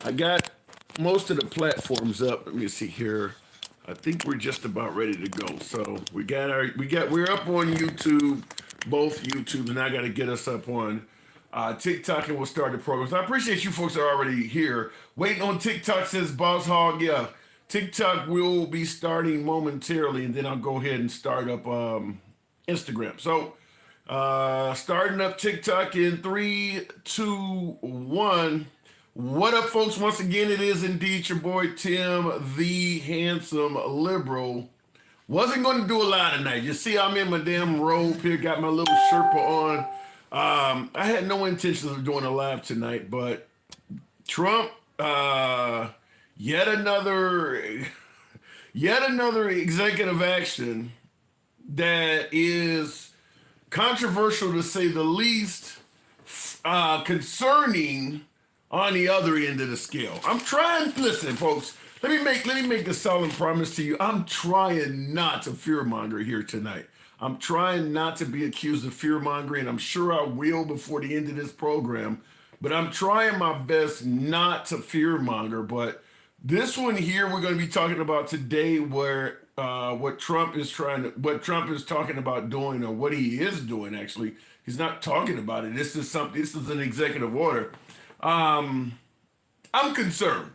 I got most of the platforms up. Let me see here. I think we're just about ready to go. So we're up on YouTube, both YouTubes, and I got to get us up on TikTok, and we'll start the program. So I appreciate you folks that are already here. Waiting on TikTok, says Boss Hog. Yeah, TikTok will be starting momentarily, and then I'll go ahead and start up Instagram. So starting up TikTok in 3, 2, 1. What up, folks? Once again, it is indeed your boy Tim, the handsome liberal. Wasn't going to do a lot tonight. You see, I'm in my damn robe here, got my little Sherpa on. I had no intentions of doing a live tonight, but Trump, yet another executive action that is controversial to say the least, concerning on the other end of the scale. I'm trying, listen, folks, let me make a solemn promise to you. I'm trying not to fearmonger here tonight. I'm trying not to be accused of fearmongering. I'm sure I will before the end of this program, but I'm trying my best not to fearmonger. But this one here we're going to be talking about today, where what Trump is talking about doing, or what he is doing. Actually, he's not talking about it. This is an executive order. I'm concerned.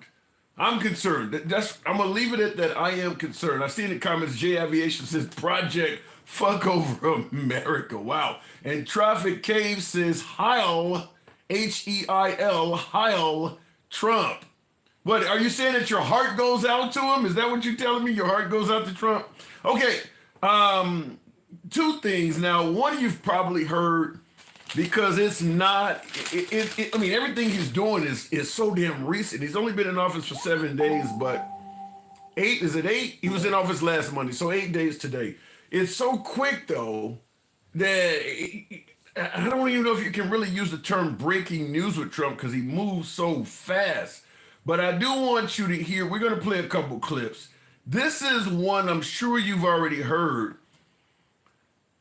I'm gonna leave it at that. I am concerned. I see in the comments, J Aviation says Project Fuck Over America. Wow. And Traffic Cave says Heil, Heil, Heil Trump. What, are you saying that your heart goes out to him? Is that what you're telling me? Your heart goes out to Trump? Okay. Two things. Now, one you've probably heard, because it's not, I mean, everything he's doing is so damn recent. He's only been in office for 7 days, but is it 8? He was in office last Monday, so 8 days today. It's so quick, though, that I don't even know if you can really use the term breaking news with Trump, because he moves so fast. But I do want you to hear, we're going to play a couple clips. This is one I'm sure you've already heard.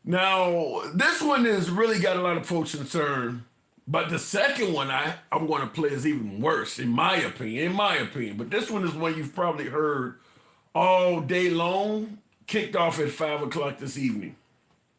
Now, this one has really got a lot of folks concerned, but the second one I'm going to play is even worse, in my opinion. But this one is one you've probably heard all day long, kicked off at 5 o'clock this evening.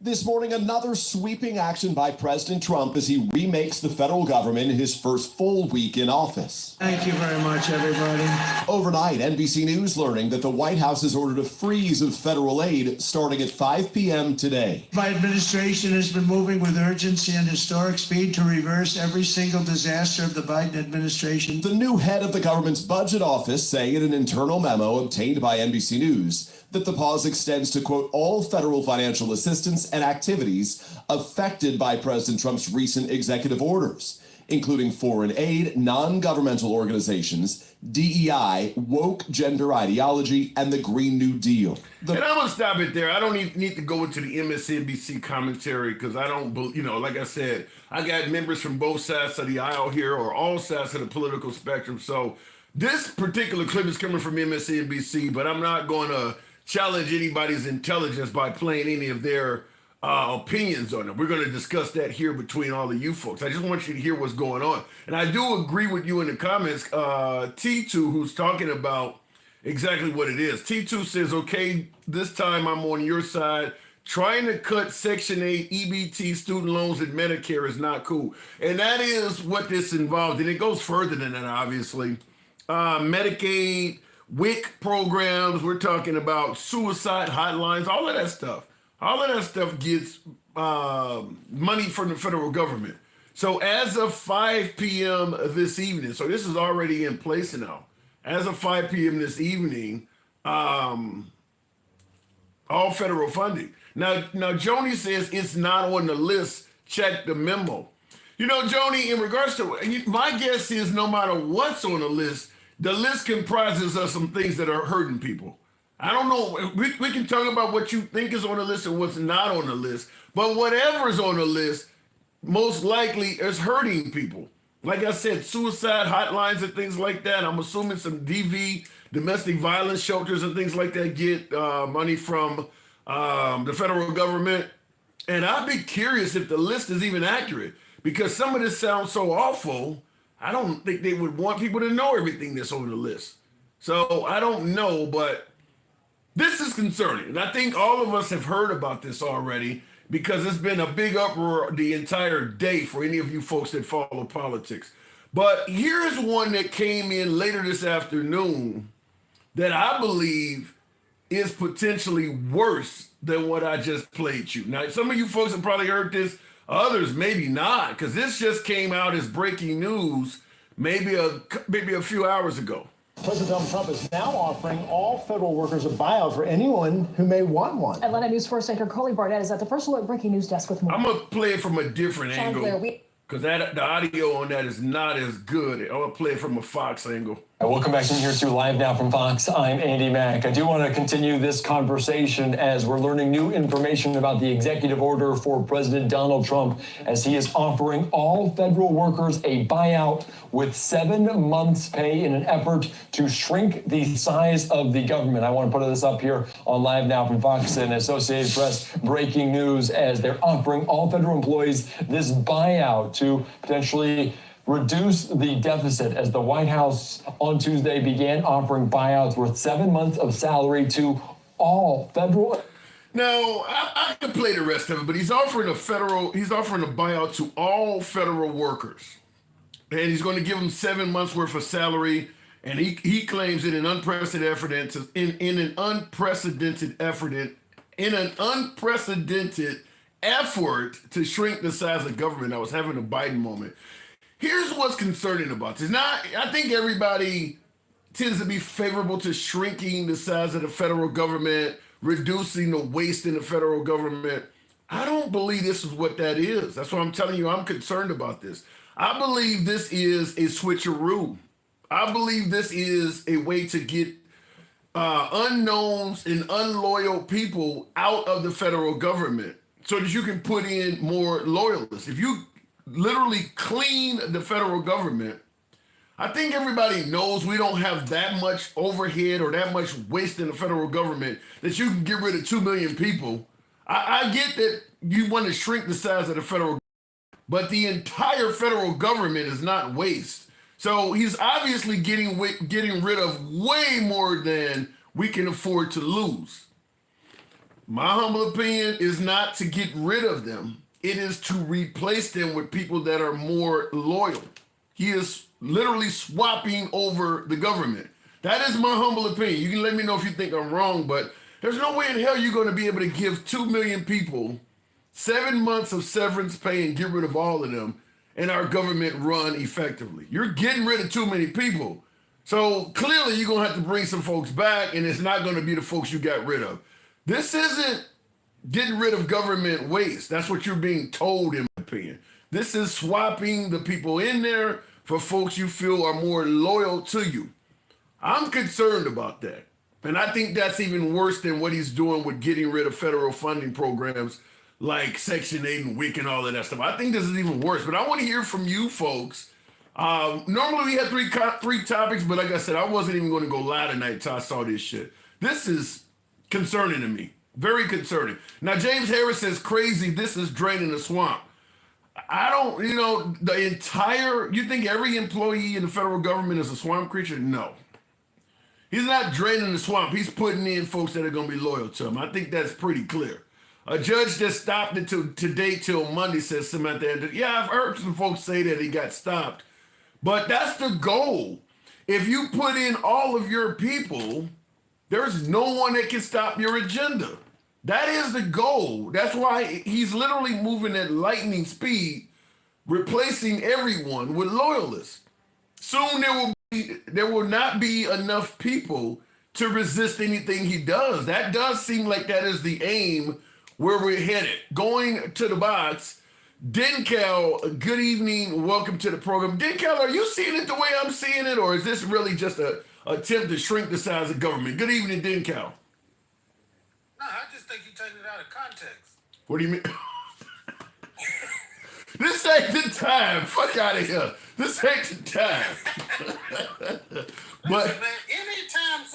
This morning, another sweeping action by President Trump as he remakes the federal government in his first full week in office. Thank you very much, everybody. Overnight, NBC News learning that the White House has ordered a freeze of federal aid starting at 5 p.m. today. My administration has been moving with urgency and historic speed to reverse every single disaster of the Biden administration. The new head of the government's budget office saying in an internal memo obtained by NBC News that the pause extends to, quote, all federal financial assistance and activities affected by President Trump's recent executive orders, including foreign aid, non-governmental organizations, DEI, woke gender ideology, and the Green New Deal. And I'm going to stop it there. I don't need to go into the MSNBC commentary, because I don't, like I said, I got members from both sides of the aisle here, or all sides of the political spectrum. So this particular clip is coming from MSNBC, but I'm not going to challenge anybody's intelligence by playing any of their opinions on it. We're going to discuss that here between all of you folks. I just want you to hear what's going on. And I do agree with you in the comments, T2, who's talking about exactly what it is. T2 says, okay, this time I'm on your side. Trying to cut Section 8 EBT student loans and Medicare is not cool. And that is what this involves. And it goes further than that, obviously. Medicaid, WIC programs, we're talking about suicide hotlines, all of that stuff. All of that stuff gets money from the federal government. So as of 5 p.m. this evening, so this is already in place now. As of 5 p.m. this evening, all federal funding. Now Joni says it's not on the list. Check the memo. Joni, in regards to, my guess is no matter what's on the list comprises of some things that are hurting people. I don't know. We can talk about what you think is on the list and what's not on the list, but whatever's on the list most likely is hurting people. Like I said, suicide hotlines and things like that. I'm assuming some DV, domestic violence shelters and things like that get money from the federal government. And I'd be curious if the list is even accurate, because some of this sounds so awful. I don't think they would want people to know everything that's on the list. So I don't know, but this is concerning. And I think all of us have heard about this already because it's been a big uproar the entire day for any of you folks that follow politics. But here's one that came in later this afternoon that I believe is potentially worse than what I just played you. Now, some of you folks have probably heard this, others maybe not, because this just came out as breaking news maybe a few hours ago. President Donald Trump is now offering all federal workers a buyout for anyone who may want one. Atlanta News First anchor Carly Barnett is at the First Alert Breaking News desk with more. I'm going to play it from a different angle because the audio on that is not as good. I'm going to play it from a Fox angle. Welcome back in here to Live Now from Fox. I'm Andy Mack. I do want to continue this conversation as we're learning new information about the executive order for President Donald Trump as he is offering all federal workers a buyout with 7 months' pay in an effort to shrink the size of the government. I want to put this up here on Live Now from Fox and Associated Press breaking news as they're offering all federal employees this buyout to potentially reduce the deficit as the White House on Tuesday began offering buyouts worth 7 months of salary to all federal. Now, I can play the rest of it, but he's offering a buyout to all federal workers. And he's going to give them 7 months worth of salary. And he claims in an unprecedented effort to shrink the size of government. I was having a Biden moment. Here's what's concerning about this. Now, I think everybody tends to be favorable to shrinking the size of the federal government, reducing the waste in the federal government. I don't believe this is what that is. That's why I'm telling you I'm concerned about this. I believe this is a switcheroo. I believe this is a way to get unknowns and unloyal people out of the federal government so that you can put in more loyalists. If you literally clean the federal government, I think everybody knows we don't have that much overhead or that much waste in the federal government that you can get rid of 2 million people. I get that you want to shrink the size of the federal, but the entire federal government is not waste. So he's obviously getting rid of way more than we can afford to lose. My humble opinion is not to get rid of them. It is to replace them with people that are more loyal. He is literally swapping over the government. That is my humble opinion. You can let me know if you think I'm wrong, but there's no way in hell you're going to be able to give 2 million people 7 months of severance pay and get rid of all of them and our government run effectively. You're getting rid of too many people. So clearly you're going to have to bring some folks back, and it's not going to be the folks you got rid of. This isn't getting rid of government waste. That's what you're being told, in my opinion. This is swapping the people in there for folks you feel are more loyal to you. I'm concerned about that. And I think that's even worse than what he's doing with getting rid of federal funding programs like Section 8 and WIC and all of that stuff. I think this is even worse. But I want to hear from you folks. Normally we had three topics, but like I said, I wasn't even going to go live tonight until I saw this shit. This is concerning to me. Very concerning. Now, James Harris says, crazy, this is draining the swamp. I don't, you think every employee in the federal government is a swamp creature? No. He's not draining the swamp. He's putting in folks that are going to be loyal to him. I think that's pretty clear. A judge that stopped it today till Monday, says Samantha Anderson. Yeah, I've heard some folks say that he got stopped. But that's the goal. If you put in all of your people, there's no one that can stop your agenda. That is the goal. That's why he's literally moving at lightning speed, replacing everyone with loyalists. Soon there will not be enough people to resist anything he does. That does seem like that is the aim where we're headed. Going to the box, Dencal, good evening, welcome to the program. Dencal, are you seeing it the way I'm seeing it, or is this really just an attempt to shrink the size of government? Good evening, Dencal. No, I just think you're taking it out of context. What do you mean? This ain't the time. Fuck out of here. This ain't the time. But listen, man, anytime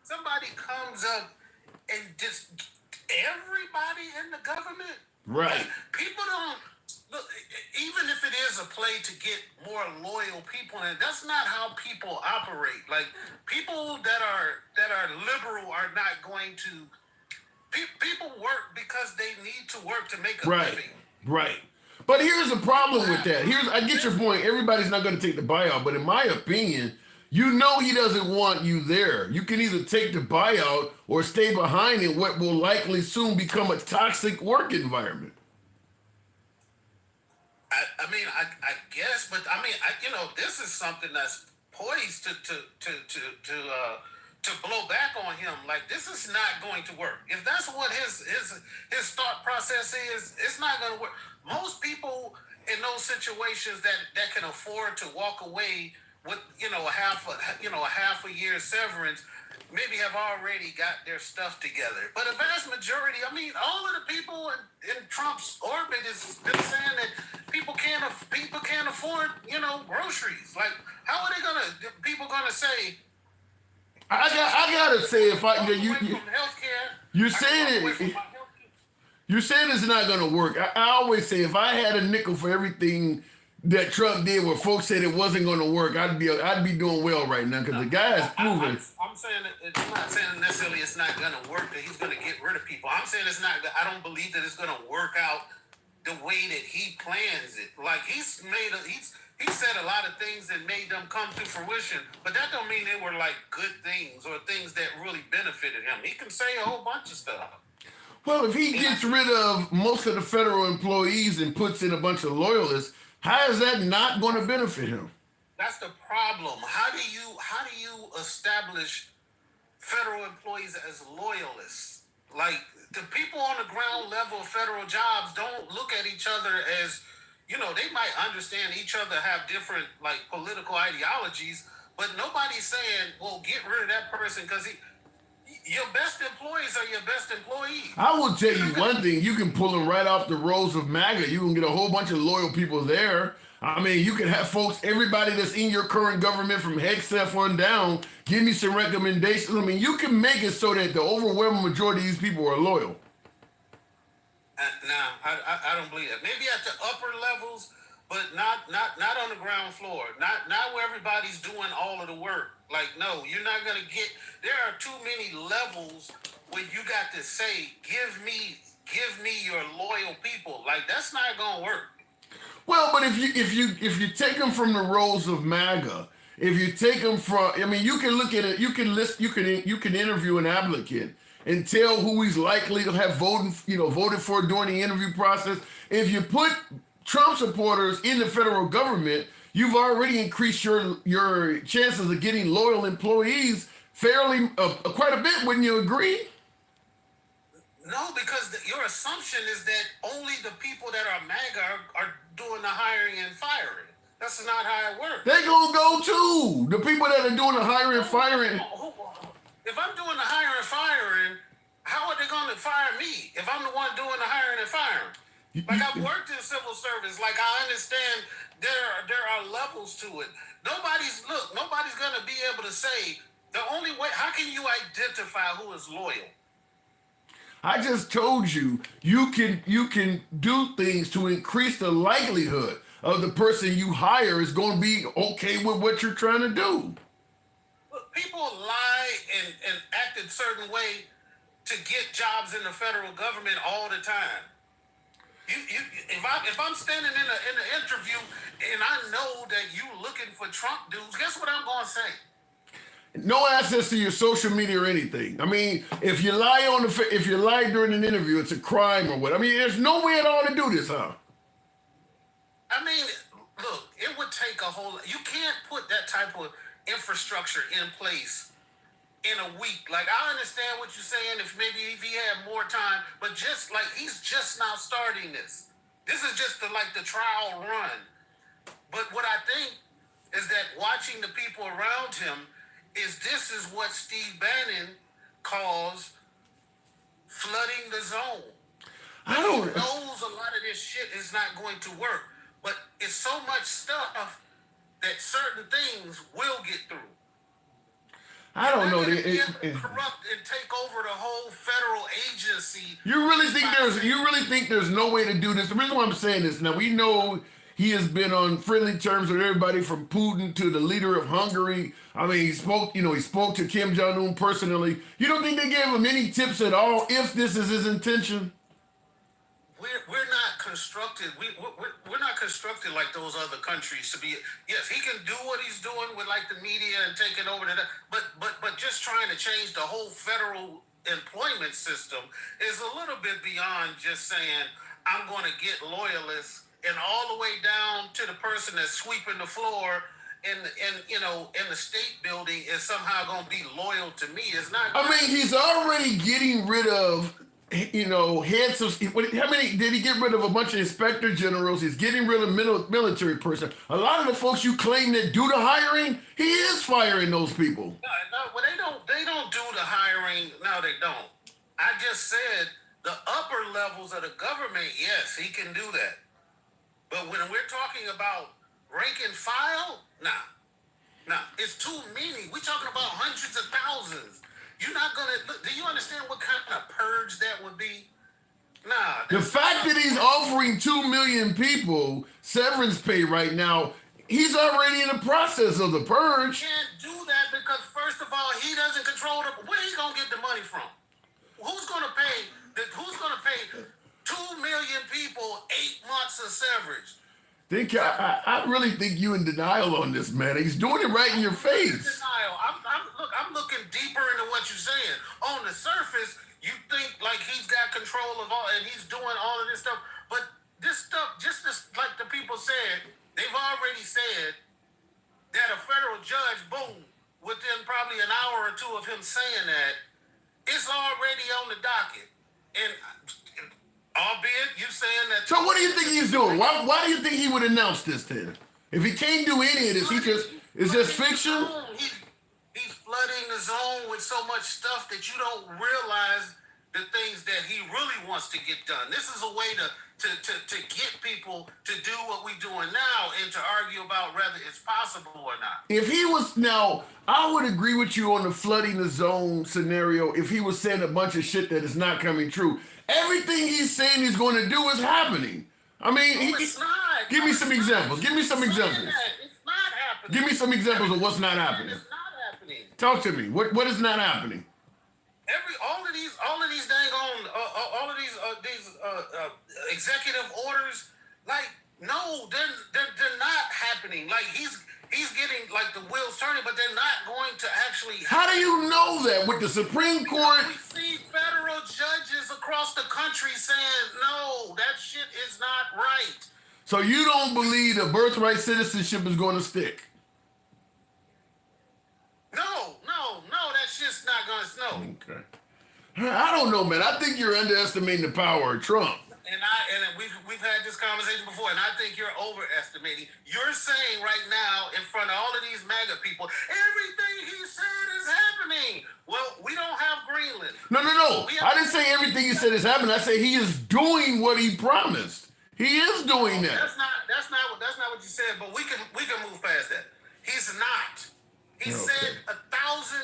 somebody comes up and just everybody in the government, right. like, people don't look. even if it is a play to get more loyal people, and that's not how people operate. Like people that are liberal are not going to. People work because they need to work to make a Right, living. right. But here's the problem with that. I get your point. Everybody's not going to take the buyout, but in my opinion, you know he doesn't want you there. You can either take the buyout or stay behind in what will likely soon become a toxic work environment. I mean, I guess, but I mean, this is something that's poised to blow back on him. Like this is not going to work. If that's what his thought process is, it's not going to work. Most people in those situations that can afford to walk away with a half a year severance maybe have already got their stuff together. But a vast majority, I mean, all of the people in Trump's orbit has been saying that people can't afford, groceries. Like, how are people gonna say? I gotta say, if you're saying it's not gonna work. I always say if I had a nickel for everything that Trump did, where folks said it wasn't gonna work, I'd be doing well right now because the guy is proven. I'm saying I'm not saying necessarily it's not gonna work that he's gonna get rid of people. I'm saying it's not. I don't believe that it's gonna work out the way that he plans it. Like he said a lot of things that made them come to fruition, but that don't mean they were like good things or things that really benefited him. He can say a whole bunch of stuff. Well, if he gets rid of most of the federal employees and puts in a bunch of loyalists, how is that not going to benefit him? That's the problem. How do you establish federal employees as loyalists? Like the people on the ground level of federal jobs don't look at each other as, they might understand each other have different like political ideologies, but nobody's saying, well, get rid of that person because your best employees are your best employees. I will tell you one thing. You can pull them right off the rolls of MAGA. You can get a whole bunch of loyal people there. I mean, you can have folks, everybody that's in your current government from Hegseth on down, give me some recommendations. I mean, you can make it so that the overwhelming majority of these people are loyal. I don't believe that. Maybe at the upper levels, but not on the ground floor. Not where everybody's doing all of the work. Like, no, you're not gonna get. There are too many levels where you got to say, give me your loyal people. Like that's not gonna work. Well, but if you take them from the roles of MAGA, if you take them from, I mean, you can look at it. You can interview an applicant and tell who he's likely to have voted for during the interview process. If you put Trump supporters in the federal government, you've already increased your chances of getting loyal employees fairly quite a bit. Wouldn't you agree? No, because your assumption is that only the people that are MAGA are doing the hiring and firing. That's not how it works. They gonna go too. The people that are doing the hiring and firing. If I'm doing the hiring and firing, how are they gonna fire me if I'm the one doing the hiring and firing? Like I've worked in civil service. Like I understand there are levels to it. Nobody's gonna be able to say the only way. How can you identify who is loyal? I just told you you can do things to increase the likelihood of the person you hire is going to be okay with what you're trying to do. Look, people lie and act a certain way to get jobs in the federal government all the time. If I'm standing in an interview and I know that you looking for Trump dudes, guess what I'm going to say? No access to your social media or anything. I mean, if you lie during an interview, it's a crime or what. I mean, there's no way at all to do this, huh? I mean, look, it would take a whole. You can't put that type of infrastructure in place in a week. Like I understand what you're saying. If he had more time, but just like he's just now starting this. This is just the trial run. But what I think is that watching the people around him. This is what Steve Bannon calls flooding the zone. He knows a lot of this shit is not going to work, but it's so much stuff that certain things will get through. I don't know. Corrupt and take over the whole whole federal agency. You really think there's no way to do this? The reason why I'm saying this, now we know he has been on friendly terms with everybody from Putin to the leader of Hungary. I mean, he spoke to Kim Jong-un personally. You don't think they gave him any tips at all if this is his intention? We're not constructed. We're not constructed like those other countries to be. Yes, he can do what he's doing with like the media and taking over the. But just trying to change the whole federal employment system is a little bit beyond just saying I'm going to get loyalists and all the way down to the person that's sweeping the floor in the state building is somehow going to be loyal to me. It's not. I mean, he's already getting rid of, heads of, how many, did he get rid of a bunch of inspector generals? He's getting rid of military person. A lot of the folks you claim that do the hiring, he is firing those people. No, well, they don't do the hiring. No, they don't. I just said the upper levels of the government, yes, he can do that. But when we're talking about rank and file, nah, it's too many. We're talking about hundreds of thousands. You're not gonna look. Do you understand what kind of purge that would be? Nah. The fact that he's offering 2 million people severance pay right now, he's already in the process of the purge. He can't do that because first of all, he doesn't control where he's gonna get the money from. Who's gonna pay 2 million people 8 months of severance? I really think you in denial on this, man. He's doing it right in your face. Denial. I'm looking deeper into what you're saying. On the surface, you think like he's got control of all, and he's doing all of this stuff. But this stuff, just like the people said, they've already said that a federal judge, boom, within probably an hour or two of him saying that, it's already on the docket. And albeit you saying that. So what do you think he's doing? Why do you think he would announce this then? If he can't do any of this, it's just fiction? He's flooding the zone with so much stuff that you don't realize the things that he really wants to get done. This is a way to get people to do what we're doing now and to argue about whether it's possible or not. If he was, now, I would agree with you on the flooding the zone scenario if he was saying a bunch of shit that is not coming true. Everything he's saying he's going to do is happening. I mean, It's not. give me some examples. Give me some examples. It's not happening. Give me some examples of what's not happening. It's not happening. Talk to me. What is not happening? All of these dang on all of these executive orders, like no, they're not happening. Like he's getting like the wheels turning, but they're not going to actually happen. How do you know that with the Supreme Court? We see federal judges across the country saying, no, that shit is not right. So you don't believe that birthright citizenship is going to stick? No, that's just not going to snow. Okay. I don't know, man. I think you're underestimating the power of Trump. And we've had this conversation before, and I think you're overestimating. You're saying right now in front of all of these MAGA people, everything he said is happening. Well, we don't have Greenland. No. I didn't say everything he said is happening. I said he is doing what he promised. He is doing that. That's not what you said. But we can move past that. He's not. He said 1,000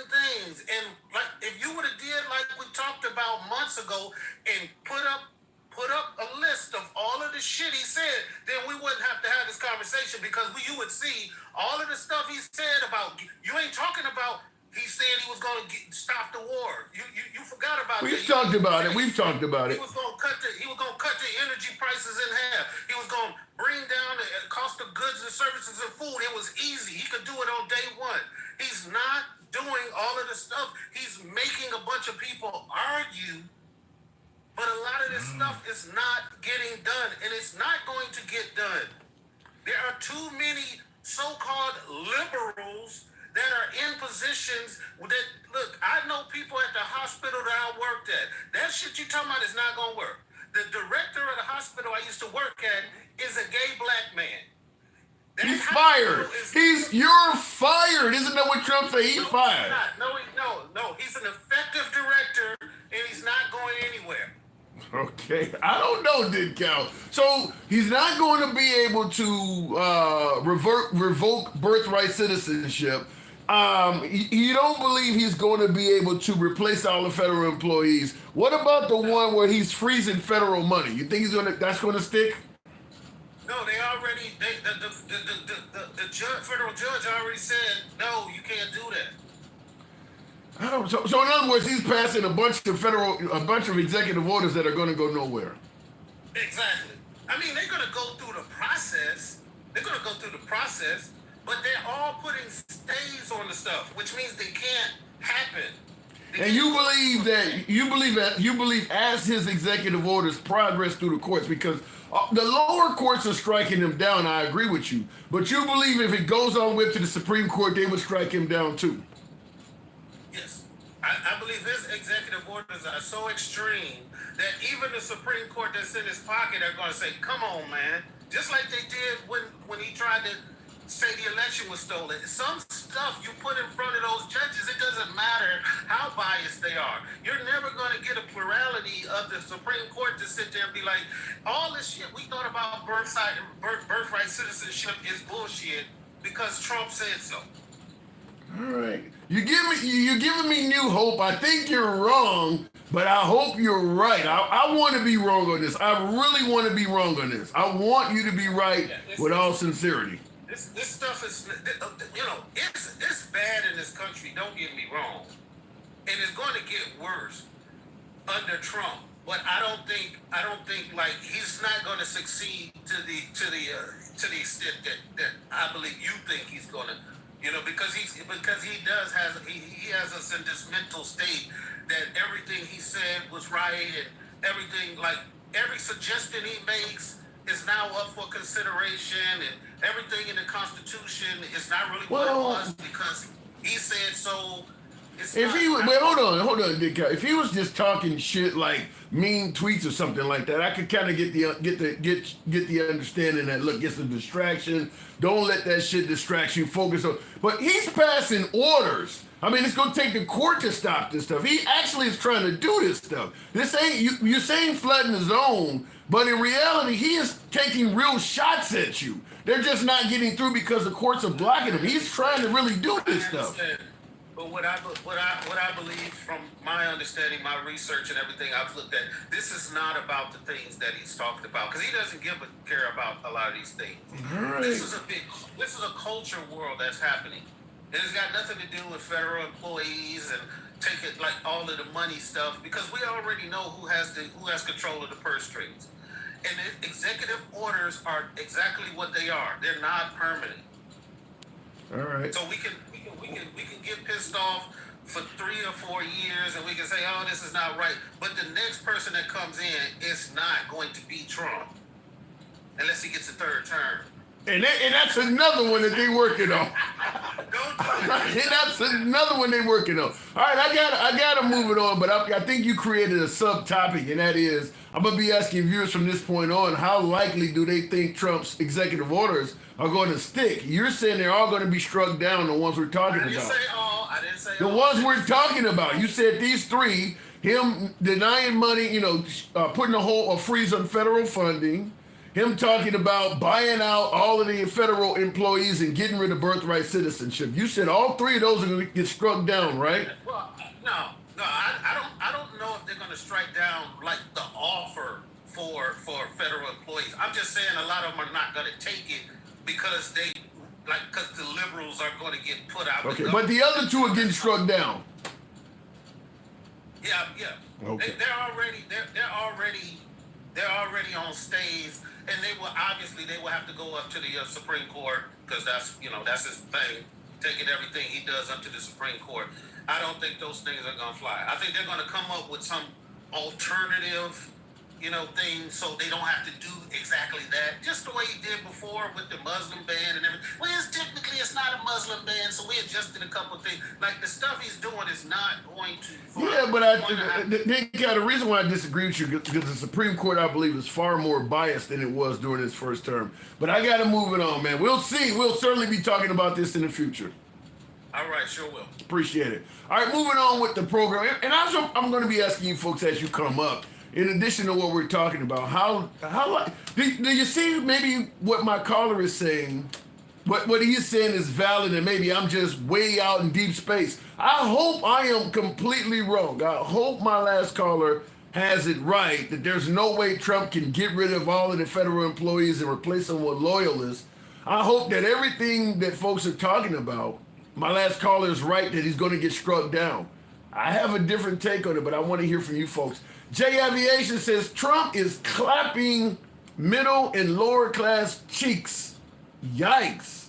things, and like if you would have did like we talked about months ago, and put up a list of all of the shit he said, then we wouldn't have to have this conversation because you would see all of the stuff he said about. You ain't talking about. He said he was going to stop the war. You forgot about that. We've talked about it. He was going to cut the energy prices in half. He was going to bring down the cost of goods and services and food. It was easy. He could do it on day one. He's not doing all of the stuff. He's making a bunch of people argue, but a lot of this stuff is not getting done, and it's not going to get done. There are too many so-called liberals that are in positions that, look, I know people at the hospital that I worked at. That shit you talking about is not going to work. The director of the hospital I used to work at is a gay black man. He's fired. You're fired. Isn't that what Trump said? He's fired. No. He's an effective director, and he's not going anywhere. Okay, I don't know, Cal. So he's not going to be able to revoke birthright citizenship. You don't believe he's going to be able to replace all the federal employees. What about the one where he's freezing federal money? You think that's going to stick? No, they already the federal judge already said no, you can't do that. So in other words, he's passing a bunch of executive orders that are going to go nowhere. Exactly. I mean, they're going to go through the process. But they're all putting stays on the stuff, which means they can't happen. And you believe as his executive orders progress through the courts, because the lower courts are striking him down. I agree with you, but you believe if it goes on with to the Supreme Court, they would strike him down too. Yes, I believe his executive orders are so extreme that even the Supreme Court that's in his pocket are going to say, "Come on, man!" Just like they did when he tried to say the election was stolen. Some stuff you put in front of those judges, it doesn't matter how biased they are. You're never going to get a plurality of the Supreme Court to sit there and be like, all this shit we thought about birthright citizenship is bullshit because Trump said so. All right, you're giving me new hope. I think you're wrong, but I hope you're right. I want to be wrong on this. I really want to be wrong on this. I want you to be right with all sincerity. This stuff is, it's bad in this country. Don't get me wrong, and it's going to get worse under Trump. But I don't think like he's not going to succeed to the extent that I believe you think he's going to. Because he has us in this mental state that everything he said was right, and everything, like every suggestion he makes is now up for consideration, and everything in the Constitution is not really what it was because he said so. Hold on, Dick. If he was just talking shit like mean tweets or something like that, I could kind of get the understanding that look, it's a distraction. Don't let that shit distract you. Focus on. But he's passing orders. I mean, it's gonna take the court to stop this stuff. He actually is trying to do this stuff. This ain't you're saying flooding the zone, but in reality, he is taking real shots at you. They're just not getting through because the courts are blocking him. He's trying to really do this stuff. But what I believe from my understanding, my research and everything I've looked at, this is not about the things that he's talking about because he doesn't care about a lot of these things. Right. This is a culture world that's happening. And it's got nothing to do with federal employees and taking like all of the money stuff because we already know who has control of the purse strings. And the executive orders are exactly what they are. They're not permanent. All right. So we can get pissed off for 3 or 4 years and we can say, oh, this is not right. But the next person that comes in is not going to be Trump unless he gets a third term. And that's another one that they working on. Don't do it. And that's another one they working on. All right, I gotta move it on, but I think you created a subtopic, and that is I'm gonna be asking viewers from this point on how likely do they think Trump's executive orders are going to stick? You're saying they're all going to be struck down, the ones we're talking about. I didn't say the all. ones we're talking about. You said these three: him denying money, putting a freeze on federal funding. Him talking about buying out all of the federal employees and getting rid of birthright citizenship. You said all three of those are going to get struck down, right? Well, no, I don't know if they're going to strike down like the offer for federal employees. I'm just saying a lot of them are not going to take it because because the liberals are going to get put out. Okay, but the other two are getting struck down. Yeah. Okay. They're already on stays, and they will have to go up to the Supreme Court because that's his thing, taking everything he does up to the Supreme Court. I don't think those things are gonna fly. I think they're gonna come up with some alternative, thing so they don't have to do exactly that. Just the way he did before with the Muslim ban and everything. Well, it's not a Muslim ban, so we adjusted a couple of things. Like the stuff he's doing is not going to fly. Yeah, but the reason why I disagree with you because the Supreme Court, I believe, is far more biased than it was during his first term. But I got to move it on, man. We'll see. We'll certainly be talking about this in the future. All right, sure will. Appreciate it. All right, moving on with the program. And also, I'm going to be asking you folks as you come up, in addition to what we're talking about, how do you see maybe what my caller is saying? what he is saying is valid, and maybe I'm just way out in deep space. I hope I am completely wrong. I hope my last caller has it right that there's no way Trump can get rid of all of the federal employees and replace them with loyalists. I hope that everything that folks are talking about, my last caller is right that he's going to get struck down. I have a different take on it, but I want to hear from you folks. J Aviation says Trump is clapping middle and lower class cheeks. Yikes.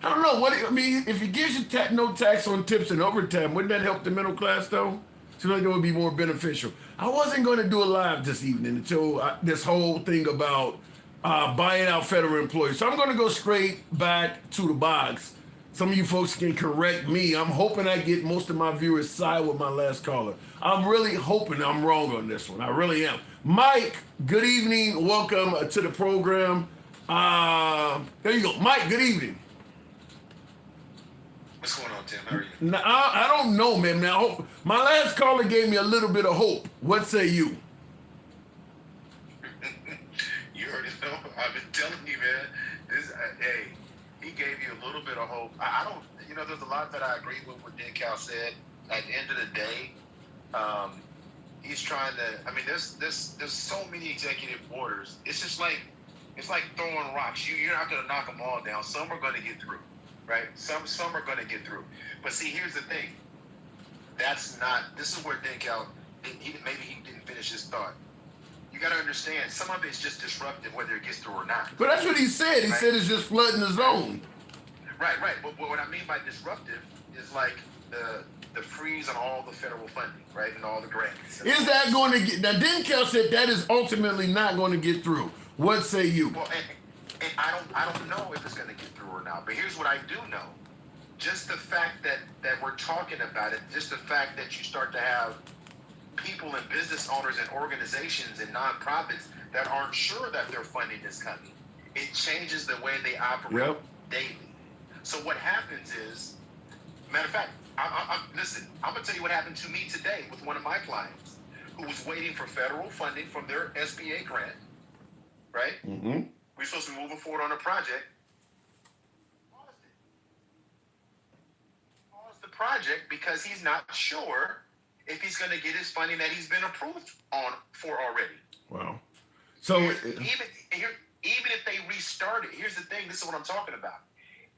I don't know I mean, if he gives you no tax on tips and overtime, wouldn't that help the middle class though? Seems like that would be more beneficial. I wasn't going to do a live this evening until this whole thing about buying out federal employees. So I'm going to go straight back to the box. Some of you folks can correct me. I'm hoping I get most of my viewers side with my last caller. I'm really hoping I'm wrong on this one. I really am. Mike, good evening. Welcome to the program. There you go. Mike, good evening. What's going on, Tim? How are you? Now, I don't know, man. Now, my last caller gave me a little bit of hope. What say you? You already know. I've been telling you, man. Hey, he gave you a little bit of hope. I don't, there's a lot that I agree with what Dan Cal said. At the end of the day, he's trying to. I mean, there's so many executive orders. It's like throwing rocks. You're not going to knock them all down. Some are going to get through, right? Some are going to get through. But see, here's the thing. This is where Dan Cal, maybe he didn't finish his thought. You got to understand, some of it's just disruptive, whether it gets through or not. But that's what he said. He said it's just flooding the zone. Right. But what I mean by disruptive is like the freeze on all the federal funding, right, and all the grants. Is that going to get? Now, Denkel said that is ultimately not going to get through. What say you? Well, and I don't know if it's going to get through or not. But here's what I do know: just the fact that we're talking about it, just the fact that you start to have people and business owners and organizations and nonprofits that aren't sure that their funding is coming, it changes the way they operate daily. So what happens is, matter of fact, listen, I'm going to tell you what happened to me today with one of my clients who was waiting for federal funding from their SBA grant, right? Mm-hmm. We're supposed to be moving forward on a project. Paused the project because he's not sure if he's going to get his funding that he's been approved for already. Wow. So even if they restart it, here's the thing. This is what I'm talking about.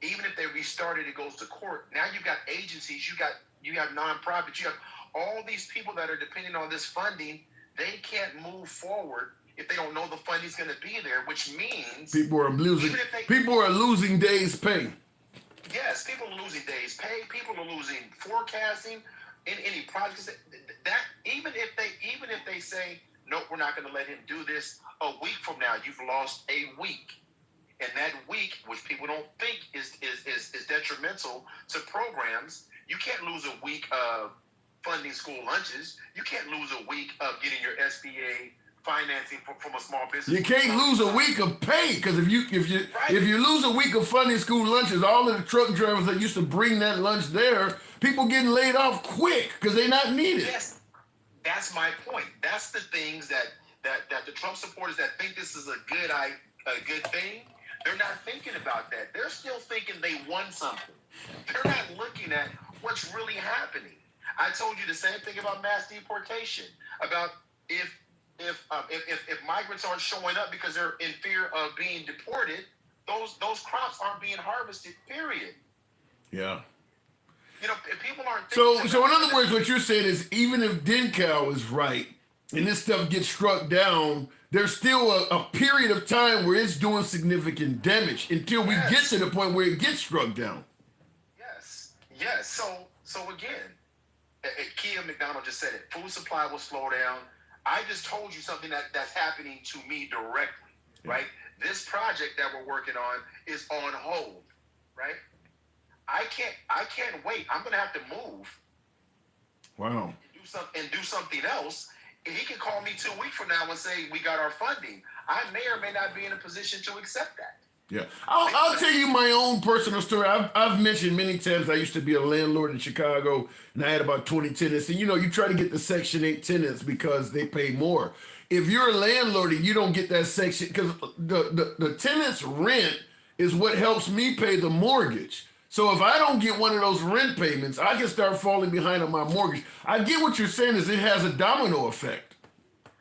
Even if they restart it, it goes to court. Now you've got agencies, you have nonprofits, you have all these people that are depending on this funding. They can't move forward if they don't know the funding's going to be there, which means people are losing days' pay. Yes, people are losing days' pay. People are losing forecasting in any projects. That even if they say nope, we're not going to let him do this. A week from now, you've lost a week. And that week, which people don't think is detrimental to programs, you can't lose a week of funding school lunches. You can't lose a week of getting your SBA financing from a small business. You can't lose a week of pay because if you lose a week of funding school lunches, all of the truck drivers that used to bring that lunch there, people getting laid off quick because they're not needed. Yes, that's my point. That's the things that the Trump supporters that think this is a good thing. They're not thinking about that. They're still thinking they won something. They're not looking at what's really happening. I told you the same thing about mass deportation. About if migrants aren't showing up because they're in fear of being deported, those crops aren't being harvested. Period. Yeah. If people aren't. So in other words, what you're saying is even if Denkow is right and this stuff gets struck down, there's still a period of time where it's doing significant damage until we get to the point where it gets struck down. Yes. So again, Kia McDonald just said it. Food supply will slow down. I just told you something that's happening to me directly, right? This project that we're working on is on hold, right? I can't wait. I'm gonna have to move. Wow. And do something else. He can call me 2 weeks from now and say we got our funding. I may or may not be in a position to accept that. Yeah, I'll tell you my own personal story. I've mentioned many times I used to be a landlord in Chicago, and I had about 20 tenants. And you try to get the Section 8 tenants because they pay more. If you're a landlord and you don't get that section, because the tenants' rent is what helps me pay the mortgage. So if I don't get one of those rent payments, I can start falling behind on my mortgage. I get what you're saying is it has a domino effect.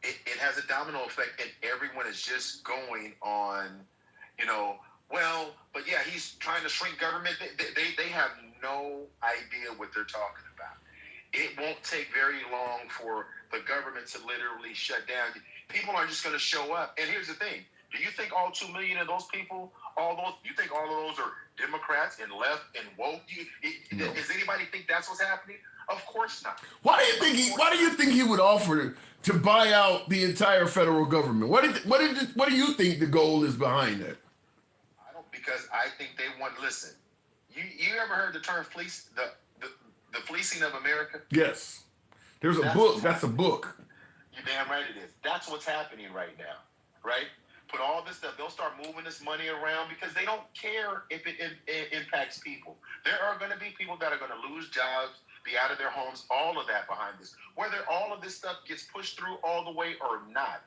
It has a domino effect, and everyone is just going on, you know, well, but yeah, he's trying to shrink government. They have no idea what they're talking about. It won't take very long for the government to literally shut down. People aren't just going to show up. And here's the thing. Do you think all 2 million of those people, you think all of those are Democrats and left and woke? No. Does anybody think that's what's happening? Of course not. Why do you think he would offer to buy out the entire federal government? What do you think the goal is behind that? Because I think they want. Listen, you ever heard the term fleece? The fleecing of America? Yes. There's a book. That's a book. You're damn right it is. That's what's happening right now, right? Put all this stuff. They'll start moving this money around because they don't care if it impacts people. There are going to be people that are going to lose jobs, be out of their homes, all of that behind this. Whether all of this stuff gets pushed through all the way or not.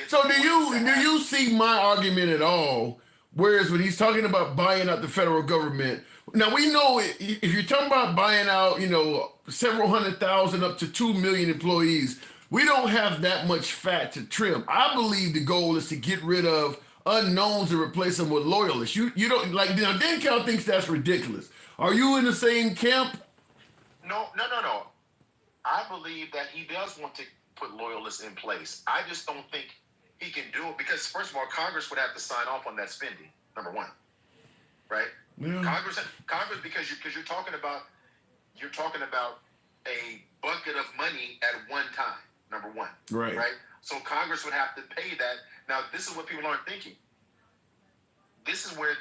So do you see my argument at all? Whereas when he's talking about buying out the federal government, now we know if you're talking about buying out, you know, several 100,000 up to 2 million employees, we don't have that much fat to trim. I believe the goal is to get rid of unknowns and replace them with loyalists. You don't like, you know, Denkel thinks that's ridiculous. Are you in the same camp? No. I believe that he does want to put loyalists in place. I just don't think he can do it because, first of all, Congress would have to sign off on that spending. Number one, right? Yeah. Congress, because you're talking about a bucket of money at one time. Number one, Right. So Congress would have to pay that. Now, this is what people aren't thinking. This is where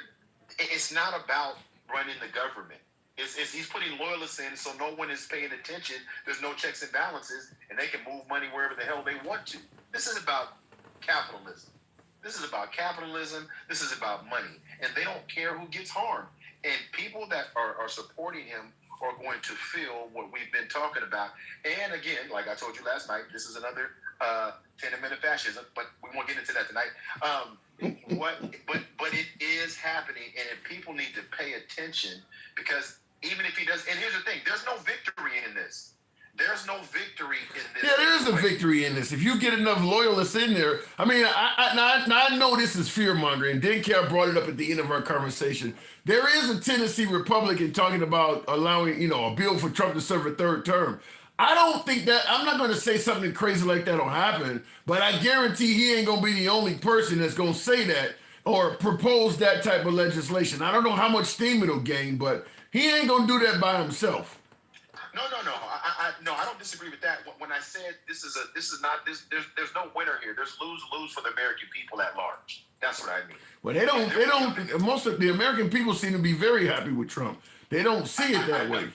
it's not about running the government. He's putting loyalists in, so no one is paying attention. There's no checks and balances, and they can move money wherever the hell they want to. This is about capitalism. This is about money, and they don't care who gets harmed. And people that are supporting him are going to feel what we've been talking about. And again, like I told you last night, this is another tenement of fascism, but we won't get into that tonight. But it is happening, and if people need to pay attention, because even if he does, and here's the thing, there's no victory in this. There's no victory in this. Yeah, there is a victory in this. If you get enough loyalists in there, I mean, I know this is fear mongering. Denkel brought it up at the end of our conversation. There is a Tennessee Republican talking about allowing, you know, a bill for Trump to serve a third term. I don't think that, I'm not going to say something crazy like that will happen, but I guarantee he ain't going to be the only person that's going to say that or propose that type of legislation. I don't know how much steam it'll gain, but he ain't going to do that by himself. No. I don't disagree with that. When I said there's no winner here. There's lose for the American people at large. That's what I mean. Well, they don't. Most of the American people seem to be very happy with Trump. They don't see it that way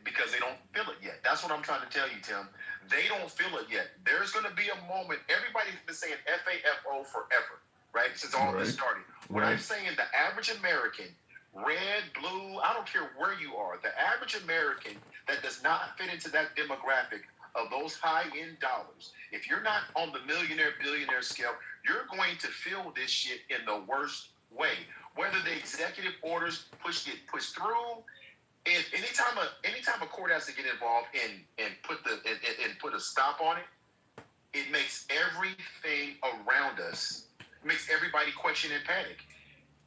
because they don't feel it yet. That's what I'm trying to tell you, Tim. They don't feel it yet. There's going to be a moment. Everybody's been saying FAFO forever, right? Since all this started. What I'm saying, the average American, red, blue, I don't care where you are, the average American that does not fit into that demographic of those high-end dollars, if you're not on the millionaire, billionaire scale, you're going to feel this shit in the worst way. Whether the executive orders get pushed through, if anytime a court has to get involved and put a stop on it, it makes everything around us, makes everybody question and panic.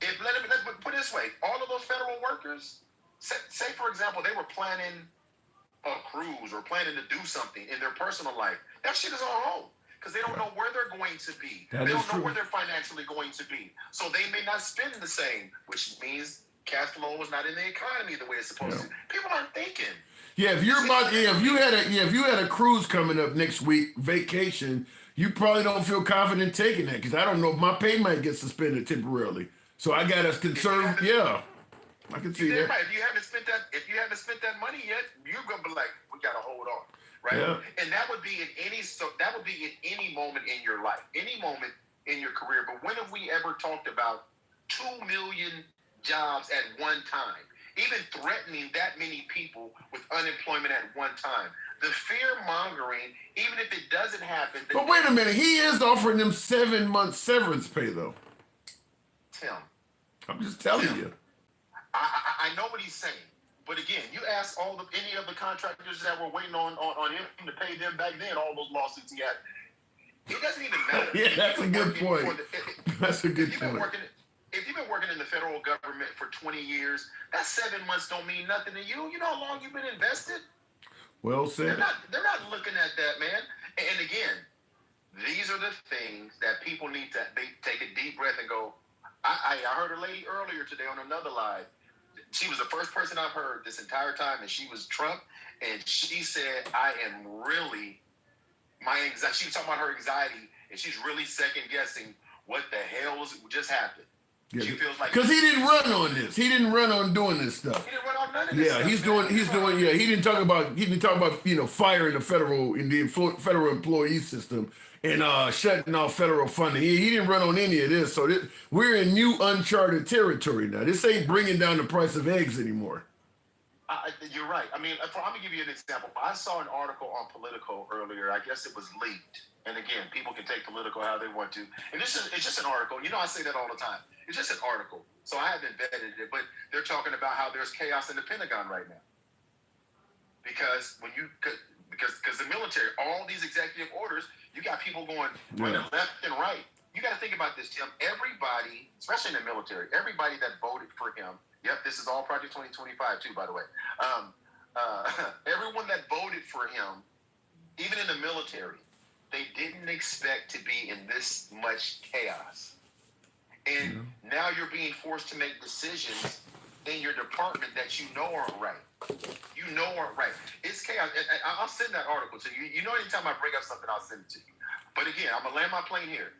Let's put it this way, all of those federal workers, say for example, they were planning a cruise or planning to do something in their personal life. That shit is on hold because they don't know where they're going to be. They don't know where they're financially going to be. So they may not spend the same, which means cash flow is not in the economy the way it's supposed to. People aren't thinking. Yeah, if you had a cruise coming up next week, vacation, you probably don't feel confident taking that because I don't know if my pay might get suspended temporarily. So I got to conserve. Yeah, I can see that. Right. If you haven't spent that money yet, you're gonna be like, we gotta hold on, right? Yeah. And that would be in any moment in your life, any moment in your career. But when have we ever talked about 2 million jobs at one time? Even threatening that many people with unemployment at one time. The fear mongering, even if it doesn't happen. But wait a minute, he is offering them 7 months severance pay though. Tim, I'm just telling you. I know what he's saying. But again, you ask any of the contractors that were waiting on him to pay them back then, all those lawsuits he had. It doesn't even matter. Yeah, that's a good point. That's a good point. If you've been working in the federal government for 20 years, that 7 months don't mean nothing to you. You know how long you've been invested? Well said. They're not looking at that, man. And again, these are the things that people need to take a deep breath and go. I heard a lady earlier today on another live. She was the first person I've heard this entire time, and she was Trump. And she said, "I am really my anxiety." She was talking about her anxiety, and she's really second guessing what the hell just happened. Yeah. She feels like because he didn't run on this. He didn't run on doing this stuff. he didn't run on none of this. Yeah, stuff, he's man. doing. Yeah, he didn't talk about firing the federal employee system and shutting off federal funding. He didn't run on any of this. So we're in new uncharted territory now. This ain't bringing down the price of eggs anymore. You're right. I mean, I'm gonna give you an example. I saw an article on Politico earlier. I guess it was leaked. And again, people can take Politico how they want to. And it's just an article. You know, I say that all the time. It's just an article. So I haven't vetted it, but they're talking about how there's chaos in the Pentagon right now. Because because the military, all these executive orders, you got people going running left and right. You got to think about this, Tim. Everybody, especially in the military, everybody that voted for him. Yep, this is all Project 2025 too, by the way. Everyone that voted for him, even in the military, they didn't expect to be in this much chaos. And now you're being forced to make decisions in your department that you know aren't right. You know aren't right. It's chaos. And I'll send that article to you. You know, anytime I bring up something, I'll send it to you. But again, I'm going to land my plane here.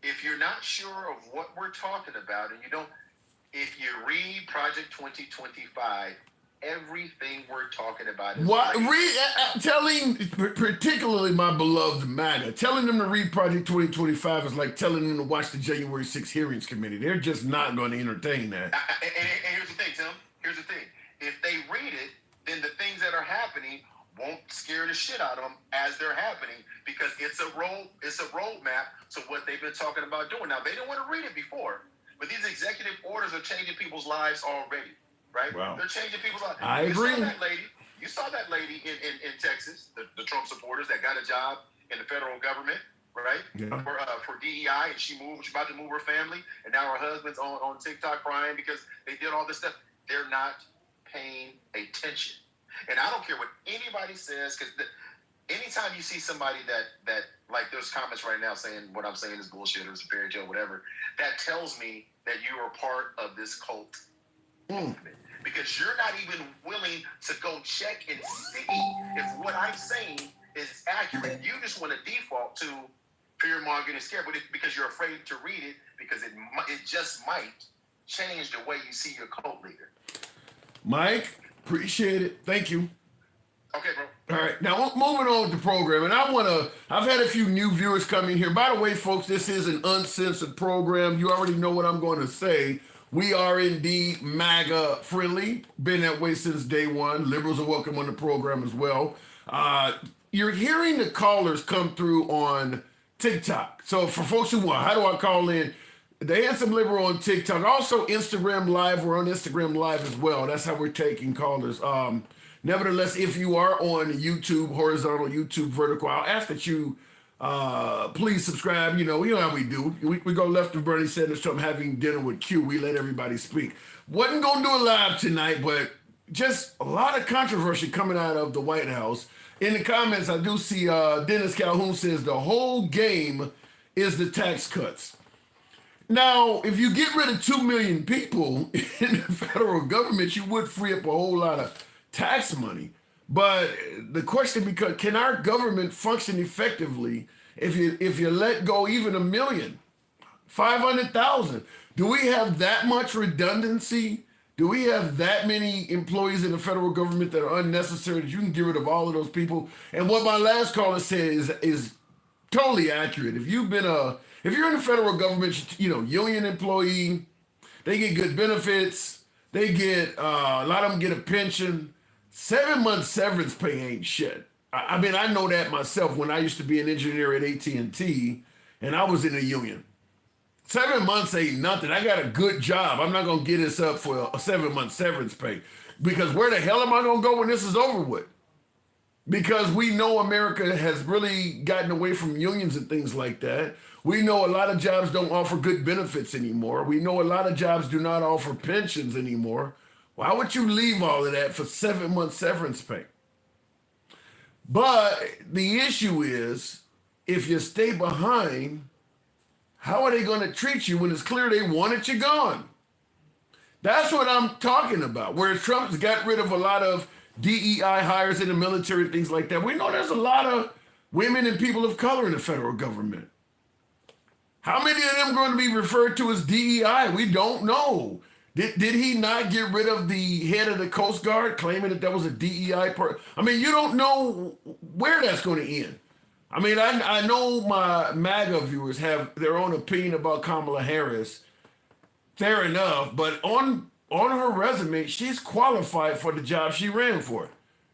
If you're not sure of what we're talking about, and if you read Project 2025, everything we're talking about is telling particularly my beloved MAGA, telling them to read Project 2025 is like telling them to watch the January 6th hearings committee. They're just not going to entertain that. And here's the thing, Tim. Here's the thing. If they read it, then the things that are happening won't scare the shit out of them as they're happening, because it's a roadmap to what they've been talking about doing. Now, they didn't want to read it before, but these executive orders are changing people's lives already, right? Wow. They're changing people's lives. I agree. You saw that lady in Texas, the Trump supporters that got a job in the federal government, right? Yeah. For DEI, and she's about to move her family, and now her husband's on TikTok crying because they did all this stuff. They're not paying attention. And I don't care what anybody says, because anytime you see somebody that like there's comments right now saying what I'm saying is bullshit or it's a fairy tale, whatever, that tells me that you are part of this cult movement. Because you're not even willing to go check and see if what I'm saying is accurate. You just want to default to fear mongering and scare, because you're afraid to read it, because it just might change the way you see your cult leader. Mike, appreciate it. Thank you. Okay, bro. All right, now moving on with the program, and I've had a few new viewers come in here. By the way, folks, this is an uncensored program. You already know what I'm going to say. We are indeed MAGA friendly. Been that way since day one. Liberals are welcome on the program as well. You're hearing the callers come through on TikTok. So for folks who want, how do I call in? The Handsome Liberal on TikTok. Also Instagram Live. We're on Instagram Live as well. That's how we're taking callers. Nevertheless, if you are on YouTube, horizontal, YouTube, vertical, I'll ask that you please subscribe. You know how we do. We go left of Bernie Sanders, Trump having dinner with Q. We let everybody speak. Wasn't going to do it live tonight, but just a lot of controversy coming out of the White House. In the comments, I do see Dennis Calhoun says the whole game is the tax cuts. Now, if you get rid of 2 million people in the federal government, you would free up a whole lot of tax money. But the question becomes, can our government function effectively if you let go even 1 million, 500,000? Do we have that much redundancy? Do we have that many employees in the federal government that are unnecessary that you can get rid of all of those people? And what my last caller said is totally accurate. If you're in the federal government, union employee, they get good benefits. They get a lot of them get a pension. 7 months severance pay ain't shit. I mean, I know that myself when I used to be an engineer at AT&T, and I was in a union. 7 months ain't nothing. I got a good job. I'm not going to get this up for a 7-month severance pay. Because where the hell am I going to go when this is over with? Because we know America has really gotten away from unions and things like that. We know a lot of jobs don't offer good benefits anymore. We know a lot of jobs do not offer pensions anymore. Why would you leave all of that for 7-month severance pay? But the issue is, if you stay behind, how are they going to treat you when it's clear they wanted you gone? That's what I'm talking about. Whereas Trump's got rid of a lot of DEI hires in the military and things like that. We know there's a lot of women and people of color in the federal government. How many of them are going to be referred to as DEI? We don't know. Did he not get rid of the head of the Coast Guard, claiming that was a DEI part? I mean, you don't know where that's going to end. I mean, I know my MAGA viewers have their own opinion about Kamala Harris. Fair enough, but on her resume, she's qualified for the job she ran for.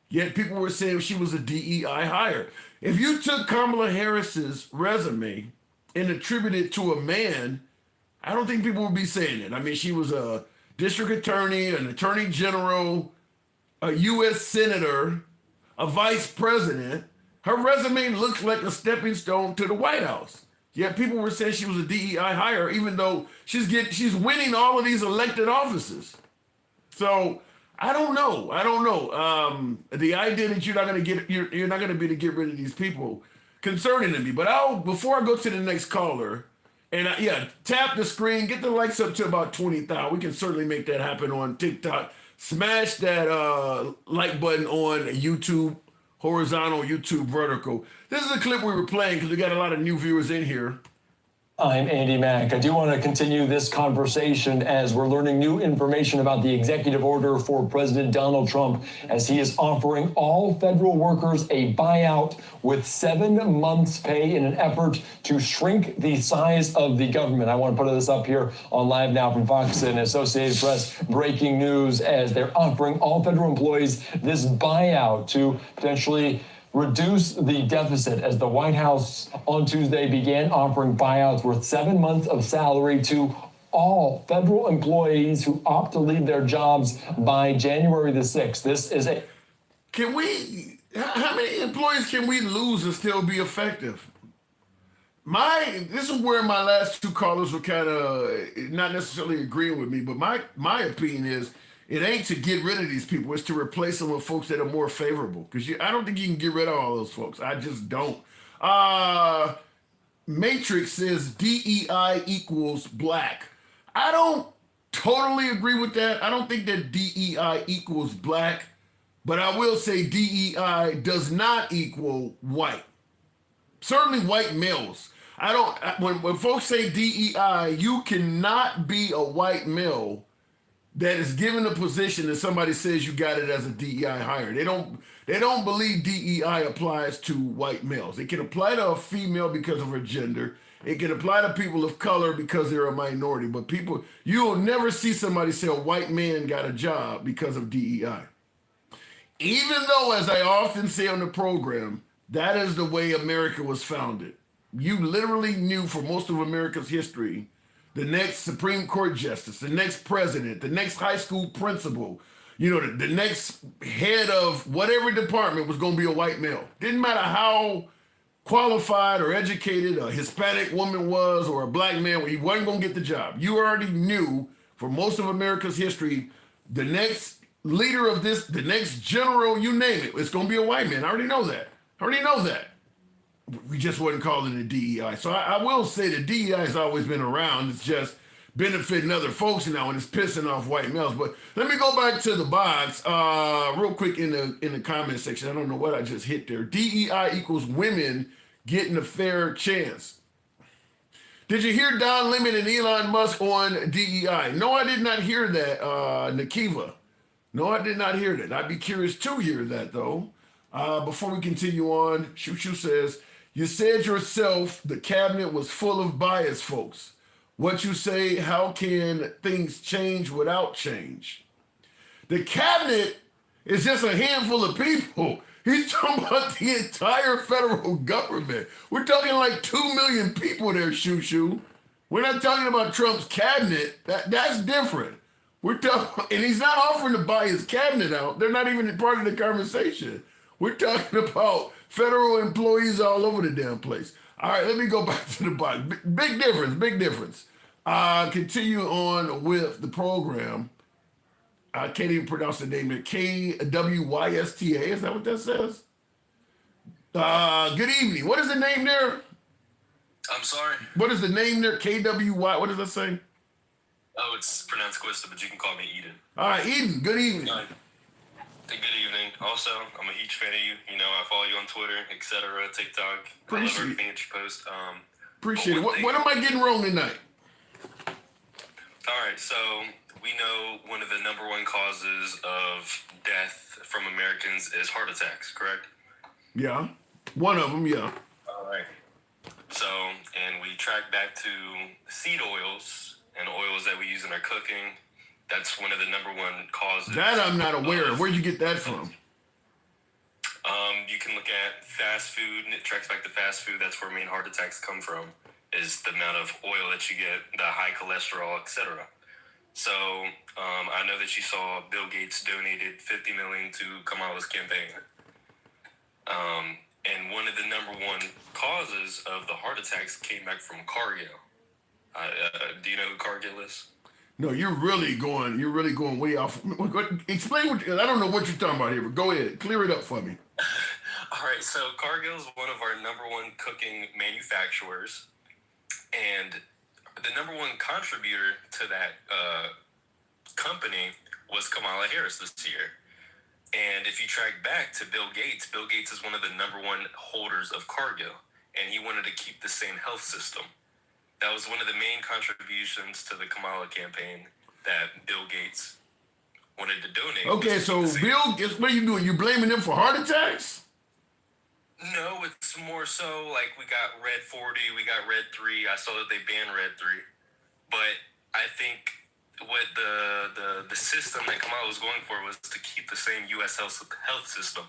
Yet people were saying she was a DEI hire. If you took Kamala Harris's resume and attributed it to a man, I don't think people would be saying it. I mean, she was a district attorney, an attorney general, a U.S. senator, a vice president. Her resume looks like a stepping stone to the White House. Yet people were saying she was a DEI hire, even though she's winning all of these elected offices. So I don't know. The idea that you're not going to be able to get rid of these people concerning me. But before I go to the next caller, and tap the screen, get the likes up to about 20,000. We can certainly make that happen on TikTok. Smash that like button on YouTube, horizontal, YouTube vertical. This is a clip we were playing because we got a lot of new viewers in here. I'm Andy Mack. I do want to continue this conversation as we're learning new information about the executive order for President Donald Trump, as he is offering all federal workers a buyout with 7 months' pay in an effort to shrink the size of the government. I want to put this up here on Live Now from Fox and Associated Press. Breaking news as they're offering all federal employees this buyout to potentially reduce the deficit, as the White House on Tuesday began offering buyouts worth 7 months of salary to all federal employees who opt to leave their jobs by January the 6th. This is how many employees can we lose and still be effective? This is where my last two callers were kind of not necessarily agreeing with me, but my opinion is, it ain't to get rid of these people. It's to replace them with folks that are more favorable. Because I don't think you can get rid of all those folks. I just don't. Matrix says DEI equals black. I don't totally agree with that. I don't think that DEI equals black. But I will say DEI does not equal white. Certainly white males. When folks say DEI, you cannot be a white male that is given a position that somebody says you got it as a DEI hire. They don't believe DEI applies to white males. It can apply to a female because of her gender. It can apply to people of color because they're a minority. But you will never see somebody say a white man got a job because of DEI. Even though, as I often say on the program, that is the way America was founded. You literally knew for most of America's history, the next Supreme Court justice, the next president, the next high school principal, the next head of whatever department was going to be a white male. Didn't matter how qualified or educated a Hispanic woman was or a black man, he wasn't going to get the job. You already knew for most of America's history, the next leader of this, the next general, you name it, it's going to be a white man. I already know that. We just wasn't calling it DEI. So I will say that DEI has always been around. It's just benefiting other folks now, and it's pissing off white males. But let me go back to the box real quick in the comment section. I don't know what I just hit there. DEI equals women getting a fair chance. Did you hear Don Lemon and Elon Musk on DEI? No, I did not hear that, Nakiva. No, I did not hear that. I'd be curious to hear that, though. Before we continue on, Shoo says, you said yourself the cabinet was full of bias folks. What you say, how can things change without change? The cabinet is just a handful of people. He's talking about the entire federal government. We're talking like 2 million people there, Shoo. We're not talking about Trump's cabinet. That's different. We're talking, and he's not offering to buy his cabinet out. They're not even part of the conversation. We're talking about federal employees all over the damn place. All right, let me go back to the bottom. Big difference, big difference. Continue on with the program. I can't even pronounce the name. KWYSTA, is that what that says? Good evening. What is the name there? I'm sorry. What is the name there? KWY, what does that say? Oh, it's pronounced Quista, but you can call me Eden. All right, Eden, good evening. Good evening. Also, I'm a huge fan of you. You know, I follow you on Twitter, etc., TikTok. I love everything that you post. Appreciate it. What am I getting wrong tonight? All right, so we know one of the number one causes of death from Americans is heart attacks, correct? Yeah, one of them, yeah. All right. So, and we track back to seed oils and oils that we use in our cooking. That's one of the number one causes. That I'm not aware of. Where'd you get that from? You can look at fast food, and it tracks back to fast food. That's where main heart attacks come from, is the amount of oil that you get, the high cholesterol, etc. So I know that you saw Bill Gates donated $50 million to Kamala's campaign. And one of the number one causes of the heart attacks came back from Cargill. Do you know who Cargill is? No, you're really going way off. Explain I don't know what you're talking about here, but go ahead. Clear it up for me. All right, so Cargill is one of our number one cooking manufacturers, and the number one contributor to that company was Kamala Harris this year. And if you track back to Bill Gates is one of the number one holders of Cargill, and he wanted to keep the same health system. That was one of the main contributions to the Kamala campaign that Bill Gates wanted to donate. Okay, so Bill, what are you doing? You blaming him for heart attacks? No, it's more so like we got Red 40, we got Red 3. I saw that they banned Red 3. But I think what the system that Kamala was going for was to keep the same U.S. health system.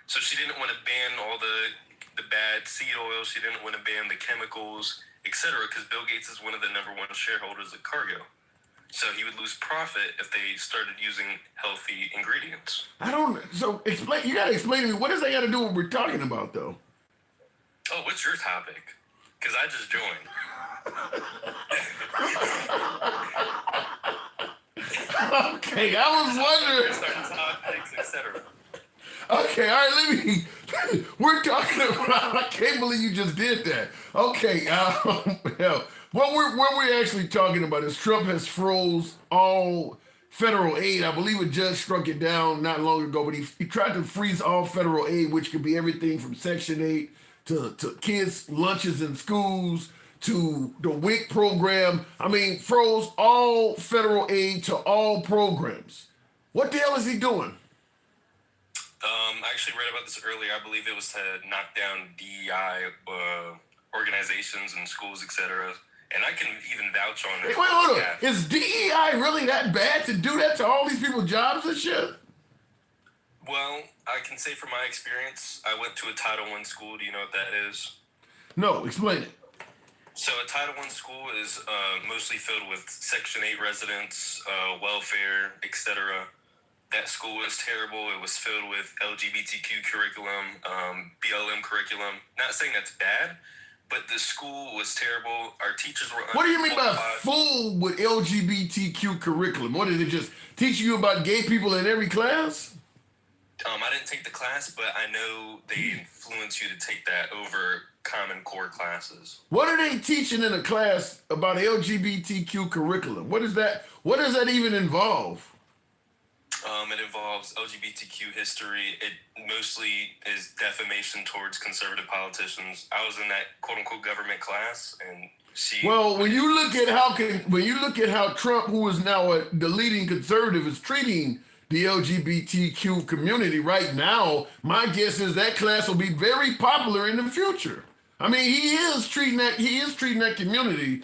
So she didn't want to ban all the bad seed oils. She didn't want to ban the chemicals, etc., because Bill Gates is one of the number one shareholders of Cargill. So he would lose profit if they started using healthy ingredients. So explain, you gotta explain to me, what does that got to do with what we're talking about, though? Oh, what's your topic? Because I just joined. Okay, I was wondering. Topics, etc. Okay, all right, we're talking about, I can't believe you just did that. Okay, what we're actually talking about is Trump has froze all federal aid. I believe a judge struck it down not long ago, but he tried to freeze all federal aid, which could be everything from Section 8 to kids' lunches in schools to the WIC program. I mean, froze all federal aid to all programs. What the hell is he doing? I actually read about this earlier. I believe it was to knock down DEI organizations and schools, etc. And I can even vouch on it. Wait, hold on. Is DEI really that bad to do that to all these people's jobs and shit? Well, I can say from my experience, I went to a Title I school. Do you know what that is? No, explain it. So a Title I school is mostly filled with Section 8 residents, welfare, etc. That school was terrible. It was filled with LGBTQ curriculum, BLM curriculum. Not saying that's bad, but the school was terrible. Our teachers were What do you mean by full with LGBTQ curriculum? What, did it just teach you about gay people in every class? I didn't take the class, but I know they influence you to take that over Common Core classes. What are they teaching in a class about LGBTQ curriculum? What is that? What does that even involve? It involves LGBTQ history. It mostly is defamation towards conservative politicians. I was in that quote-unquote government class, and Well, when you look at how Trump, who is now the leading conservative, is treating the LGBTQ community right now, my guess is that class will be very popular in the future. I mean, he is treating that community.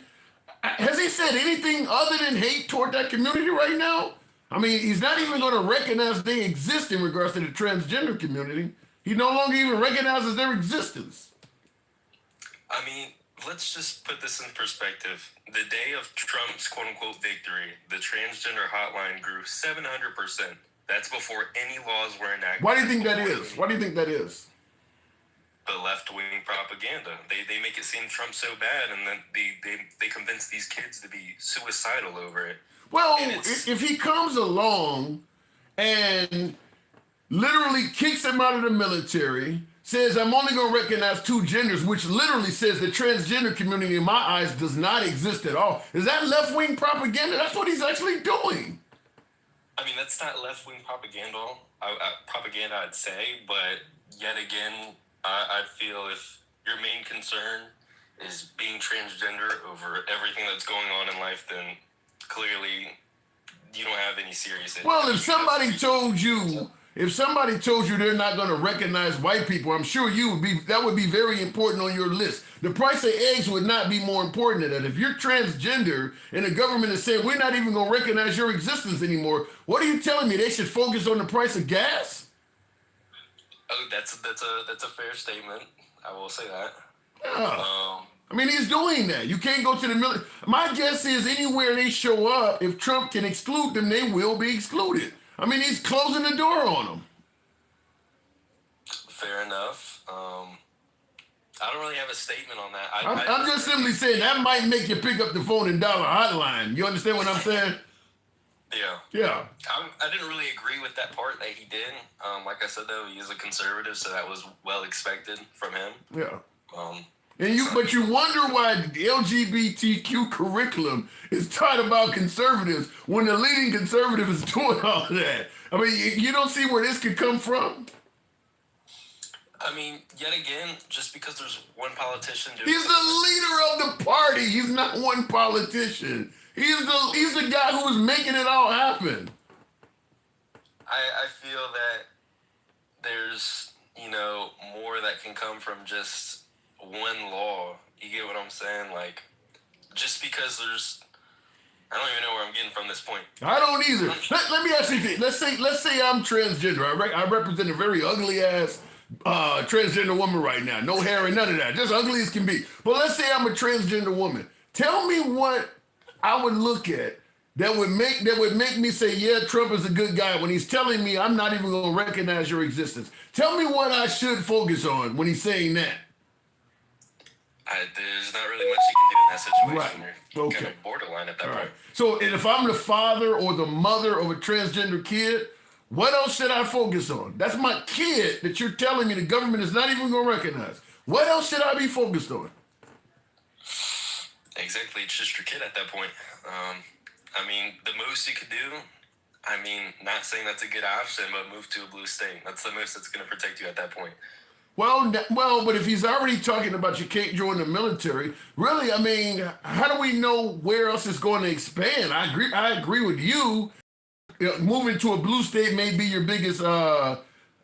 Has he said anything other than hate toward that community right now? I mean, he's not even going to recognize they exist in regards to the transgender community. He no longer even recognizes their existence. I mean, let's just put this in perspective. The day of Trump's quote unquote victory, the transgender hotline grew 700%. That's before any laws were enacted. Why do you think that is? Why do you think that is? The left-wing propaganda. They make it seem Trump's so bad, and then they convince these kids to be suicidal over it. Well, if he comes along and literally kicks him out of the military, says I'm only going to recognize two genders, which literally says the transgender community in my eyes does not exist at all. Is that left-wing propaganda? That's what he's actually doing. I mean, that's not left-wing propaganda, I'd say, but yet again, I feel if your main concern is being transgender over everything that's going on in life, then clearly you don't have any serious interest. Well, if somebody told you they're not going to recognize white people, I'm sure that would be very important on your list. The price of eggs would not be more important than that. If you're transgender and the government is saying we're not even going to recognize your existence anymore, what are you telling me? They should focus on the price of gas? Oh, that's a fair statement. I will say that. Yeah. I mean, he's doing that. You can't go to the military. My guess is anywhere they show up, if Trump can exclude them, they will be excluded. I mean, he's closing the door on them. Fair enough. I don't really have a statement on that. I'm just simply saying that might make you pick up the phone and dial a hotline. You understand what I'm saying? Yeah. Yeah. I didn't really agree with that part that he did. Like I said, though, he is a conservative, so that was well expected from him. Yeah. But you wonder why the LGBTQ curriculum is taught about conservatives when the leading conservative is doing all of that. I mean, you don't see where this could come from? I mean, yet again, just because there's one politician doing He's the leader of the party. He's not one politician. He's the guy who was making it all happen. I feel that there's, more that can come from just one law. You get what I'm saying? Like, just because I don't even know where I'm getting from this point. I don't either. Let me ask you this. Let's say I'm transgender. I represent a very ugly ass transgender woman right now. No hair and none of that. Just ugly as can be. But let's say I'm a transgender woman. Tell me what I would look at that would make me say, yeah, Trump is a good guy when he's telling me I'm not even going to recognize your existence. Tell me what I should focus on when he's saying that. There's not really much you can do in that situation. Right. You're Okay. kind of borderline at that All right. point. So if I'm the father or the mother of a transgender kid, what else should I focus on? That's my kid that you're telling me the government is not even going to recognize. What else should I be focused on? Exactly. It's just your kid at that point. I mean, the most you could do, not saying that's a good option, but move to a blue state. That's the most that's going to protect you at that point. Well, but if he's already talking about you can't join the military, really, I mean, how do we know where else it's going to expand? I agree with you. Moving to a blue state may be your biggest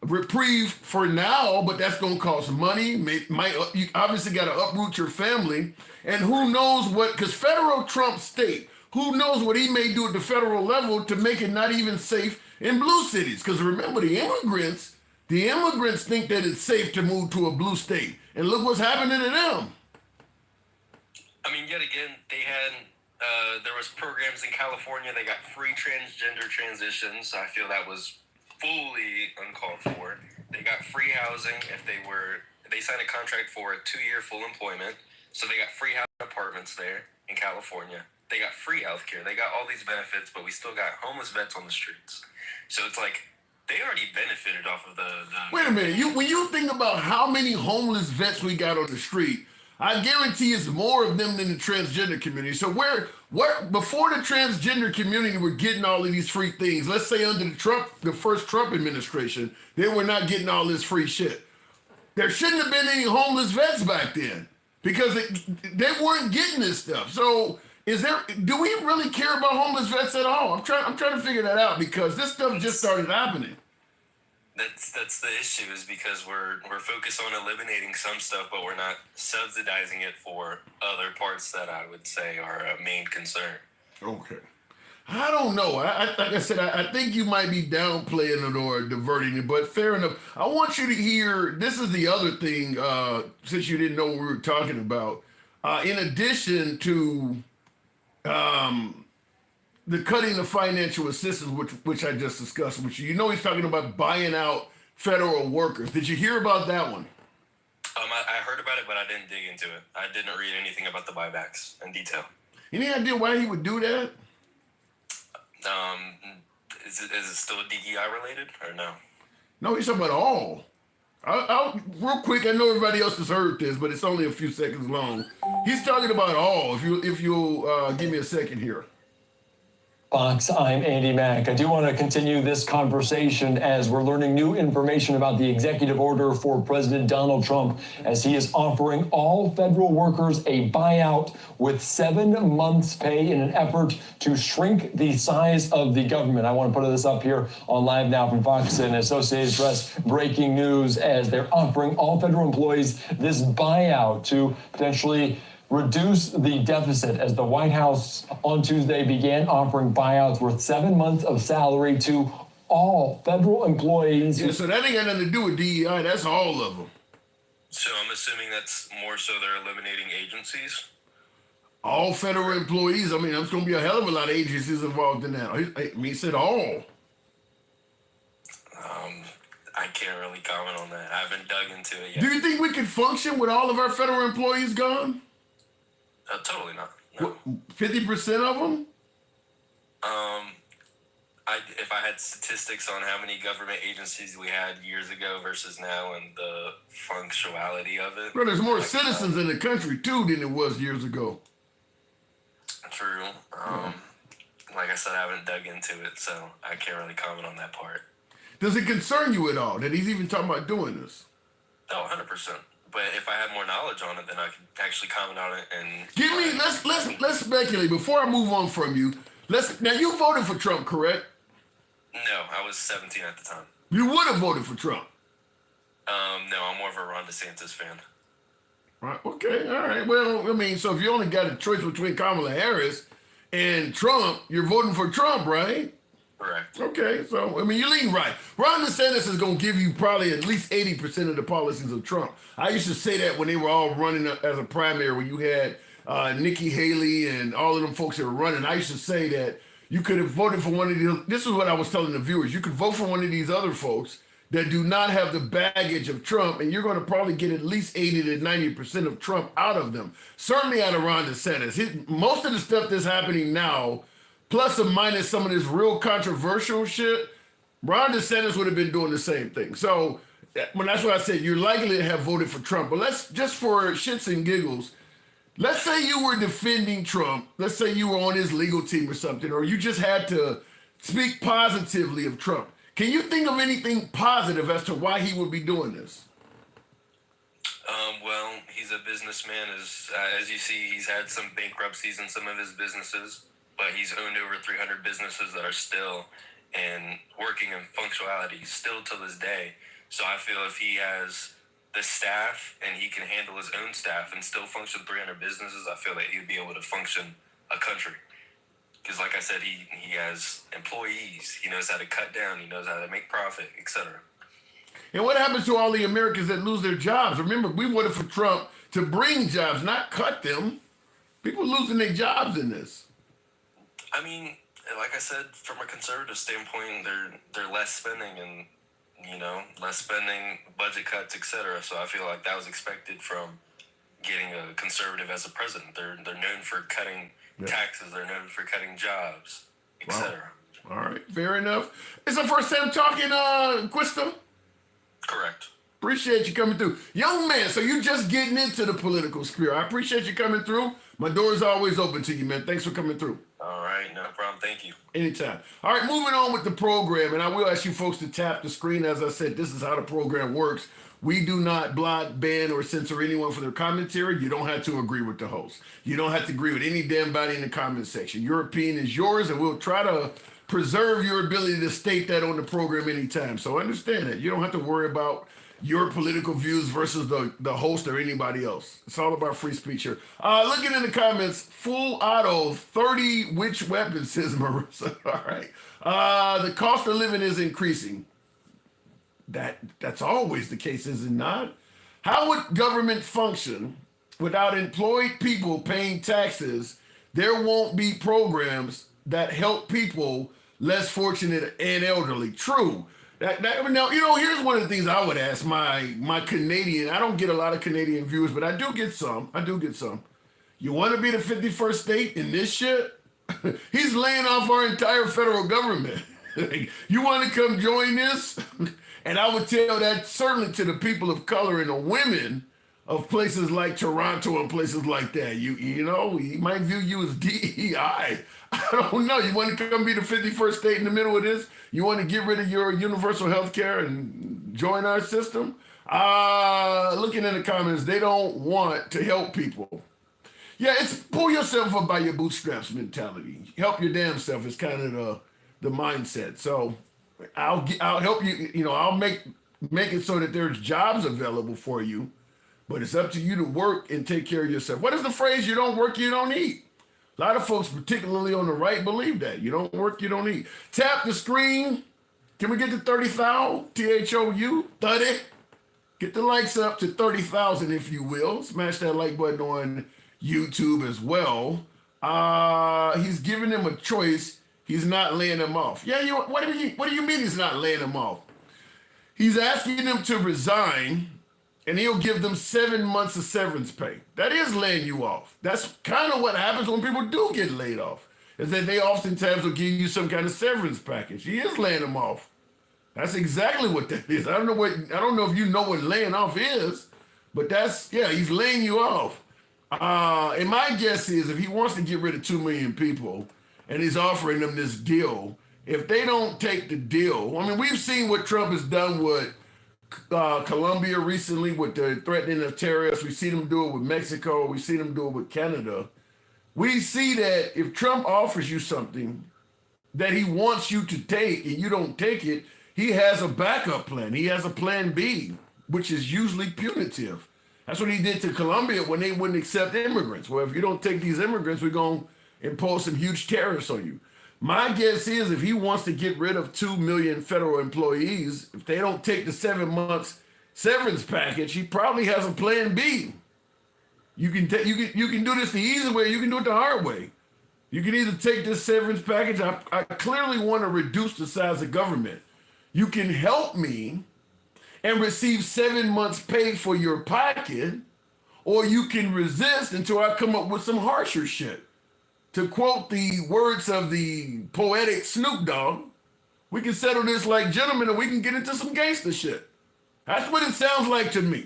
reprieve for now, but that's going to cost money. You obviously got to uproot your family. And who knows what, because federal Trump state, who knows what he may do at the federal level to make it not even safe in blue cities. Because remember, the immigrants think that it's safe to move to a blue state. And look what's happening to them. I mean, yet again, there was programs in California. They got free transgender transitions. I feel that was fully uncalled for. They got free housing if they signed a contract for a 2-year full employment. So they got free apartments there in California. They got free healthcare. They got all these benefits, but we still got homeless vets on the streets. So it's like they already benefited off of the Wait a minute. When you think about how many homeless vets we got on the street, I guarantee it's more of them than the transgender community. So where before the transgender community were getting all of these free things, let's say under the first Trump administration, they were not getting all this free shit. There shouldn't have been any homeless vets back then because they weren't getting this stuff. So do we really care about homeless vets at all? I'm trying to figure that out because this stuff just started happening. That's the issue is because we're focused on eliminating some stuff, but we're not subsidizing it for other parts that I would say are a main concern. Okay. I don't know. Like I said, I think you might be downplaying it or diverting it, but fair enough. I want you to hear, this is the other thing, since you didn't know what we were talking about. in addition to the cutting of financial assistance, which I just discussed with you. You know, he's talking about buying out federal workers. Did you hear about that one? I heard about it, but I didn't dig into it. I didn't read anything about the buybacks in detail. Any idea why he would do that? Is it still DEI related or no? No, he's talking about all. I'll real quick. I know everybody else has heard this, but it's only a few seconds long. He's talking about all. If you'll give me a second here. Fox, I'm Andy Mack. I do want to continue this conversation as we're learning new information about the executive order for President Donald Trump as he is offering all federal workers a buyout with 7 months' pay in an effort to shrink the size of the government. I want to put this up here on Live Now from Fox and Associated Press. Breaking news as they're offering all federal employees this buyout to potentially reduce the deficit as the White House on Tuesday began offering buyouts worth 7 months of salary to all federal employees. Yeah, so that ain't got nothing to do with DEI. That's all of them. So I'm assuming that's more so they're eliminating agencies. All federal employees. I mean, there's going to be a hell of a lot of agencies involved in that. I mean, he said all. I can't really comment on that. I haven't dug into it yet. Do you think we could function with all of our federal employees gone? Totally not. No. 50% of them? If I had statistics on how many government agencies we had years ago versus now and the functionality of it. Bro, there's more citizens in the country, too, than it was years ago. True. Like I said, I haven't dug into it, so I can't really comment on that part. Does it concern you at all that he's even talking about doing this? No, 100%. But if I had more knowledge on it, then I could actually comment on it and Give me let's speculate before I move on from you. Now you voted for Trump, correct? No, I was 17 at the time. You would have voted for Trump. No, I'm more of a Ron DeSantis fan. Right. Okay. All right. Well, I mean, so if you only got a choice between Kamala Harris and Trump, you're voting for Trump, right? Correct. Okay. So, I mean, you're leaning right. Ron DeSantis is going to give you probably at least 80% of the policies of Trump. I used to say that when they were all running as a primary, when you had Nikki Haley and all of them folks that were running. I used to say that you could have voted for one of these. This is what I was telling the viewers. You could vote for one of these other folks that do not have the baggage of Trump, and you're going to probably get at least 80 to 90% of Trump out of them. Certainly out of Ron DeSantis. Most of the stuff that's happening now, plus or minus some of this real controversial shit, Ron DeSantis would have been doing the same thing. So when that's what I said, you're likely to have voted for Trump. But let's, just for shits and giggles, let's say you were defending Trump. Let's say you were on his legal team or something, or you just had to speak positively of Trump. Can you think of anything positive as to why he would be doing this? Well, he's a businessman. As you see, he's had some bankruptcies in some of his businesses, but he's owned over 300 businesses that are still and working in functionality still till this day. So I feel if he has the staff and he can handle his own staff and still function 300 businesses, I feel that he would be able to function a country. Because like I said, he has employees. He knows how to cut down. He knows how to make profit, etc. And what happens to all the Americans that lose their jobs? Remember, we voted for Trump to bring jobs, not cut them. People losing their jobs in this. I mean, like I said, from a conservative standpoint, they're less spending and, less spending, budget cuts, etc. So I feel like that was expected from getting a conservative as a president. They're known for cutting taxes. They're known for cutting jobs, etc. Wow. All right, fair enough. It's our first time talking, Quista. Correct. Appreciate you coming through. Young man, so you just getting into the political sphere. I appreciate you coming through. My door is always open to you, man. Thanks for coming through. All right, no problem. Thank you. Anytime. All right, moving on with the program, and I will ask you folks to tap the screen. As I said, this is how the program works. We do not block, ban, or censor anyone for their commentary. You don't have to agree with the host. You don't have to agree with any damn body in the comment section. Your opinion is yours, and we'll try to preserve your ability to state that on the program anytime. So understand that. You don't have to worry about your political views versus the host or anybody else. It's all about free speech here. Looking in the comments, full auto, 30 which weapons, says Marissa. All right. The cost of living is increasing. That's always the case, is it not? How would government function without employed people paying taxes, there won't be programs that help people less fortunate and elderly. True. Now, here's one of the things I would ask my Canadian. I don't get a lot of Canadian viewers, but I do get some. You want to be the 51st state in this shit? He's laying off our entire federal government. You want to come join this? And I would tell that certainly to the people of color and the women of places like Toronto and places like that. You know, he might view you as DEI. I don't know. You want to come be the 51st state in the middle of this? You want to get rid of your universal health care and join our system? Looking in the comments, they don't want to help people. Yeah, it's pull yourself up by your bootstraps mentality. Help your damn self is kind of the mindset. So I'll help you. You know, I'll make it so that there's jobs available for you, but it's up to you to work and take care of yourself. What is the phrase? You don't work, you don't eat. A lot of folks, particularly on the right, believe that. You don't work, you don't eat. Tap the screen. Can we get to 30,000? THOU, 30. Get the likes up to 30,000, if you will. Smash that like button on YouTube as well. He's giving them a choice. He's not laying them off. Yeah, what do you mean he's not laying them off? He's asking them to resign, and he'll give them 7 months of severance pay. That is laying you off. That's kind of what happens when people do get laid off, is that they oftentimes will give you some kind of severance package. He is laying them off. That's exactly what that is. I don't know if you know what laying off is, but he's laying you off. And my guess is if he wants to get rid of 2 million people and he's offering them this deal, if they don't take the deal, I mean, we've seen what Trump has done with Colombia recently with the threatening of tariffs. We've seen him do it with Mexico. We've seen him do it with Canada. We see that if Trump offers you something that he wants you to take and you don't take it, he has a backup plan. He has a plan B, which is usually punitive. That's what he did to Colombia when they wouldn't accept immigrants. Well, if you don't take these immigrants, we're going to impose some huge tariffs on you. My guess is if he wants to get rid of 2 million federal employees, if they don't take the 7 months severance package, he probably has a plan B. You can do this the easy way, you can do it the hard way. You can either take this severance package. I clearly want to reduce the size of government. You can help me and receive 7 months pay for your pocket, or you can resist until I come up with some harsher shit. To quote the words of the poetic Snoop Dogg, we can settle this like gentlemen and we can get into some gangster shit. That's what it sounds like to me.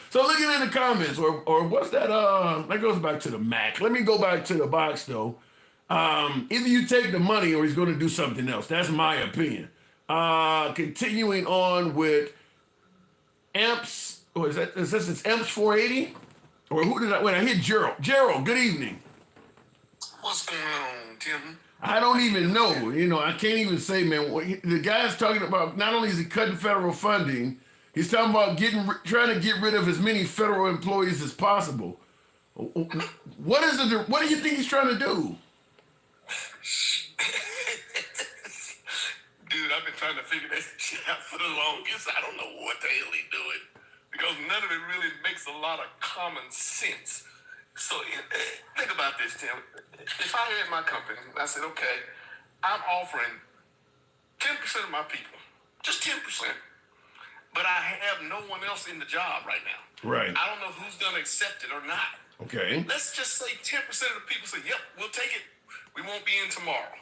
So looking in the comments, or what's that? That goes back to the Mac. Let me go back to the box though. Either you take the money or he's going to do something else. That's my opinion. Continuing on with Amps, or is this Amps 480? Or who did I hit Gerald. Gerald, good evening. What's going on, Tim? I don't even know. You know, I can't even say, man. The guy's talking about not only is he cutting federal funding, he's talking about trying to get rid of as many federal employees as possible. What do you think he's trying to do? Dude, I've been trying to figure that shit out for the longest. I don't know what the hell he's doing because none of it really makes a lot of common sense. So think about this, Tim. If I had my company, I said, okay, I'm offering 10% of my people, just 10%, but I have no one else in the job right now. Right. I don't know who's going to accept it or not. Okay. Let's just say 10% of the people say, yep, we'll take it. We won't be in tomorrow.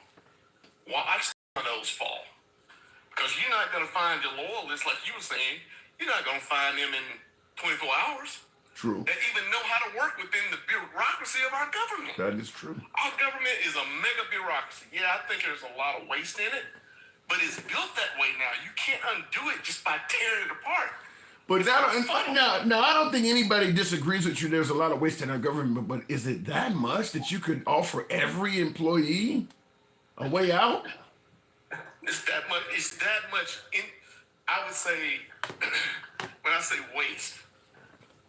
Watch some of those fall. Because you're not going to find your loyalists, like you were saying, you're not going to find them in 24 hours. True. That even know how to work within the bureaucracy of our government. That is true. Our government is a mega bureaucracy. Yeah, I think there's a lot of waste in it, but it's built that way now. You can't undo it just by tearing it apart. But now, I don't think anybody disagrees with you. There's a lot of waste in our government, but is it that much that you could offer every employee a way out? It's that much. It's that much. I would say, when I say waste,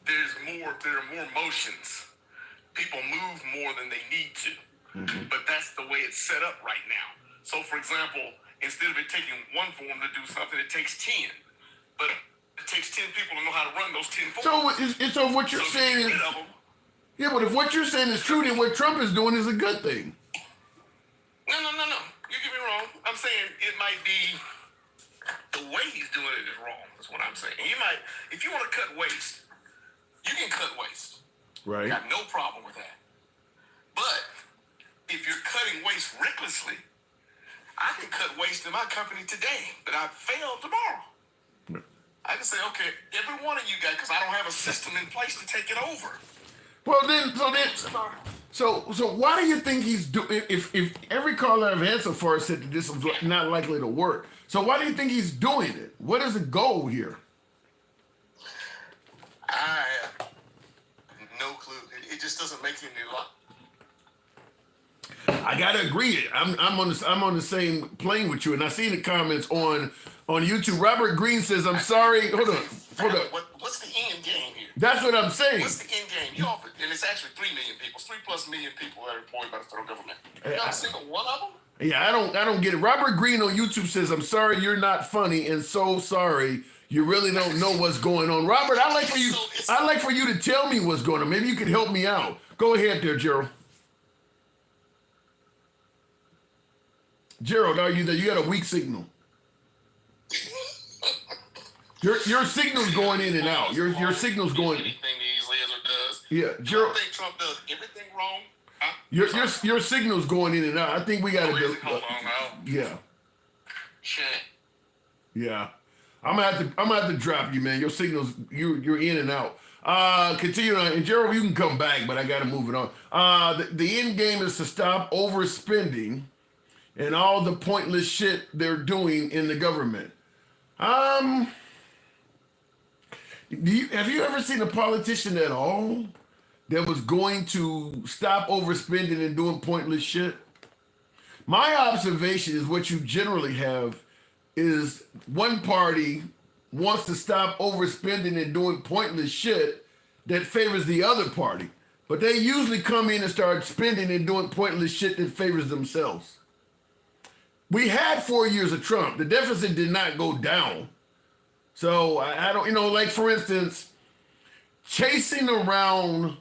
there are more motions. People move more than they need to. Mm-hmm. But that's the way it's set up right now. So, for example, instead of it taking one form to do something, it takes 10. But it takes 10 people to know how to run those 10 So what you're saying is, rid of them. yeah, but if what you're saying is true, then what Trump is doing is a good thing. No. You get me wrong. I'm saying it might be the way he's doing it is wrong. That's what I'm saying. He might, if you want to cut waste, you can cut waste. Right. Got no problem with that. But if you're cutting waste recklessly, I can cut waste in my company today, but I fail tomorrow. I can say, okay, every one of you guys, because I don't have a system in place to take it over. Well, so why do you think he's doing? If every caller I've had so far said that this is not likely to work, so why do you think he's doing it? What is the goal here? I have no clue. It just doesn't make any lot. I gotta agree. I'm on the same plane with you, and I see the comments on YouTube. Robert Green says, "I'm sorry." Hold up. What's the end game here? That's what I'm saying. What's the end game? You offer, and it's actually 3 million people, 3+ million people that are employed by the federal government. You not a single one of them? Yeah, I don't get it. Robert Green on YouTube says, "I'm sorry, you're not funny, and so sorry, you really don't know what's going on." Robert, I'd like for you to tell me what's going on. Maybe you could help me out. Go ahead there, Gerald. Gerald, are you there? You got a weak signal. Your signal's going in and out. Your signal's going. Anything easily as it does. Yeah, Gerald. I think Trump does everything wrong. Huh? Your signal's going in and out. I think we got to do. Hold on now. Yeah. Shit. Yeah. I'm gonna have to drop you, man. Your signals, you're in and out. Continue on, and Gerald, you can come back, but I gotta move it on. The end game is to stop overspending and all the pointless shit they're doing in the government. Have you ever seen a politician at all that was going to stop overspending and doing pointless shit? My observation is what you generally have is one party wants to stop overspending and doing pointless shit that favors the other party. But they usually come in and start spending and doing pointless shit that favors themselves. We had 4 years of Trump. The deficit did not go down. So I don't, like for instance, chasing around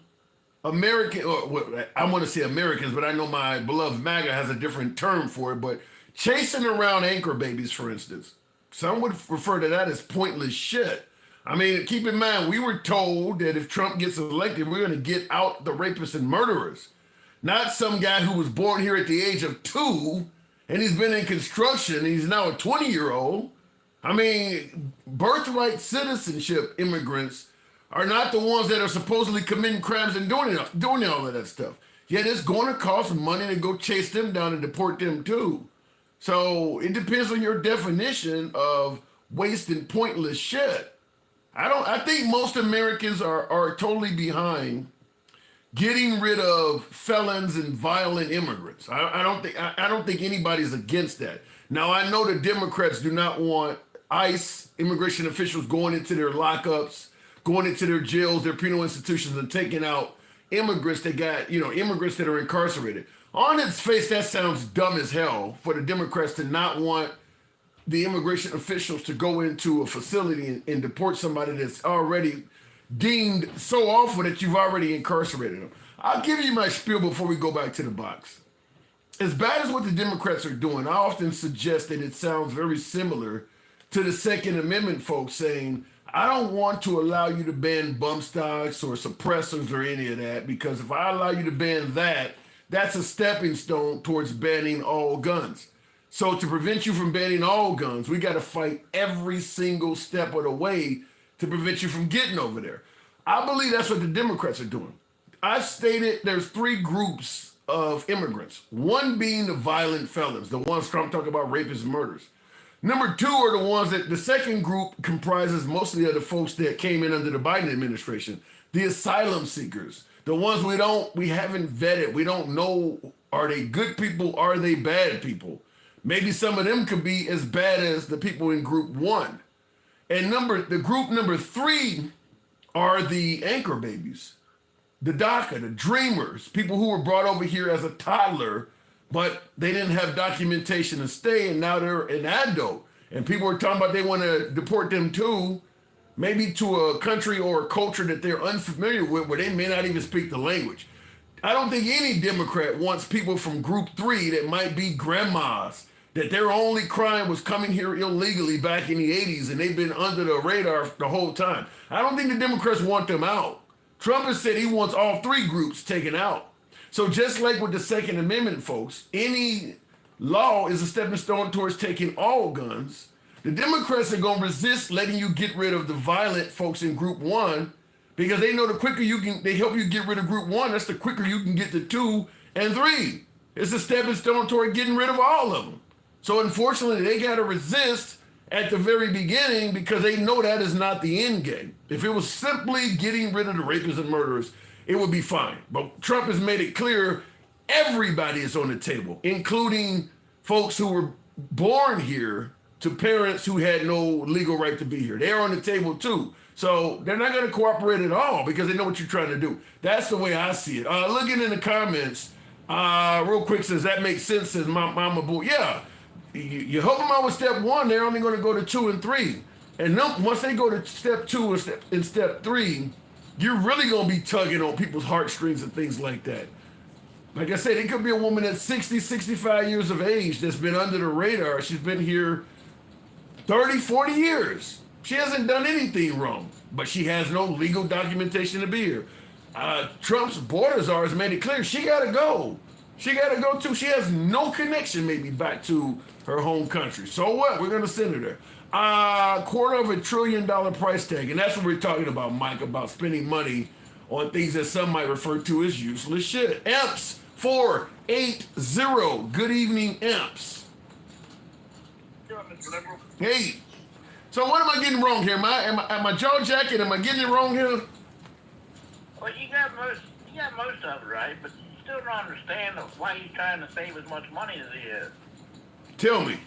American, or I want to say Americans, but I know my beloved MAGA has a different term for it, but chasing around anchor babies, for instance, some would refer to that as pointless shit. I mean, keep in mind, we were told that if Trump gets elected, we're going to get out the rapists and murderers. Not some guy who was born here at the age of 2 and he's been in construction and he's now a 20-year-old. I mean, birthright citizenship immigrants are not the ones that are supposedly committing crimes and doing all of that stuff. Yet it's going to cost money to go chase them down and deport them too. So it depends on your definition of wasting pointless shit. I think most Americans are totally behind getting rid of felons and violent immigrants. I don't think anybody's against that. Now I know the Democrats do not want ICE immigration officials going into their lockups, going into their jails, their penal institutions, and taking out immigrants immigrants that are incarcerated. On its face, that sounds dumb as hell for the Democrats to not want the immigration officials to go into a facility and deport somebody that's already deemed so awful that you've already incarcerated them. I'll give you my spiel before we go back to the box. As bad as what the Democrats are doing, I often suggest that it sounds very similar to the Second Amendment folks saying, I don't want to allow you to ban bump stocks or suppressors or any of that, because if I allow you to ban that, that's a stepping stone towards banning all guns. So to prevent you from banning all guns, we got to fight every single step of the way to prevent you from getting over there. I believe that's what the Democrats are doing. I've stated there's 3 groups of immigrants. One being the violent felons, the ones Trump talking about, rapists and murderers. Number 2 are the ones that the second group comprises mostly of the folks that came in under the Biden administration, the asylum seekers, the ones we haven't vetted. We don't know, are they good people? Are they bad people? Maybe some of them could be as bad as the people in group 1. And the group number 3 are the anchor babies, the DACA, the dreamers, people who were brought over here as a toddler, but they didn't have documentation to stay, and now they're an adult. And people are talking about they want to deport them too. maybe to a country or a culture that they're unfamiliar with, where they may not even speak the language. I don't think any Democrat wants people from Group 3 that might be grandmas, that their only crime was coming here illegally back in the 80s and they've been under the radar the whole time. I don't think the Democrats want them out. Trump has said he wants all three groups taken out. So just like with the Second Amendment, folks, any law is a stepping stone towards taking all guns. The Democrats are going to resist letting you get rid of the violent folks in Group 1 because they know the quicker they help you get rid of Group 1, that's the quicker you can get to 2 and 3. It's a stepping stone toward getting rid of all of them. So unfortunately, they got to resist at the very beginning because they know that is not the end game. If it was simply getting rid of the rapists and murderers, it would be fine. But Trump has made it clear everybody is on the table, including folks who were born here to parents who had no legal right to be here. They're on the table too. So they're not going to cooperate at all because they know what you're trying to do. That's the way I see it. Looking in the comments, real quick, says that makes sense, says Mama Boo. Yeah, you help them out with step 1, they're only going to go to 2 and 3. And then once they go to step 2 and step 3, you're really going to be tugging on people's heartstrings and things like that. Like I said, it could be a woman that's 60, 65 years of age that's been under the radar. She's been here 30, 40 years. She hasn't done anything wrong, but she has no legal documentation to be here. Trump's border czar has made it clear she got to go. She got to go too. She has no connection maybe back to her home country. So what? We're going to send her there. $250 billion price tag. And that's what we're talking about, Mike, about spending money on things that some might refer to as useless shit. EMPS 480. Good evening, EMPS. Hey. So what am I getting wrong here? Am I jaw jacking? Am I getting it wrong here? Well, you got most of it right, but you still don't understand why he's trying to save as much money as he is. Tell me.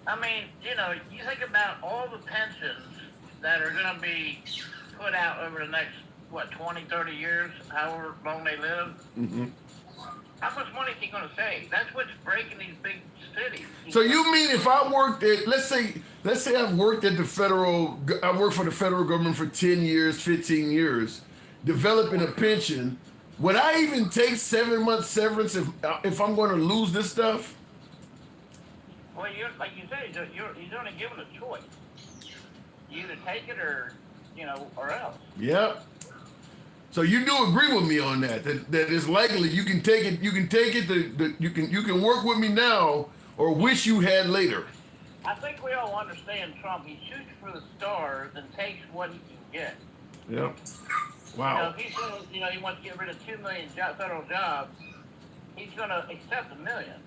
I mean, you think about all the pensions that are going to be put out over the next, 20, 30 years, however long they live. Mm-hmm. How much money is he going to save? That's what's breaking these big cities. So you mean if I worked at, let's say I've worked at I worked for the federal government for 10 years, 15 years, developing a pension, would I even take 7 months severance if I'm going to lose this stuff? Well, like you said, he's only given a choice. You either take it or else. Yep. So you do agree with me on that it's likely you can take it, you can work with me now or wish you had later. I think we all understand Trump. He shoots for the stars and takes what he can get. Yep. Wow. If he says, he wants to get rid of 2 million federal jobs, he's going to accept 1 million.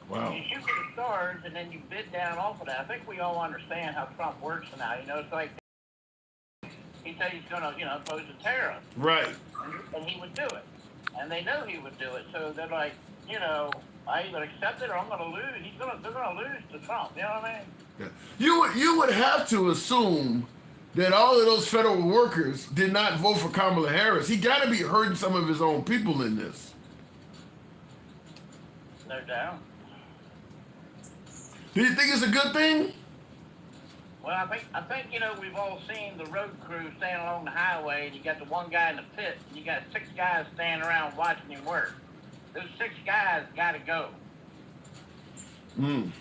Wow. You shoot for the stars and then you bid down off of that. I think we all understand how Trump works now. It's like he said he's going to, impose a tariff. Right. And he would do it. And they know he would do it. So they're like, I either accept it or I'm going to lose. They're going to lose to Trump. You know what I mean? Yeah. You would have to assume that all of those federal workers did not vote for Kamala Harris. He got to be hurting some of his own people in this. No doubt. Do you think it's a good thing? Well, I think we've all seen the road crew standing along the highway, and you got the one guy in the pit, and you got 6 guys standing around watching him work. Those 6 guys got to go. You know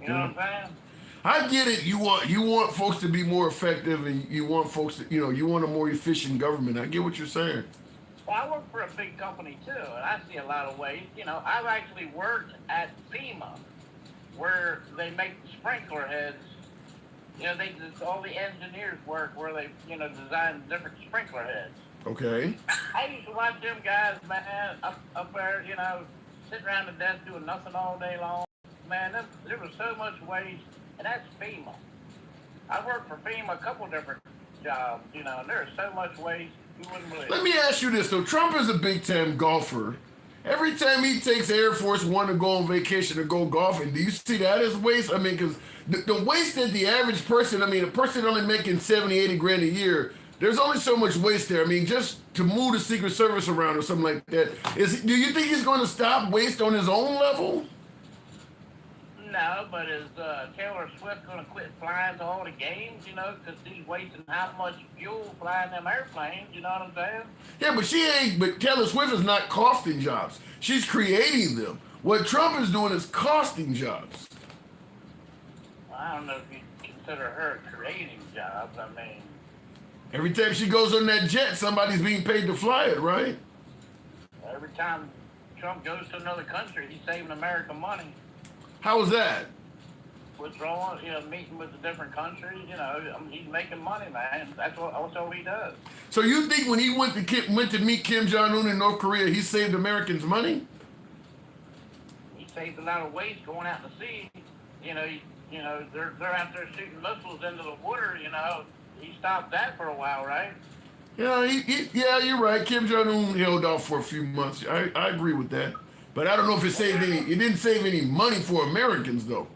what I'm saying? I get it. You want folks to be more effective, and you want folks to, you want a more efficient government. I get what you're saying. Well, I work for a big company too, and I see a lot of ways. I've actually worked at FEMA, where they make the sprinkler heads. All the engineers work where they, design different sprinkler heads. Okay. I used to watch them guys, man, up there, sitting around the desk doing nothing all day long. Man, there was so much waste, and that's FEMA. I worked for FEMA a couple different jobs, and there's so much waste, you wouldn't believe. Let me ask you this, though. Trump is a big-time golfer. Every time he takes Air Force One to go on vacation or go golfing, do you see that as waste? I mean, because the waste that the average person, a person only making 70, 80 grand a year, there's only so much waste there. I mean, just to move the Secret Service around or something like that. Do you think he's going to stop waste on his own level? No, but is Taylor Swift going to quit flying to all the games, you know, because he's wasting how much fuel flying them airplanes, you know what I'm saying? Yeah, but she ain't. But Taylor Swift is not costing jobs. She's creating them. What Trump is doing is costing jobs. Well, I don't know if you consider her creating jobs. I mean, Every time she goes on that jet, somebody's being paid to fly it, right? every time Trump goes to another country, he's saving America money. How is that? Withdrawing, you know, meeting with the different countries, you know, I mean, he's making money, man. That's all he does. So you think when he went to meet Kim Jong-un in North Korea, he saved Americans money? He saved a lot of waste going out to sea. You know, they're out there shooting missiles into the water. You know, he stopped that for a while, right? Yeah, yeah, you're right. Kim Jong-un held off for a few months. I agree with that. But I don't know if it didn't save any money for Americans, though.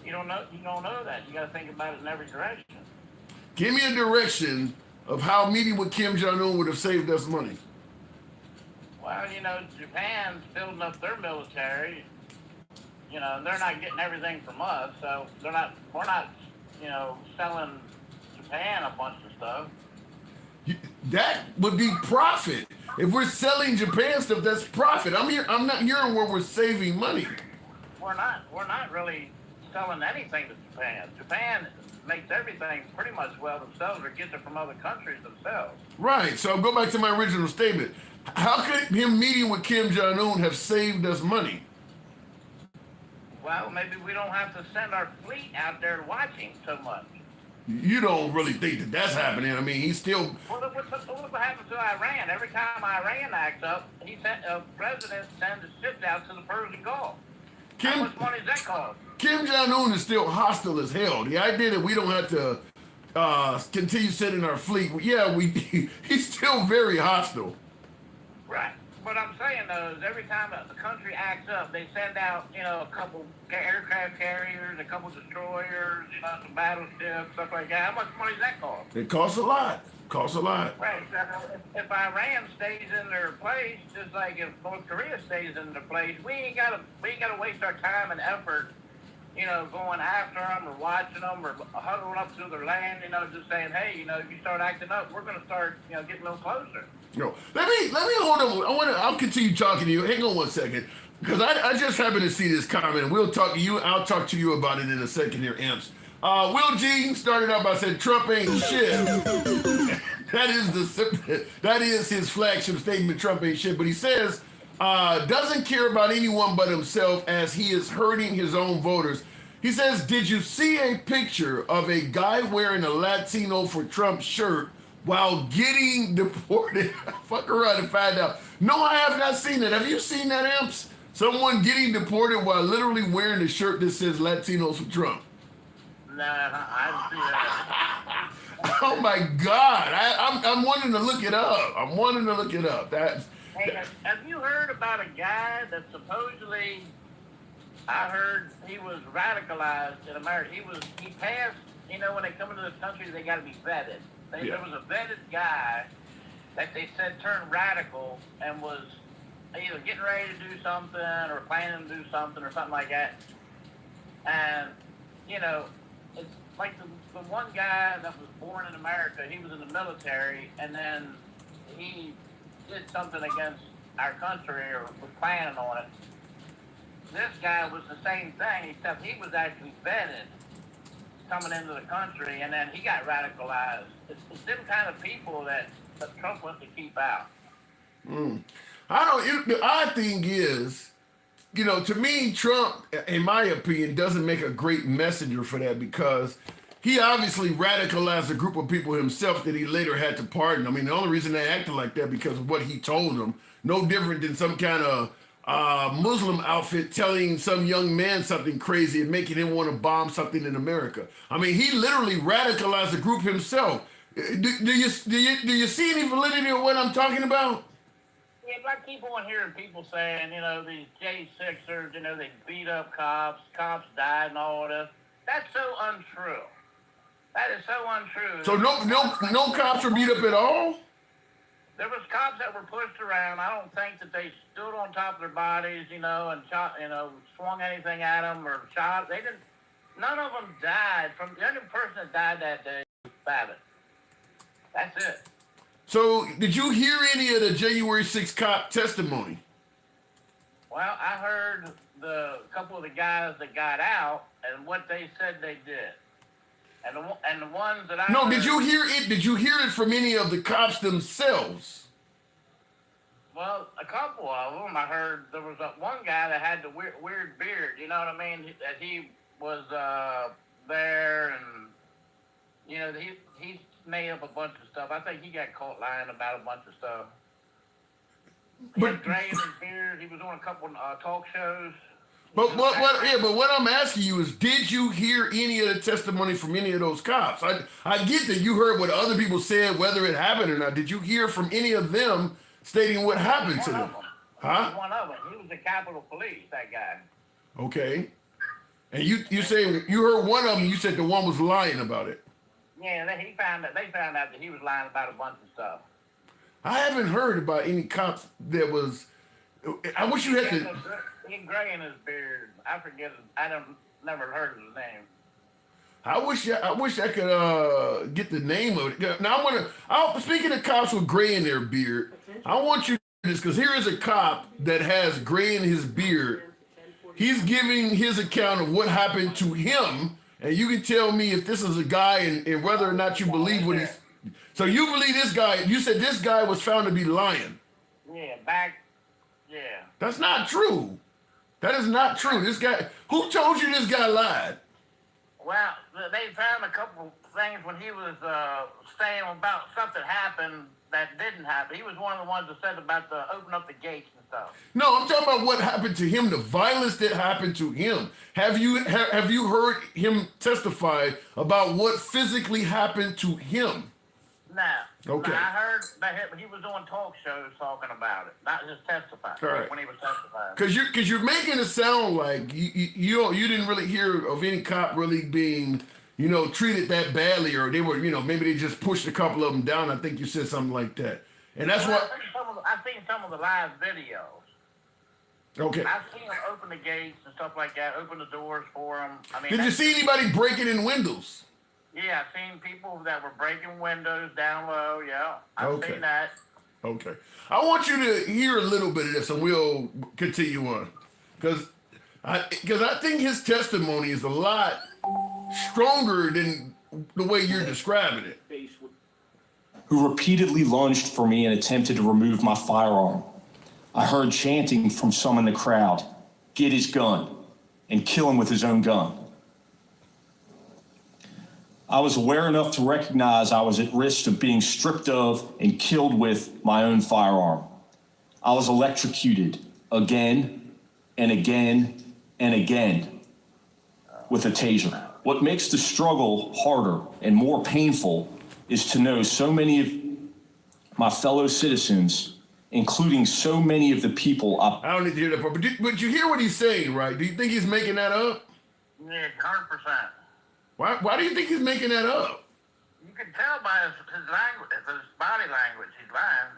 You don't know that. You got to think about it in every direction. Give me a direction of how meeting with Kim Jong-un would have saved us money. Well, you know, Japan's building up their military. You know, and they're not getting everything from us, so we're not, you know, selling Japan a bunch of stuff. That would be profit. If we're selling Japan stuff, that's profit. I'm not hearing where we're saving money. We're not really selling anything to Japan. Japan makes everything pretty much well themselves or gets it from other countries themselves. Right. So go back to my original statement. How could him meeting with Kim Jong-un have saved us money? Well, maybe we don't have to send our fleet out there watching so much. You don't really think that that's happening. I mean, he's still. Well, what happened to Iran? Every time Iran acts up, president sends ships out to the Persian Gulf. How much money does that cost? Kim Jong-un is still hostile as hell. The idea that we don't have to continue sending our fleet, yeah, he's still very hostile. Right. What I'm saying, though, is every time a country acts up, they send out, you know, a couple aircraft carriers, a couple destroyers, you know, some battleships, stuff like that. How much money does that cost? It costs a lot. Costs a lot. Right. So if Iran stays in their place, just like if North Korea stays in their place, we ain't gotta waste our time and effort, you know, going after them or watching them or huddling up to their land, you know, just saying, hey, you know, if you start acting up, we're gonna start, you know, getting a little closer. No, let me hold on. I'll continue talking to you. Hang on one second, because I just happened to see this comment. We'll talk to you. I'll talk to you about it in a second here, Amps. Will G started out by saying Trump ain't shit. that is his flagship statement. Trump ain't shit. But he says doesn't care about anyone but himself, as he is hurting his own voters. He says, did you see a picture of a guy wearing a Latino for Trump shirt while getting deported? Fuck around and find out. No, I have not seen that. Have you seen that, Amps? Someone getting deported while literally wearing a shirt that says Latinos for Trump. Nah, I didn't see that. Oh my God! I'm wanting to look it up. Hey, have you heard about a guy that supposedly, I heard he was radicalized in America. He passed, you know, when they come into this country, they got to be vetted. There was a vetted guy that they said turned radical and was either getting ready to do something or planning to do something or something like that. And, you know, it's like the one guy that was born in America, he was in the military, and then he did something against our country or was planning on it. This guy was the same thing, except he was actually vetted coming into the country, and then he got radicalized. It's them kind of people that Trump wants to keep out. The odd thing is, you know, to me, Trump, in my opinion, doesn't make a great messenger for that, because he obviously radicalized a group of people himself that he later had to pardon. I mean, the only reason they acted like that because of what he told them. No different than some kind of Muslim outfit telling some young man something crazy and making him want to bomb something in America. I mean, he literally radicalized the group himself. Do you see any validity in what I'm talking about? Yeah, but I keep on hearing people saying, you know, these J6ers, you know, they beat up cops died and all this. That's so untrue. That is so untrue. So no cops were beat up at all? There was cops that were pushed around. I don't think that they stood on top of their bodies, and shot, swung anything at them or shot. They didn't. None of them died. From the only person that died that day was Babbitt. That's it. So, did you hear any of the January 6th cop testimony? Well, I heard the couple of the guys that got out and what they said they did, and the ones that I No, heard, did you hear it? Did you hear it from any of the cops themselves? Well, a couple of them. I heard there was one guy that had the weird beard. You know what I mean? That he was there, and he made up a bunch of stuff. I think he got caught lying about a bunch of stuff. He had gray in his beard. He was on a couple talk shows. But what I'm asking you is, did you hear any of the testimony from any of those cops? I get that you heard what other people said, whether it happened or not. Did you hear from any of them stating what happened to them? Huh? One of them. He was the Capitol Police, that guy. Okay. And you say you heard one of them. You said the one was lying about it. Yeah, they found out that he was lying about a bunch of stuff. I haven't heard about any cops that was. I wish you had to. He had gray in his beard. I forget. Never heard of his name. I wish I could get the name of it. Now speaking of cops with gray in their beard, I want you to do this because here is a cop that has gray in his beard. He's giving his account of what happened to him, and you can tell me if this is a guy and whether or not you believe what he's. So you believe this guy? You said this guy was found to be lying. Yeah, yeah. That's not true. That is not true. This guy. Who told you this guy lied? Well, they found a couple things when he was saying about something happened that didn't happen. He was one of the ones that said about the open up the gates and stuff. No, I'm talking about what happened to him, the violence that happened to him. Have you heard him testify about what physically happened to him? No. Okay. I heard that he was on talk shows talking about it, not just testifying. Right. When he was testifying. Because you're making it sound like you didn't really hear of any cop really being treated that badly, or they were maybe they just pushed a couple of them down. I think you said something like that, and that's what I've seen some of the live videos. Okay. I've seen them open the gates and stuff like that, open the doors for them. I mean, did you see anybody breaking in windows? Yeah, I've seen people that were breaking windows down low. Yeah, I've seen that. Okay. I want you to hear a little bit of this, and we'll continue on, because I think his testimony is a lot stronger than the way you're describing it. Who repeatedly lunged for me and attempted to remove my firearm. I heard chanting from some in the crowd, "Get his gun," and kill him with his own gun. I was aware enough to recognize I was at risk of being stripped of and killed with my own firearm. I was electrocuted again and again and again with a taser. What makes the struggle harder and more painful is to know so many of my fellow citizens, including so many of the people I don't need to hear that part, but you hear what he's saying, right? Do you think he's making that up? Yeah, 100%. Why do you think he's making that up? You can tell by his language, his body language, he's lying.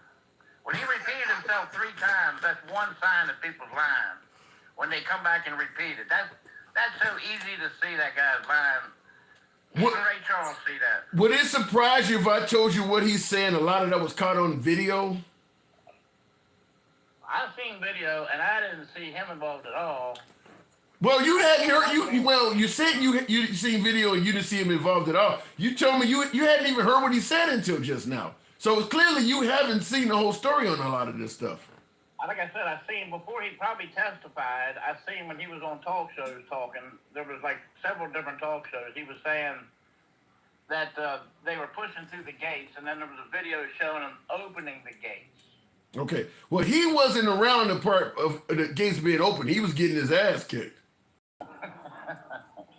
When he repeated himself 3 times, that's one sign that people's lying. When they come back and repeat it, that's so easy to see that guy's lying. Even Ray Charles see that. Would it surprise you if I told you what he's saying? A lot of that was caught on video. I've seen video, and I didn't see him involved at all. Well, you hadn't heard. Well, you said you seen video and you didn't see him involved at all. You told me you hadn't even heard what he said until just now. So clearly you haven't seen the whole story on a lot of this stuff. Like I said, I seen before he probably testified. I seen when he was on talk shows talking. There was like several different talk shows. He was saying that they were pushing through the gates, and then there was a video showing him opening the gates. Okay. Well, he wasn't around the part of the gates being open. He was getting his ass kicked.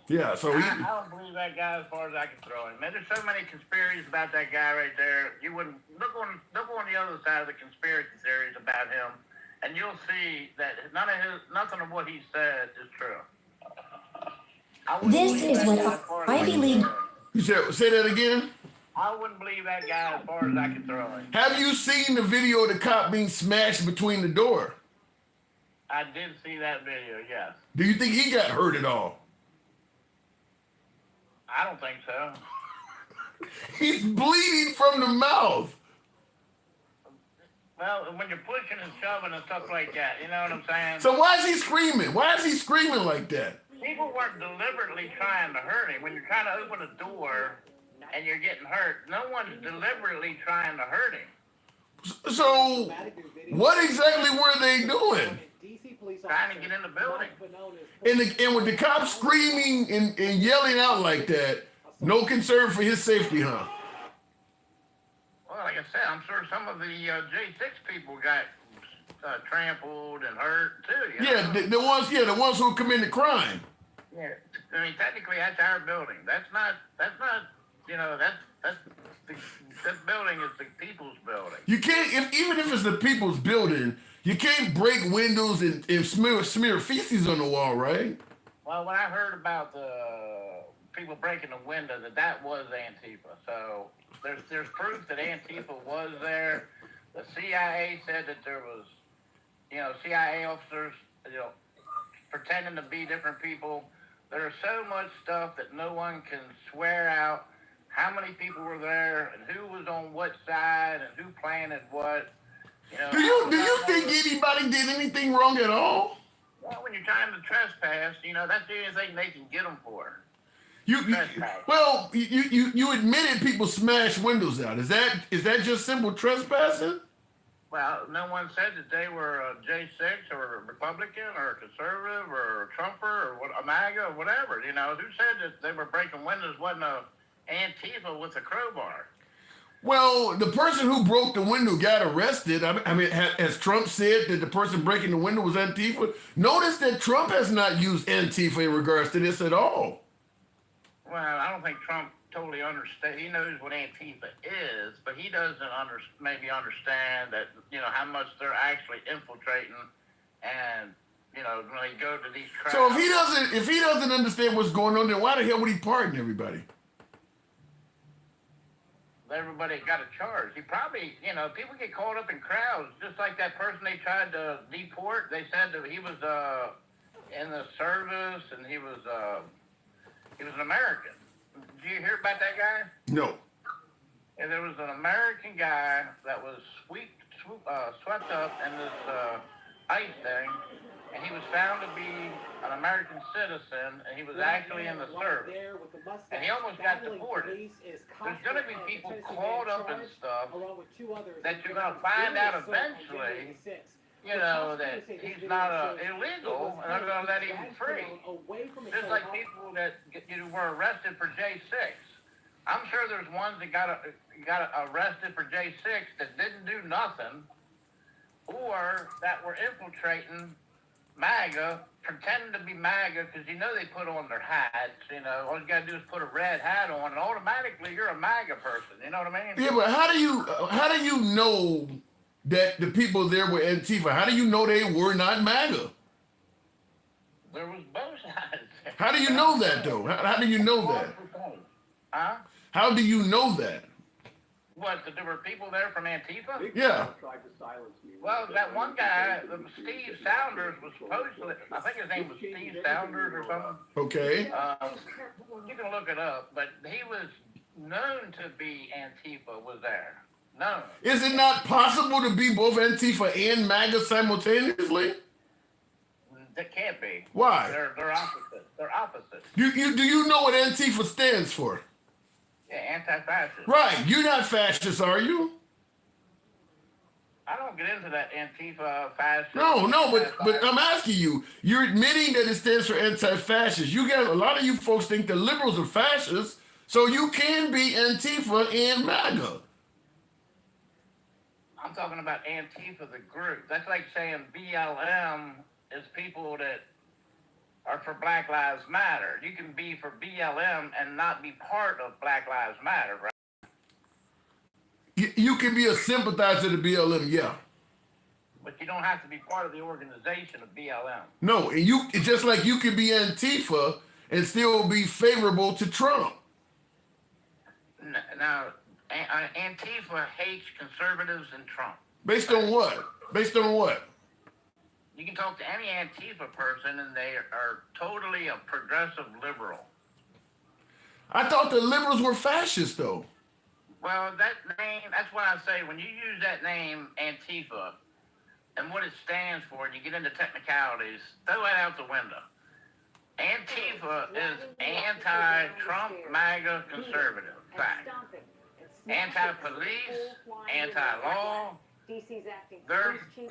Yeah, so I don't believe that guy as far as I can throw him. Man, there's so many conspiracies about that guy right there. You wouldn't look on the other side of the conspiracy theories about him, and you'll see that nothing of what he said is true. This is what Ivy League. You said, say that again? I wouldn't believe that guy as far as I can throw him. Have you seen the video of the cop being smashed between the door? I did see that video, yes. Do you think he got hurt at all? I don't think so. He's bleeding from the mouth. Well, when you're pushing and shoving and stuff like that, you know what I'm saying? So why is he screaming? Why is he screaming like that? People weren't deliberately trying to hurt him. When you're trying to open a door and you're getting hurt, no one's deliberately trying to hurt him. So what exactly were they doing? Trying to get in the building. And with the cops screaming and yelling out like that, no concern for his safety, huh? Well, like I said, I'm sure some of the J6 people got trampled and hurt too. You know? The ones who committed crime. Yeah. I mean, technically, that's our building. That's not. You know, that building is the people's building. You can't, even if it's the people's building, you can't break windows and smear feces on the wall, right? Well, when I heard about the people breaking the window, that was Antifa. So there's proof that Antifa was there. The CIA said that there was, CIA officers, pretending to be different people. There's so much stuff that no one can swear out how many people were there and who was on what side and who planted what. Do you think anybody did anything wrong at all? Well, when you're trying to trespass, that's the only thing they can get them for. You admitted people smashed windows out. Is that just simple trespassing? Well, no one said that they were a J6 or a Republican or a conservative or a Trumper or a MAGA or whatever. Who said that they were breaking windows wasn't a Antifa with a crowbar? Well, the person who broke the window got arrested. I mean, has Trump said that the person breaking the window was Antifa? Notice that Trump has not used Antifa in regards to this at all. Well, I don't think Trump totally understands. He knows what Antifa is, but he doesn't maybe understand that, how much they're actually infiltrating and, when they go to these crowds. So if he doesn't understand what's going on, then why the hell would he pardon everybody? Everybody got a charge. He probably, people get caught up in crowds, just like that person they tried to deport. They said that he was in the service and he was an American. Did you hear about that guy? No. And there was an American guy that was swept up in this ICE thing, and he was found to be an American citizen, and he was actually in the service. And he almost got deported. There's going to be people caught up in stuff that you're going to find out eventually, that he's not illegal, and they're going to let him free. Just like people that were arrested for J6. I'm sure there's ones that got arrested for J6 that didn't do nothing, or that were infiltrating MAGA, pretending to be MAGA because they put on their hats. All you gotta do is put a red hat on, and automatically you're a MAGA person. You know what I mean? Yeah, but how do you know that the people there were Antifa? How do you know they were not MAGA? There was both sides. How do you know that though? How do you know that? Huh? How do you know that? What? That there were people there from Antifa? Yeah. Well, that one guy, Steve Saunders, was supposedly, I think his name was Steve Saunders or something. Okay. You can look it up, but he was known to be Antifa, was there. Known. Is it not possible to be both Antifa and MAGA simultaneously? That can't be. Why? They're opposites. They're opposites. Do you know what Antifa stands for? Yeah, anti-fascist. Right. You're not fascist, are you? I don't get into that Antifa fascist. No, but I'm asking you. You're admitting that it stands for anti-fascist. You got a lot of you folks think the liberals are fascists, so you can be Antifa and MAGA. I'm talking about Antifa, the group. That's like saying BLM is people that are for Black Lives Matter. You can be for BLM and not be part of Black Lives Matter, right? You can be a sympathizer to BLM, yeah. But you don't have to be part of the organization of BLM. No, and it's just like you can be Antifa and still be favorable to Trump. Now, Antifa hates conservatives and Trump. Based on what? Based on what? You can talk to any Antifa person, and they are totally a progressive liberal. I thought the liberals were fascists, though. Well, that name, that's what I say. When you use that name, Antifa, and what it stands for, and you get into technicalities, throw it out the window. Antifa is anti-Trump, MAGA, conservative. Fact. Anti-police, anti-law. They're, you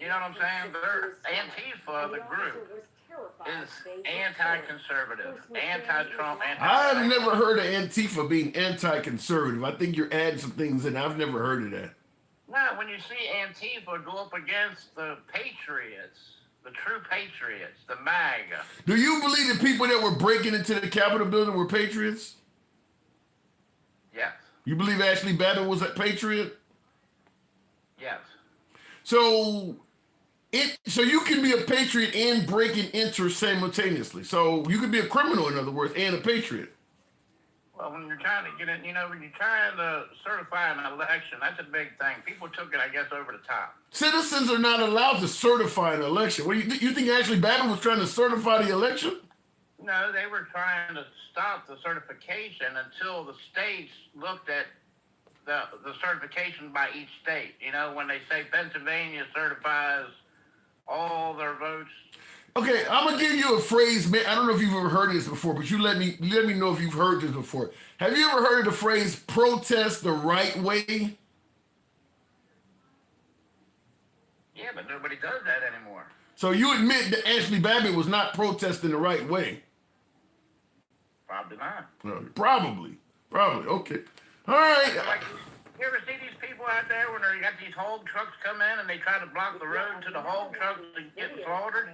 know what I'm saying? They're Antifa, the group, is anti-conservative, anti-Trump, I've never heard of Antifa being anti-conservative. I think you're adding some things in. I've never heard of that. No, when you see Antifa go up against the patriots, the true patriots, the MAGA. Do you believe the people that were breaking into the Capitol building were patriots? Yes. You believe Ashley Babbitt was a patriot? Yes. So you can be a patriot and break and enter simultaneously. So you could be a criminal, in other words, and a patriot. Well, when you're trying to get in, when you're trying to certify an election, that's a big thing. People took it, I guess, over the top. Citizens are not allowed to certify an election. What do you think Ashley Babbitt was trying to certify the election? No, they were trying to stop the certification until the states looked at the certification by each state. When they say Pennsylvania certifies all their votes. Okay, I'm gonna give you a phrase, man. I don't know if you've ever heard this before, but you let me know if you've heard this before. Have you ever heard of the phrase "protest the right way"? Yeah, but nobody does that anymore. So you admit that Ashley Babbitt was not protesting the right way? Probably not. Probably. Okay. All right. Like, you ever see these people out there when they got these hog trucks come in and they try to block the road to the hog trucks to get slaughtered?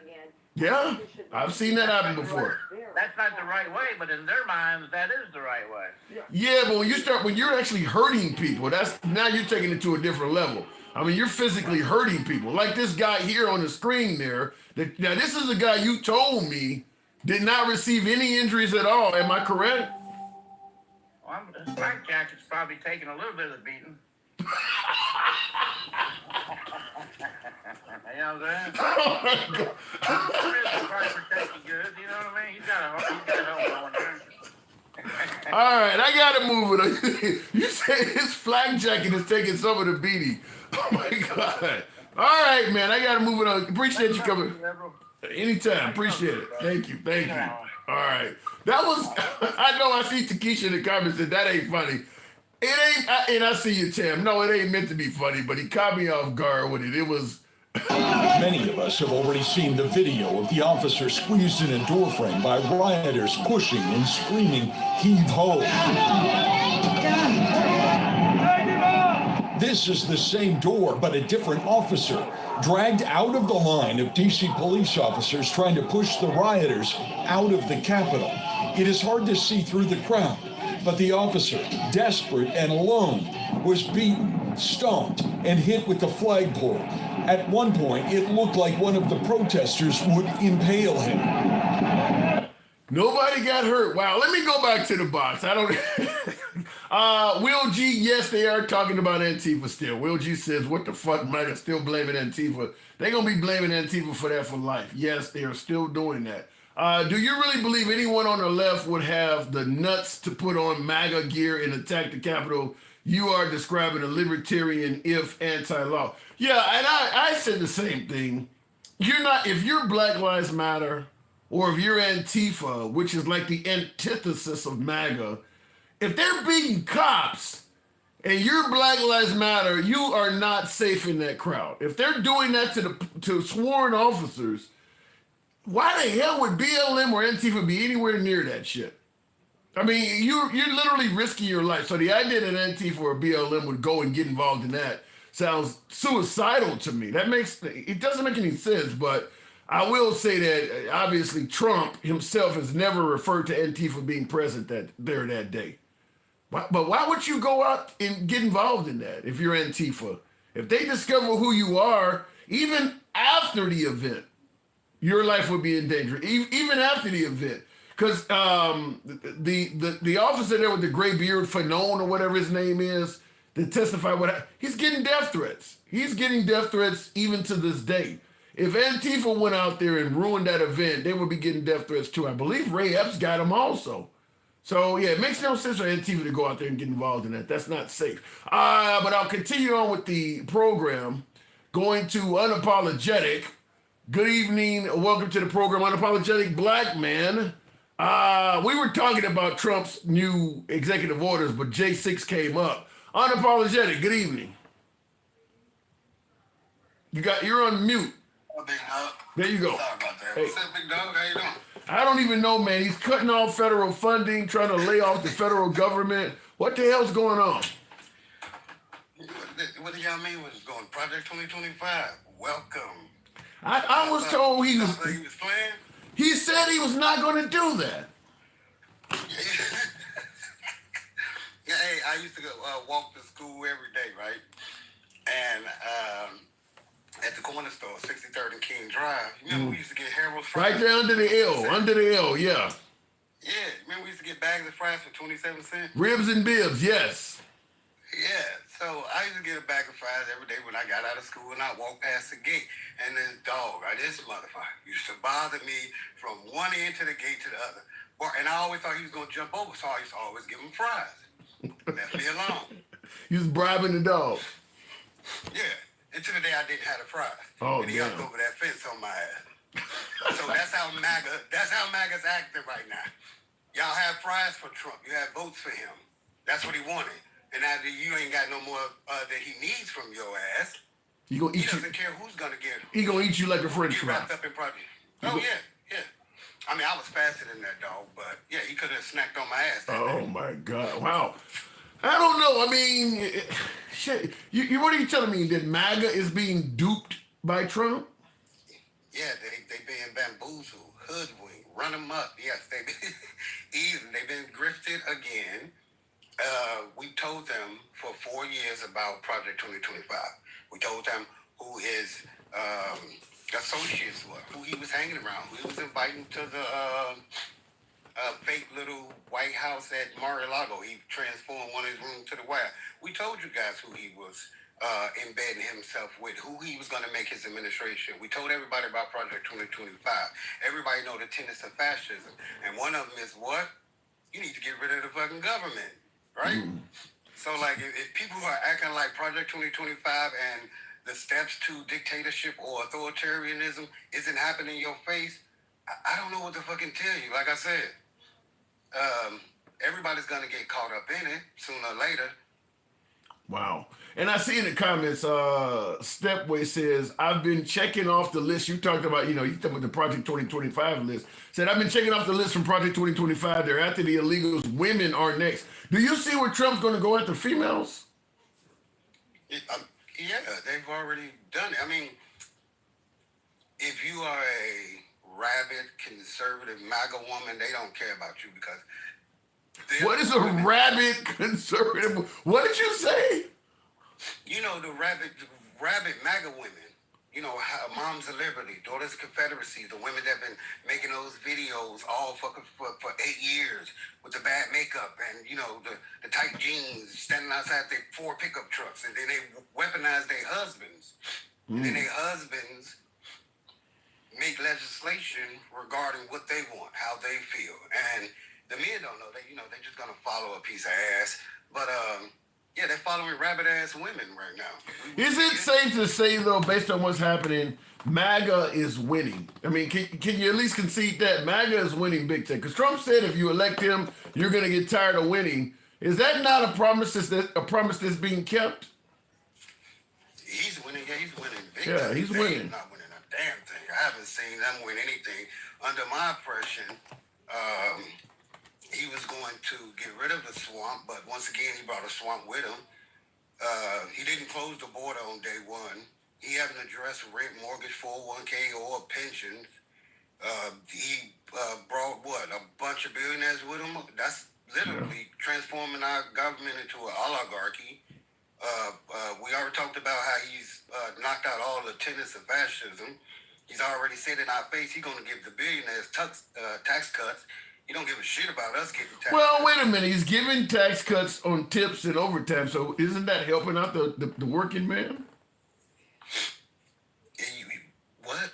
Yeah, I've seen that happen before. That's not the right way, but in their minds, that is the right way. Yeah, but when you're actually hurting people, now you're taking it to a different level. I mean, you're physically hurting people. Like this guy here on the screen there. Now, this is a guy you told me did not receive any injuries at all. Am I correct? Well, his black jacket's probably taking a little bit of the beating. You know what I'm saying? Oh my God. He's probably protected good. You know what I mean? He's got help going there. All right, I gotta move it. You say his flak jacket is taking some of the beating. Oh my God. All right, man, I gotta move it on. Appreciate you coming. Anytime, appreciate it. Thank you. All right. That was, I know I see Takesha in the comments that ain't funny. It ain't, and I see you, Tim. No, it ain't meant to be funny, but he caught me off guard with it. It was. Many of us have already seen the video of the officer squeezed in a doorframe by rioters pushing and screaming, "Heave ho!" This is the same door, but a different officer, dragged out of the line of D.C. police officers trying to push the rioters out of the Capitol. It is hard to see through the crowd, but the officer, desperate and alone, was beaten, stomped, and hit with the flagpole. At one point, it looked like one of the protesters would impale him. Nobody got hurt. Wow, let me go back to the box. I don't. Will G, yes, they are talking about Antifa still. Will G says, what the fuck, Mike, are still blaming Antifa. They're going to be blaming Antifa for that for life. Yes, they are still doing that. Do you really believe anyone on the left would have the nuts to put on MAGA gear and attack the Capitol? You are describing a libertarian if anti-law. Yeah, and I said the same thing. If you're Black Lives Matter, or if you're Antifa, which is like the antithesis of MAGA, if they're beating cops and you're Black Lives Matter, you are not safe in that crowd. If they're doing that to sworn officers, why the hell would BLM or Antifa be anywhere near that shit? I mean, you're literally risking your life. So the idea that Antifa or BLM would go and get involved in that sounds suicidal to me. It doesn't make any sense, but I will say that obviously Trump himself has never referred to Antifa being present there that day. But why would you go out and get involved in that if you're Antifa? If they discover who you are, even after the event, your life would be in danger. Even after the event. because the officer there with the gray beard, Fanon or whatever his name is, that testified he's getting death threats. He's getting death threats even to this day. If Antifa went out there and ruined that event, they would be getting death threats too. I believe Ray Epps got them also. So yeah, it makes no sense for Antifa to go out there and get involved in that. That's not safe. But I'll continue on with the program. Going to Unapologetic. Good evening. Welcome to the program, Unapologetic Black Man. We were talking about Trump's new executive orders, but J6 came up. Unapologetic. Good evening. You're on mute. Big dog. There you go. Sorry about that. Hey. What's up, big dog? How you doing? I don't even know, man. He's cutting off federal funding, trying to lay off the federal government. What the hell's going on? What do y'all mean was going Project 2025? Welcome. I was told he was playing. He said he was not going to do that. Yeah, hey, I used to go walk to school every day, right? And at the corner store, 63rd and King Drive. You remember we used to get Harold's fries? Right there under the L, yeah. Yeah, remember we used to get bags of fries for 27 cents? Ribs and bibs, yes. Yeah, so I used to get a bag of fries every day when I got out of school, and I'd walk past the gate, and this dog, this motherfucker, used to bother me from one end to the gate to the other. And I always thought he was going to jump over, so I used to always give him fries. Left me alone. You was bribing the dog. Yeah, until the day I didn't have the fries. Oh, and he damn. hopped over that fence on my ass. So that's how MAGA's acting right now. Y'all have fries for Trump. You have votes for him. That's what he wanted. And now that you ain't got no more that he needs from your ass, He gonna eat you. doesn't care who's gonna get him. He gonna eat you like a French Get fry. wrapped up in project. Oh yeah. I mean, I was faster than that dog, but yeah, he could have snacked on my ass. Oh my God! Wow. I don't know. I mean, shit. You what are you telling me that MAGA is being duped by Trump? Yeah, they being bamboozled, hoodwinked, run them up. Yes, they even they've been grifted again. We told them for 4 years about Project 2025. We told them who his associates were, who he was hanging around, who he was inviting to the fake little White House at Mar-a-Lago. He transformed one of his rooms to the White House. We told you guys who he was embedding himself with, who he was going to make his administration. We told everybody about Project 2025. Everybody know the tenets of fascism. And one of them is what? You need to get rid of the fucking government, right? So, like, if people are acting like Project 2025 and the steps to dictatorship or authoritarianism isn't happening in your face, I don't know what to fucking tell you. Like I said, everybody's going to get caught up in it sooner or later. Wow. And I see in the comments, Stepway says, I've been checking off the list. You talked about, you talked about the Project 2025 list. Said, I've been checking off the list from Project 2025. They're after the illegals. Women are next. Do you see where Trump's going to go after females? Yeah, they've already done it. I mean, if you are a rabid, conservative MAGA woman, they don't care about you because... What is a rabid conservative? What did you say? You know, the rabid MAGA women. You know, Moms of Liberty, Daughters of Confederacy, the women that have been making those videos all for 8 years with the bad makeup and, the tight jeans, standing outside their 4 pickup trucks, and then they weaponize their husbands. And then their husbands make legislation regarding what they want, how they feel. And the men don't know. They're just going to follow a piece of ass. But, yeah, they're following rabid-ass women right now. Is it safe to say, though, based on what's happening, MAGA is winning? I mean, can you at least concede that MAGA is winning big time? Because Trump said if you elect him, you're going to get tired of winning. Is that not a promise that's being kept? He's winning. Yeah, he's winning big Yeah, time. he's winning. Not winning a damn thing. I haven't seen them win anything. Under my impression, he was going to get rid of the swamp, but once again, he brought a swamp with him. He didn't close the border on day one. He haven't addressed rent, mortgage, 401k, or pensions. He brought, a bunch of billionaires with him? That's literally transforming our government into an oligarchy. We already talked about how he's knocked out all the tenets of fascism. He's already said in our face he's going to give the billionaires tax cuts. He don't give a shit about us getting tax. Well, wait a minute. He's giving tax cuts on tips and overtime. So isn't that helping out the working man? What?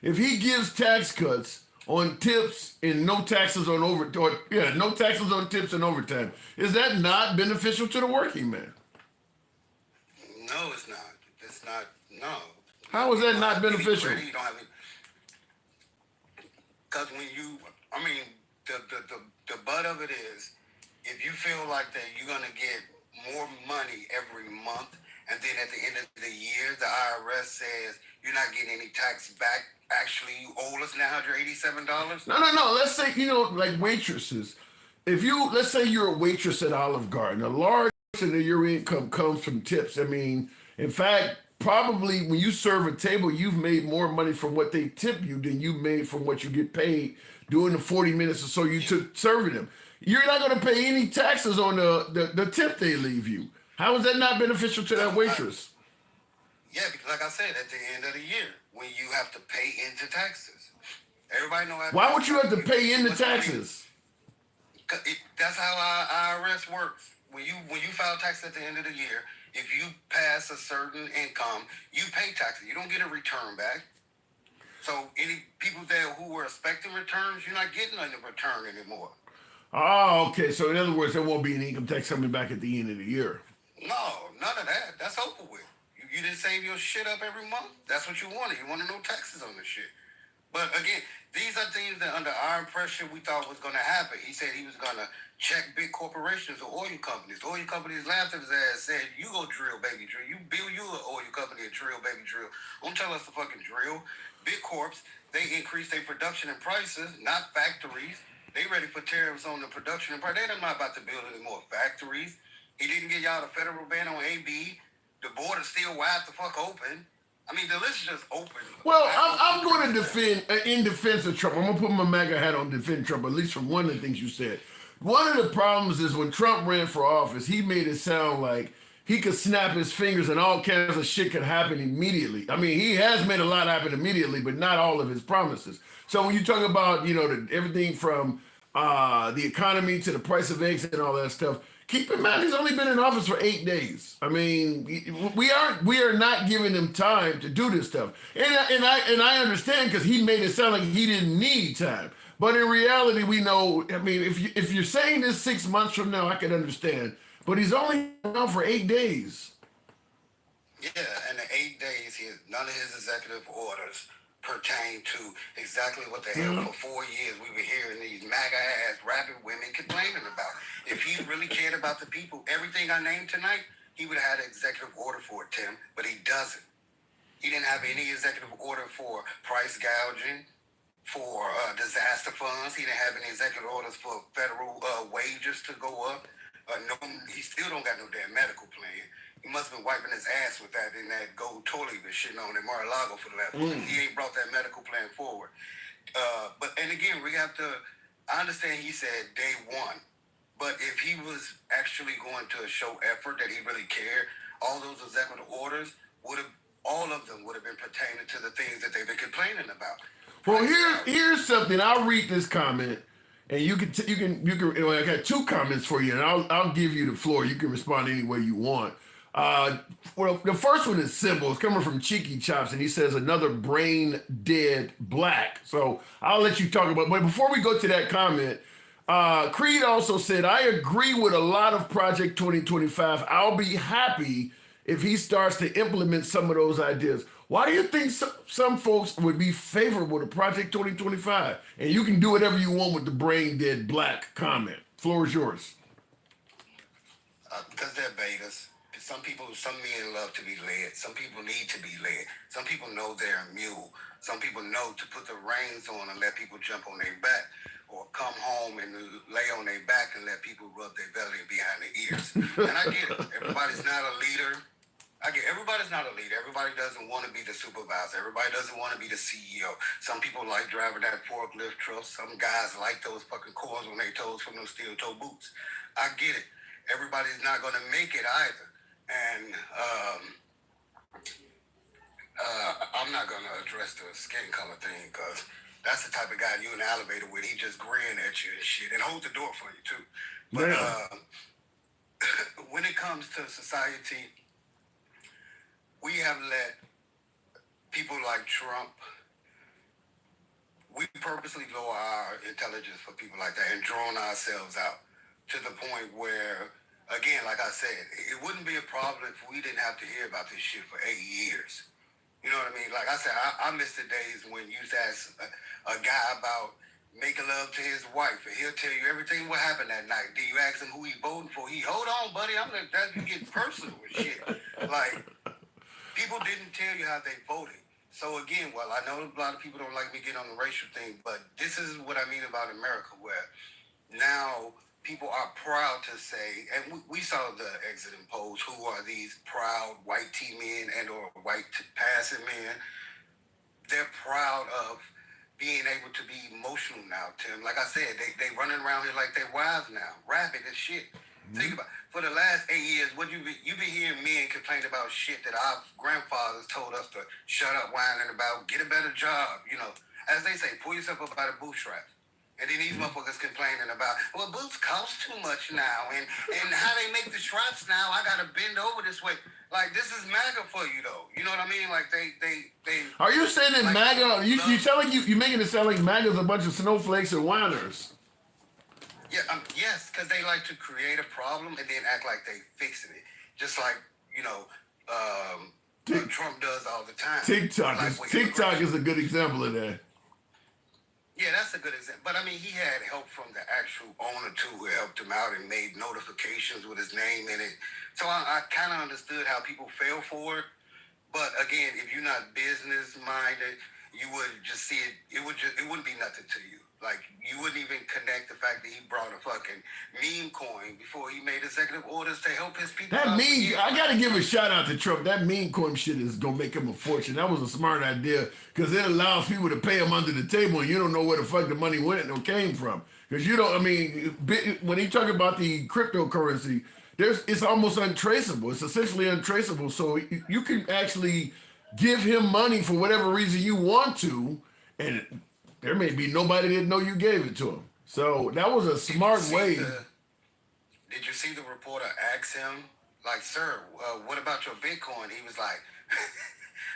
If he gives tax cuts on tips and no taxes on no taxes on tips and overtime, is that not beneficial to the working man? No, it's not. It's not. No. How is that not beneficial? You don't have any. Because when you, I mean, the butt of it is, if you feel like that you're gonna get more money every month, and then at the end of the year, the IRS says you're not getting any tax back. Actually, you owe us $987. No. Let's say, like waitresses. Let's say you're a waitress at Olive Garden, a large percent of your income comes from tips. I mean, in fact, probably when you serve a table, you've made more money from what they tip you than you made from what you get paid during the 40 minutes or so you took serving them. You're not going to pay any taxes on the tip they leave you. How is that not beneficial to that waitress? Yeah, because like I said, at the end of the year, when you have to pay into taxes, everybody know. Why would you have to pay into taxes? That's how our IRS works. When you file tax at the end of the year, if you pass a certain income, you pay taxes. You don't get a return back. So any people there who were expecting returns, you're not getting any return anymore. Oh, okay. So in other words, there won't be an income tax coming back at the end of the year. No, none of that. That's over with. You didn't save your shit up every month. That's what you wanted. You wanted no taxes on this shit. But again, these are things that under our impression we thought was going to happen. He said he was going to check big corporations or oil companies. Oil companies laughed at his ass, said, you go drill, baby, drill. You build you an oil company and drill, baby, drill. Don't tell us to fucking drill. Big corps, they increase their production and prices, not factories. They ready for tariffs on the production and price. They're not about to build any more factories. He didn't get y'all the federal ban on AB. The border's still wide the fuck open. I mean, the list is just open. Well, I'm going to defend, in defense of Trump. I'm going to put my MAGA hat on to defend Trump, at least from one of the things you said. One of the problems is when Trump ran for office, he made it sound like he could snap his fingers and all kinds of shit could happen immediately. I mean, he has made a lot happen immediately, but not all of his promises. So when you talk about, everything from the economy to the price of eggs and all that stuff, keep in mind, he's only been in office for 8 days. I mean, we are not giving him time to do this stuff. And I understand because he made it sound like he didn't need time. But in reality, we know, I mean, if you're saying this 6 months from now, I can understand. But he's only been out for 8 days. Yeah, and the 8 days, none of his executive orders pertain to exactly what the hell for 4 years we were hearing these MAGA-ass rapping women complaining about. If he really cared about the people, everything I named tonight, he would have had an executive order for it, Tim, but he doesn't. He didn't have any executive order for price gouging, for disaster funds. He didn't have any executive orders for federal wages to go up. No, he still don't got no damn medical plan. He must have been wiping his ass with that in that gold toilet he was shitting on in Mar-a-Lago for the last He ain't brought that medical plan forward. And again, we have to, I understand he said day one, but if he was actually going to show effort that he really cared, all those executive orders all of them would have been pertaining to the things that they've been complaining about. Well, here's something. I'll read this comment, and you can. I got 2 comments for you, and I'll give you the floor. You can respond any way you want. Well, the first one is simple. It's coming from Cheeky Chops, and he says another brain dead black. So I'll let you talk about. But before we go to that comment, Creed also said, I agree with a lot of Project 2025. I'll be happy if he starts to implement some of those ideas. Why do you think some folks would be favorable to Project 2025? And you can do whatever you want with the brain dead black comment. Floor is yours. Because they're betas. Some men love to be led. Some people need to be led. Some people know they're a mule. Some people know to put the reins on and let people jump on their back, or come home and lay on their back and let people rub their belly behind their ears. And I get it. Everybody's not a leader. Everybody's not a leader. Everybody doesn't want to be the supervisor. Everybody doesn't want to be the CEO. Some people like driving that forklift truck. Some guys like those fucking cords on their toes from those steel toe boots. I get it. Everybody's not going to make it either. And I'm not going to address the skin color thing because That's the type of guy you in the elevator with. He just grin at you and shit and hold the door for you too. But when it comes to society, we have let people like Trump, we purposely lower our intelligence for people like that and drawn ourselves out to the point where, again, like I said, it wouldn't be a problem if we didn't have to hear about this shit for 8 years. You know what I mean? Like I said, I miss the days when you used to ask a guy about making love to his wife, and he'll tell you everything what happened that night. Do you ask him who he voting for? Hold on, buddy, I'm gonna you get personal with shit. Like, people didn't tell you how they voted. So again, well, I know a lot of people don't like me getting on the racial thing, but this is what I mean about America, where now people are proud to say, and we saw the exit polls, who are these proud white T-men and or white passing men. They're proud of being able to be emotional now, Tim. Like I said, they running around here like they're wives now, rapping and shit. Think about it. For the last 8 years, what you been hearing men complain about shit that our grandfathers told us to shut up whining about, get a better job, you know. As they say, pull yourself up by the bootstraps. And then these motherfuckers complaining about, well, boots cost too much now, and how they make the straps now, I gotta bend over this way. Like, this is MAGA for you though. You know what I mean? Like they Are you saying that like, MAGA? You sound like you making it sound like MAGA's a bunch of snowflakes and whiners. Yeah, yes, because they like to create a problem and then act like they fixing it, just like Trump does all the time. TikTok is a good example of that. Yeah, that's a good example. But I mean, he had help from the actual owner too, who helped him out and made notifications with his name in it. So I kind of understood how people fell for it. But again, if you're not business minded, you would just see it. It wouldn't be nothing to you. Like, you wouldn't even connect the fact that he brought a fucking meme coin before he made executive orders to help his people. That meme, I gotta give a shout out to Trump. That meme coin shit is gonna make him a fortune. That was a smart idea because it allows people to pay him under the table and you don't know where the fuck the money went or came from. Because you don't, I mean, when he talk about the cryptocurrency, it's almost untraceable. It's essentially untraceable. So you can actually give him money for whatever reason you want to, and there may be nobody that didn't know you gave it to him. So that was a smart way. Did you see the reporter ask him, like, sir, what about your Bitcoin? He was like,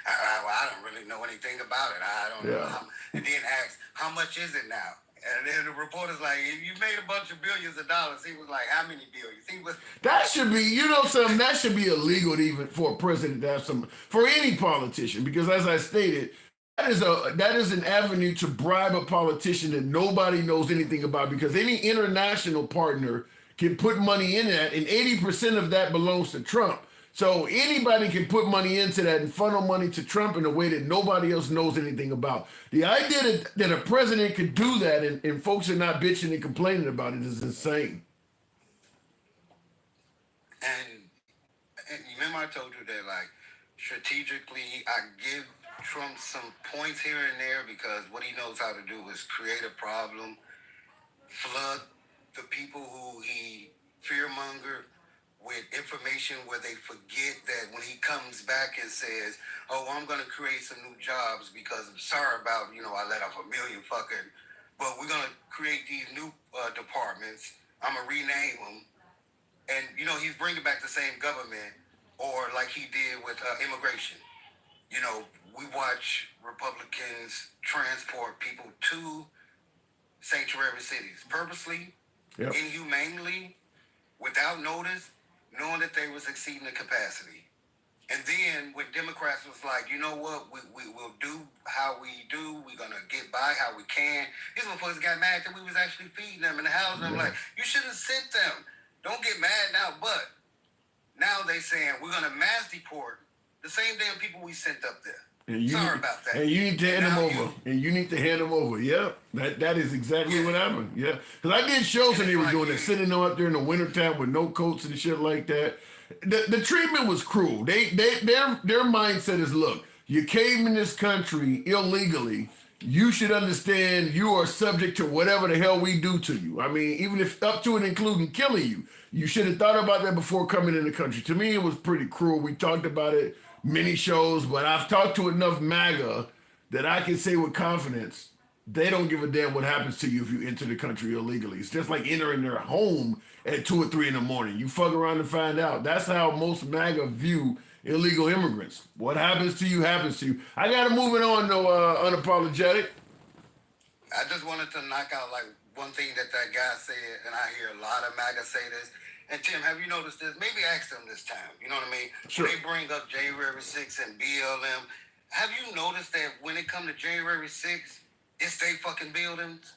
I don't really know anything about it. I don't know. And then asked, how much is it now? And then the reporter's like, you made a bunch of billions of dollars. He was like, how many billions? That should be, you know something, that should be illegal to even for a president to have some, for any politician, because as I stated, that is an avenue to bribe a politician that nobody knows anything about, because any international partner can put money in that, and 80% of that belongs to Trump. So anybody can put money into that and funnel money to Trump in a way that nobody else knows anything about. The idea that a president could do that and folks are not bitching and complaining about it is insane. And you remember I told you that, like, strategically, I give Trump some points here and there because what he knows how to do is create a problem, flood the people who he fearmonger with information where they forget that when he comes back and says, oh, I'm going to create some new jobs because I'm sorry about, I let off 1 million fucking, but we're going to create these new departments. I'm going to rename them. And, he's bringing back the same government, or like he did with immigration. We watch Republicans transport people to sanctuary cities purposely, inhumanely, without notice, knowing that they was exceeding the capacity. And then when Democrats was like, you know what, we will do how we do, we're going to get by how we can. These motherfuckers got mad that we was actually feeding them in the house. And I'm like, you shouldn't have sent them. Don't get mad now, but now they saying we're going to mass deport the same damn people we sent up there. Sorry about that. And you need to hand them over. And you need to hand them over. Yep. That is exactly what happened. Yeah. Because I did shows and they were doing that, sitting them up there in the wintertime with no coats and shit like that. The treatment was cruel. Their mindset is, look, you came in this country illegally. You should understand you are subject to whatever the hell we do to you. I mean, even if up to and including killing you. You should have thought about that before coming in the country. To me, it was pretty cruel. We talked about it many shows, but I've talked to enough MAGA that I can say with confidence they don't give a damn what happens to you if you enter the country illegally. It's just like entering their home at 2 or 3 in the morning. You fuck around and find out. That's how most MAGA view illegal immigrants. What happens to you happens to you. I got to move it on, though, unapologetic. I just wanted to knock out like one thing that guy said, and I hear a lot of MAGA say this. And Tim, have you noticed this? Maybe ask them this time. You know what I mean? Sure. When they bring up January 6th and BLM, have you noticed that when it comes to January 6th, it's they fucking buildings?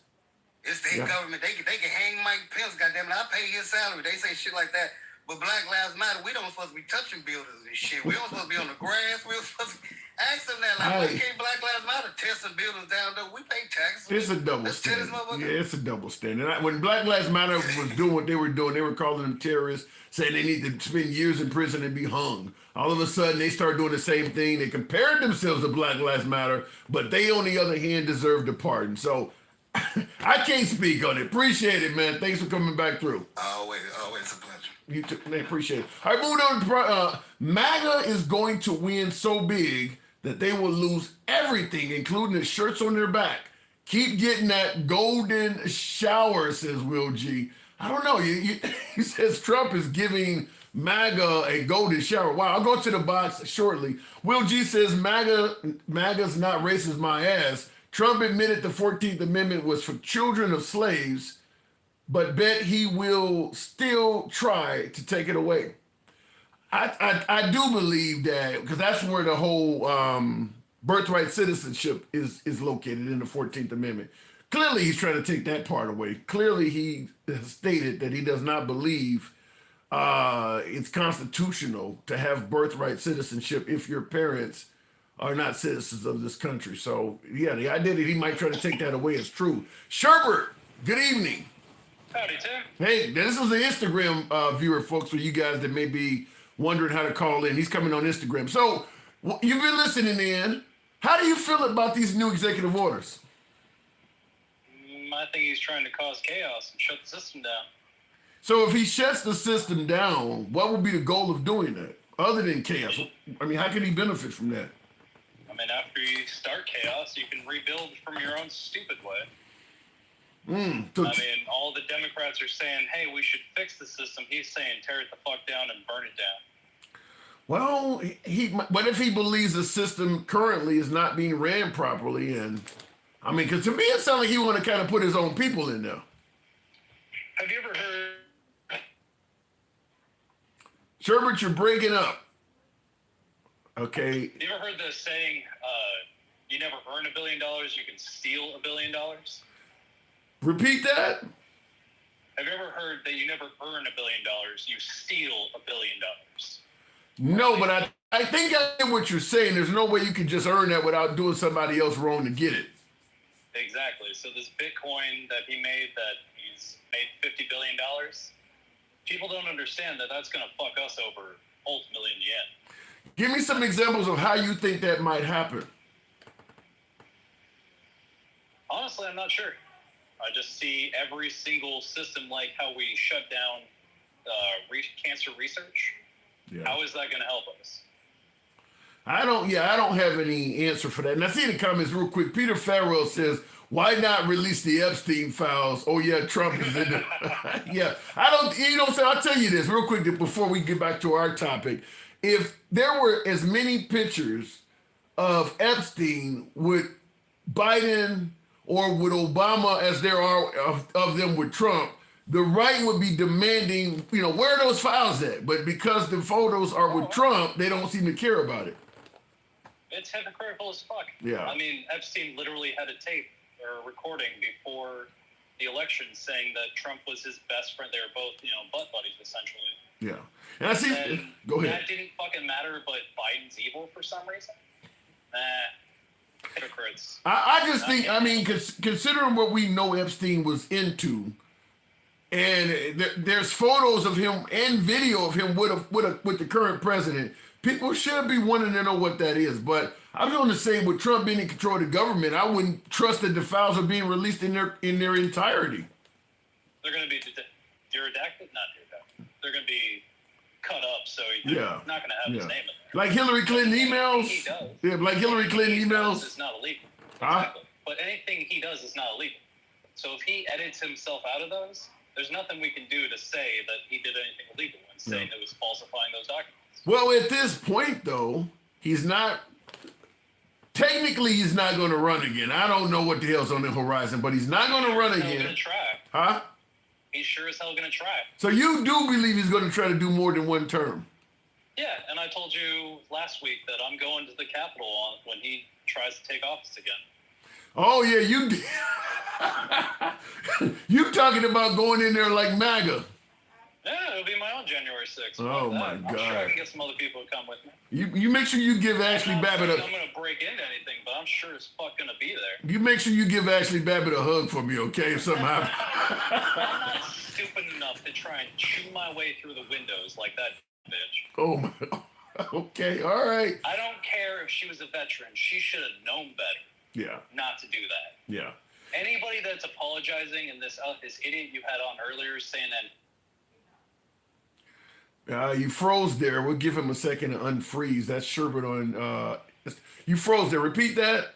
It's their government. They can hang Mike Pence, goddammit. I pay his salary. They say shit like that. But Black Lives Matter, we don't supposed to be touching buildings and shit. We don't supposed to be on the grass. We don't supposed to ask them that. Like, why can't Black Lives Matter tear some buildings down there? We pay taxes. It's a double standard. Yeah, it's a double standard. When Black Lives Matter was doing what they were doing, they were calling them terrorists, saying they need to spend years in prison and be hung. All of a sudden, they started doing the same thing. They compared themselves to Black Lives Matter, but they, on the other hand, deserved a pardon. So I can't speak on it. Appreciate it, man. Thanks for coming back through. Always a pleasure. You too, man, appreciate it. All right, moving on. MAGA is going to win so big that they will lose everything, including the shirts on their back. Keep getting that golden shower, says Will G. I don't know. He says Trump is giving MAGA a golden shower. Wow, I'll go to the box shortly. Will G says MAGA's not racist, my ass. Trump admitted the 14th Amendment was for children of slaves, but bet he will still try to take it away. I do believe that, because that's where the whole birthright citizenship is located, in the 14th Amendment. Clearly, he's trying to take that part away. Clearly, he has stated that he does not believe it's constitutional to have birthright citizenship if your parents are not citizens of this country. So, yeah, the idea that he might try to take that away is true. Sherbert, good evening. Howdy, Tim. Hey, this was an Instagram viewer, folks, for you guys that may be wondering how to call in. He's coming on Instagram. So, you've been listening in. How do you feel about these new executive orders? I think he's trying to cause chaos and shut the system down. So if he shuts the system down, what would be the goal of doing that, other than chaos? I mean, how can he benefit from that? I mean, after you start chaos, you can rebuild from your own stupid way. I mean, all the Democrats are saying, hey, we should fix the system. He's saying, tear it the fuck down and burn it down. Well, what if he believes the system currently is not being ran properly? And I mean, because to me, it sounds like he want to kind of put his own people in there. Have you ever heard? Sherbert, you're breaking up. Okay. Have you ever heard the saying, you never earn $1 billion, you can steal $1 billion? Repeat that. Have you ever heard that you never earn $1 billion, you steal $1 billion? No, but I think I get what you're saying. There's no way you can just earn that without doing somebody else wrong to get it. Exactly. So this Bitcoin that he made, that he's made $50 billion, people don't understand that that's going to fuck us over ultimately in the end. Give me some examples of how you think that might happen. Honestly, I'm not sure. I just see every single system, like how we shut down cancer research. Yeah. How is that going to help us? I don't have any answer for that. And I see the comments real quick. Peter Farrell says, why not release the Epstein files? Oh yeah, Trump is in there. Yeah, I'll tell you this real quick before we get back to our topic. If there were as many pictures of Epstein with Biden or with Obama as there are of them with Trump, the right would be demanding, where are those files at? But because the photos are with Trump, they don't seem to care about it. It's hypocritical as fuck. Yeah. I mean, Epstein literally had a tape or recording before the election saying that Trump was his best friend. They were both, butt buddies, essentially. Yeah. And I see. And go ahead. That didn't fucking matter, but Biden's evil for some reason. Hypocrites. I just think, considering what we know Epstein was into, and there's photos of him and video of him with the current president, people should be wanting to know what that is. But I'm going to say, with Trump being in control of the government, I wouldn't trust that the files are being released in their entirety. They're going to be redacted? Not redacted. They're going to be cut up, so you're not going to have his name in there. Like Hillary Clinton emails? He does. Yeah, like Hillary Clinton emails? It's not illegal. Huh? Exactly. But anything he does is not illegal. So if he edits himself out of those, there's nothing we can do to say that he did anything illegal and saying it was falsifying those documents. Well, at this point, though, he's not. Technically, he's not going to run again. I don't know what the hell's on the horizon, but he's not going to run again. Gonna try. Huh? He's sure as hell going to try. So you do believe he's going to try to do more than one term? Yeah, and I told you last week that I'm going to the Capitol when he tries to take office again. Oh, yeah, you did. You talking about going in there like MAGA. Yeah, it'll be my own January 6th. Oh, my I'm God. sure I can get some other people to come with me. You make sure you give Ashley Babbitt I'm going to break into anything, but I'm sure as fuck going to be there. You make sure you give Ashley Babbitt a hug for me, okay, if something happens. I'm not stupid enough to try and chew my way through the windows like that bitch. Oh, my. Okay, all right. I don't care if she was a veteran. She should have known better Yeah, not to do that. yeah. Anybody that's apologizing and this idiot you had on earlier saying that You froze there. We'll give him a second to unfreeze. That's Sherbert on. You froze there. Repeat that.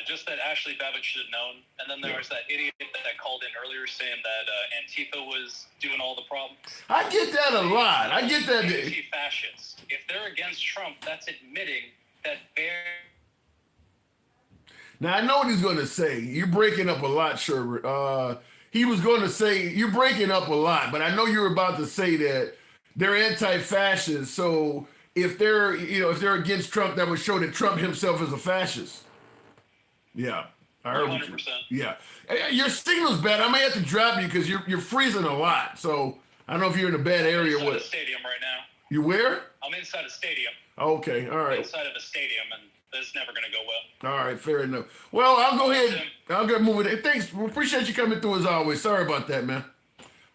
just that Ashley Babbitt should have known. And then there was that idiot that called in earlier saying that Antifa was doing all the problems. I get that a lot. I get that. Anti-fascists. If they're against Trump, that's admitting that they're... Now, I know what he's going to say. You're breaking up a lot, Sherbert. He was going to say, you're breaking up a lot, but I know you're about to say that they're anti-fascist. So if they're, if they're against Trump, that would show that Trump himself is a fascist. Yeah. I heard 100%. Yeah. Your signal's bad. I may have to drop you because you're freezing a lot. So I don't know if you're in a bad area. I'm inside a stadium right now. You where? I'm inside a stadium. Okay. All right. Inside of a stadium, and it's never going to go well. All right, fair enough. Well, I'll go ahead. I'll get moving. Hey, thanks. We appreciate you coming through as always. Sorry about that, man.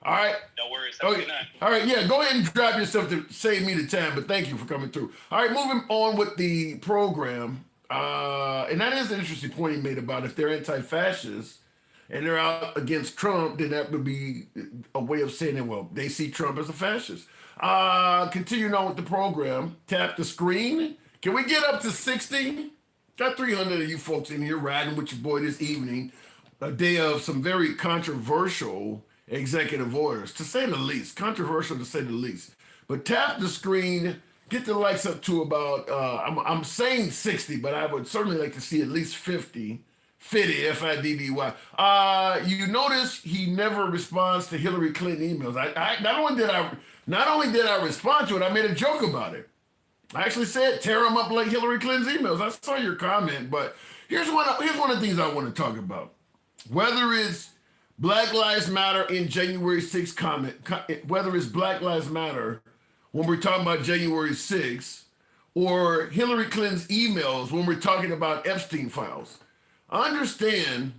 All right. No worries. Have a Okay. good night. All right, yeah, go ahead and drop yourself to save me the time, but thank you for coming through. All right, moving on with the program. And that is an interesting point he made about if they're anti-fascist and they're out against Trump, then that would be a way of saying that, well, they see Trump as a fascist. Continuing on with the program, tap the screen. Can we get up to 60? Got 300 of you folks in here riding with your boy this evening. A day of some very controversial executive orders, to say the least. Controversial to say the least. But tap the screen, get the likes up to about, I'm saying 60, but I would certainly like to see at least 50. F-I-D-D-Y. You notice he never responds to Hillary Clinton emails. Not only did I respond to it, I made a joke about it. I actually said, tear them up like Hillary Clinton's emails. I saw your comment, but here's one of the things I want to talk about. Whether it's Black Lives Matter in January 6th comment, whether it's Black Lives Matter when we're talking about January 6th, or Hillary Clinton's emails when we're talking about Epstein files, understand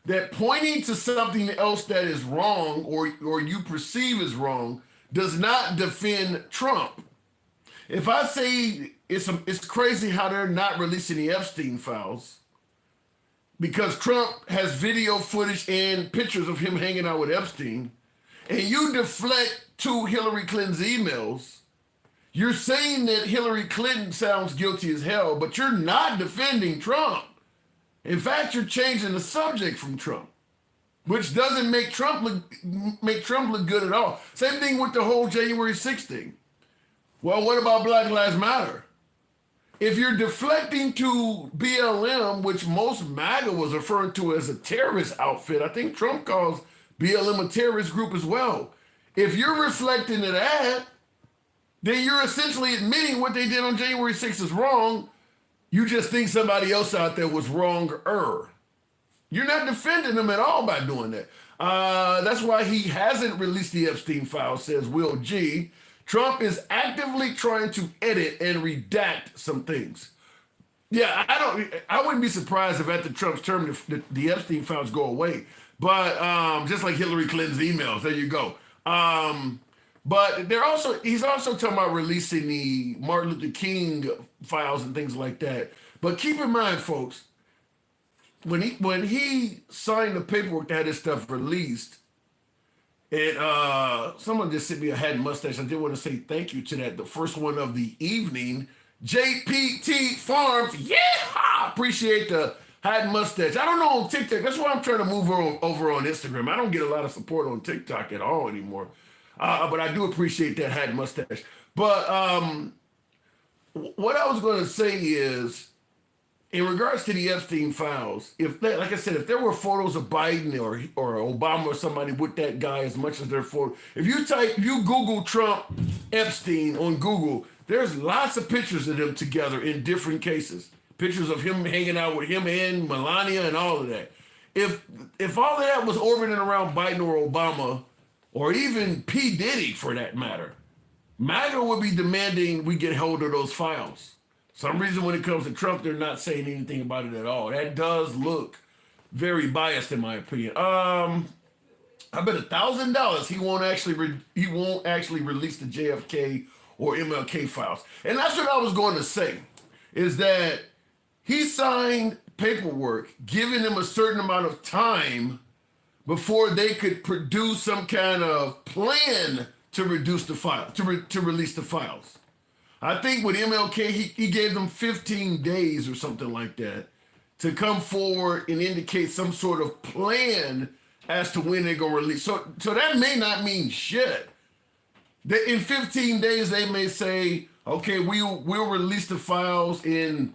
that pointing to something else that is wrong or you perceive as wrong does not defend Trump. If I say it's crazy how they're not releasing the Epstein files because Trump has video footage and pictures of him hanging out with Epstein, and you deflect to Hillary Clinton's emails, you're saying that Hillary Clinton sounds guilty as hell, but you're not defending Trump. In fact, you're changing the subject from Trump, which doesn't make Trump look good at all. Same thing with the whole January 6th thing. Well, what about Black Lives Matter? If you're deflecting to BLM, which most MAGA was referring to as a terrorist outfit, I think Trump calls BLM a terrorist group as well. If you're reflecting to that, then you're essentially admitting what they did on January 6th is wrong. You just think somebody else out there was wrong-er. You're not defending them at all by doing that. That's why he hasn't released the Epstein file, says Will G. Trump is actively trying to edit and redact some things. Yeah, I wouldn't be surprised if after Trump's term, the Epstein files go away. But just like Hillary Clinton's emails, there you go. But he's also talking about releasing the Martin Luther King files and things like that. But keep in mind, folks, when he signed the paperwork to have this stuff released, and someone just sent me a hat and mustache. I did want to say thank you to that. The first one of the evening, JPT Farms. Yeah, appreciate the hat and mustache. I don't know on TikTok. That's why I'm trying to move over on Instagram. I don't get a lot of support on TikTok at all anymore. But I do appreciate that hat and mustache. But what I was going to say is, in regards to the Epstein files, like I said, if there were photos of Biden or Obama or somebody with that guy as much as their photo, if you Google Trump Epstein on Google, there's lots of pictures of them together in different cases. Pictures of him hanging out with him and Melania and all of that. If all of that was orbiting around Biden or Obama, or even P. Diddy for that matter, MAGA would be demanding we get hold of those files. Some reason when it comes to Trump, they're not saying anything about it at all. That does look very biased in my opinion. I bet $1,000 he won't actually release the JFK or MLK files. And that's what I was going to say, is that he signed paperwork giving them a certain amount of time before they could produce some kind of plan to reduce the file, to release the files. I think with MLK, he gave them 15 days or something like that to come forward and indicate some sort of plan as to when they're going to release. So that may not mean shit. In 15 days, they may say, okay, we'll release the files in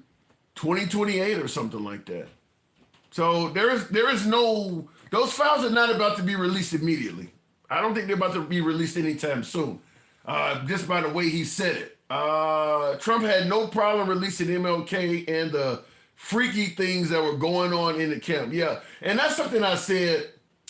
2028 or something like that. So there is no, those files are not about to be released immediately. I don't think they're about to be released anytime soon, just by the way he said it. Trump had no problem releasing MLK and the freaky things that were going on in the camp. Yeah, and that's something I said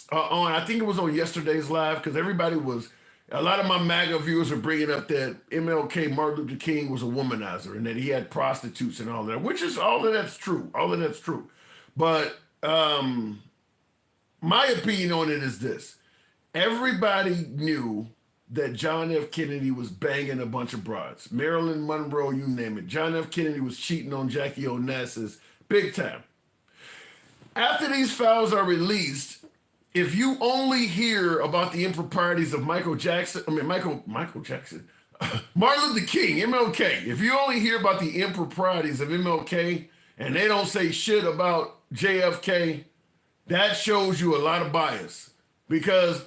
I think it was on yesterday's live, because a lot of my MAGA viewers are bringing up that MLK, Martin Luther King, was a womanizer and that he had prostitutes and all that, which is all of that's true. All of that's true. But my opinion on it is this. Everybody knew that John F. Kennedy was banging a bunch of broads. Marilyn Monroe, you name it. John F. Kennedy was cheating on Jackie Onassis big time. After these files are released, if you only hear about the improprieties of Michael Jackson, Martin Luther King, MLK, if you only hear about the improprieties of MLK and they don't say shit about JFK, that shows you a lot of bias, because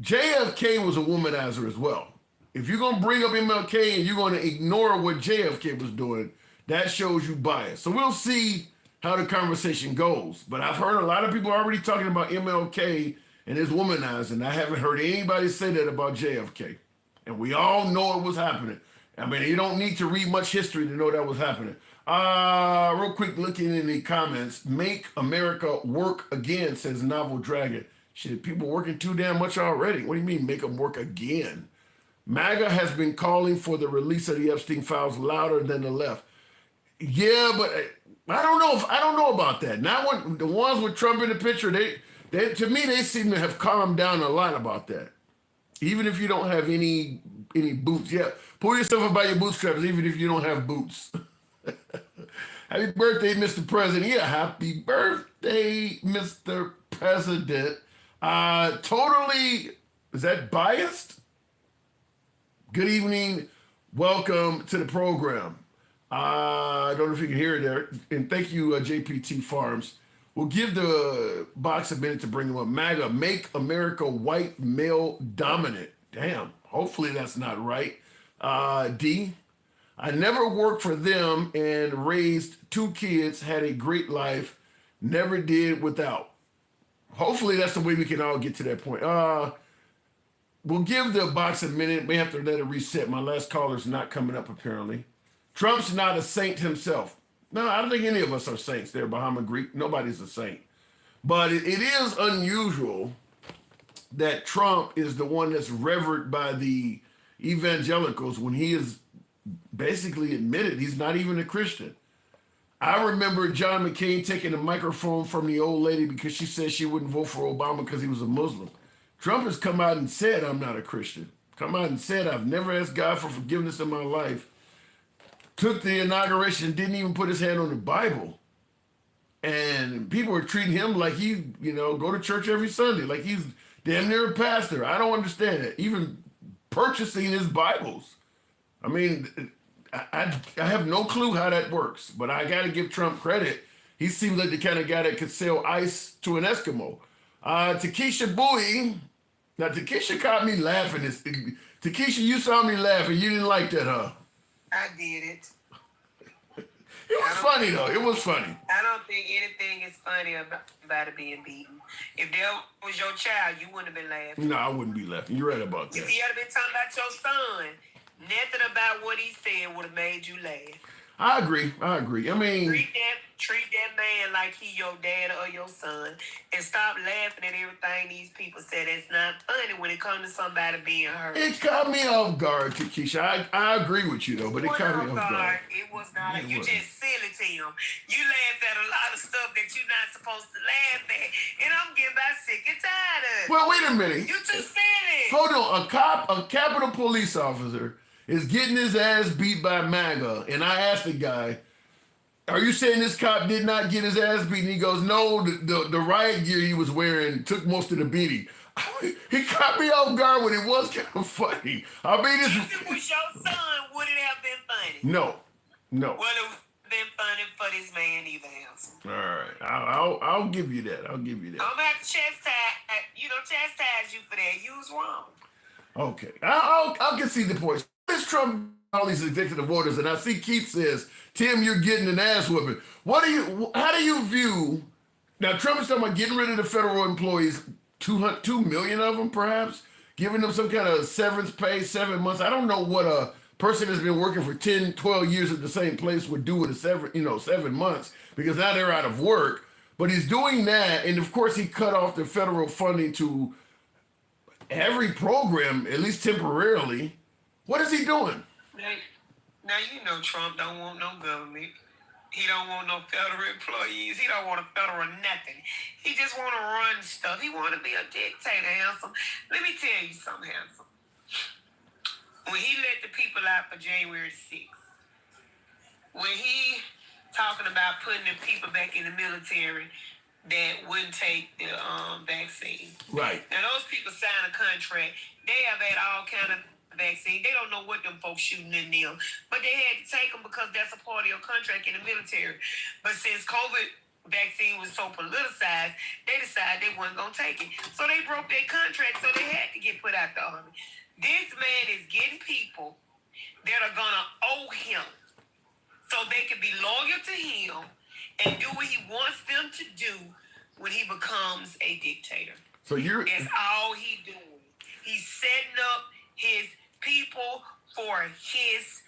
JFK was a womanizer as well. If you're going to bring up MLK and you're going to ignore what JFK was doing, that shows you bias. So we'll see how the conversation goes. But I've heard a lot of people already talking about MLK and his womanizing. I haven't heard anybody say that about JFK. And we all know it was happening. I mean, you don't need to read much history to know that was happening. Real quick, looking in the comments. Make America work again, says Novel Dragon. Shit, people working too damn much already. What do you mean make them work again? MAGA has been calling for the release of the Epstein files louder than the left. Yeah, but I don't know about that. Not when the ones with Trump in the picture, they to me, they seem to have calmed down a lot about that. Even if you don't have any boots. Yeah, pull yourself up by your bootstraps, even if you don't have boots. Happy birthday, Mr. President. Yeah, happy birthday, Mr. President. Totally, is that biased? Good evening. Welcome to the program. I don't know if you can hear it there. And thank you, JPT Farms. We'll give the box a minute to bring them up. MAGA, make America white male dominant. Damn, hopefully that's not right. D, I never worked for them and raised 2 kids, had a great life, never did without. Hopefully that's the way we can all get to that point. We'll give the box a minute. We have to let it reset. My last caller's not coming up, apparently. Trump's not a saint himself. No, I don't think any of us are saints there, Bahama Greek. Nobody's a saint. But it is unusual that Trump is the one that's revered by the evangelicals when he is basically admitted he's not even a Christian. I remember John McCain taking a microphone from the old lady because she said she wouldn't vote for Obama because he was a Muslim. Trump has come out and said, I'm not a Christian. Come out and said, I've never asked God for forgiveness in my life. Took the inauguration, didn't even put his hand on the Bible. And people are treating him like he, go to church every Sunday, like he's damn near a pastor. I don't understand it. Even purchasing his Bibles. I mean, I have no clue how that works, but I got to give Trump credit. He seems like the kind of guy that could sell ice to an Eskimo. Takesha Bowie. Now, Takesha caught me laughing. Takesha, you saw me laughing. You didn't like that, huh? I did it. It was funny, though. It was funny. I don't think anything is funny about it being beaten. If that was your child, you wouldn't have been laughing. No, I wouldn't be laughing. You're right about that. If he had been talking about your son, nothing about what he said would have made you laugh. I agree. I mean, treat that man like he your dad or your son, and stop laughing at everything these people say. That's not funny when it comes to somebody being hurt. it caught me off guard, Takesha. I agree with you, though, but it caught me off guard. It was not. It You was. just silly to him. You laugh at a lot of stuff that you're not supposed to laugh at, and I'm getting about sick and tired of it. Well, wait a minute. You too silly. Hold on. A Capitol police officer is getting his ass beat by MAGA, and I asked the guy, "Are you saying this cop did not get his ass beat?" And he goes, "No, the riot gear he was wearing took most of the beating." He caught me off guard when it was kind of funny. I mean, If it was your son, would it have been funny? no. Well, it would have been funny for this man either, Hanson. All right, I'll give you that. I'm gonna have to chastise you for that. You was wrong. Okay, I'll concede the points. This Trump all these executive orders, and I see Keith says, "Tim, you're getting an ass whooping." How do you view? Now Trump is talking about getting rid of the federal employees, 2 million of them, perhaps giving them some kind of severance pay, 7 months. I don't know what a person that's been working for 10, 12 years at the same place would do with 7 months, because now they're out of work. But he's doing that, and of course he cut off the federal funding to every program, at least temporarily. What is he doing? Now you know Trump don't want no government. He don't want no federal employees. He don't want a federal nothing. He just want to run stuff. He want to be a dictator, Handsome. Let me tell you something, Handsome. When he let the people out for January 6th, when he talking about putting the people back in the military that wouldn't take the vaccine. Right. Now those people sign a contract. They have had all kind of vaccine. They don't know what them folks shooting in them, but they had to take them because that's a part of your contract in the military. But since COVID vaccine was so politicized, they decided they weren't going to take it. So they broke their contract, so they had to get put out the army. This man is getting people that are going to owe him so they can be loyal to him and do what he wants them to do when he becomes a dictator. So That's all he doing. He's setting up his people for his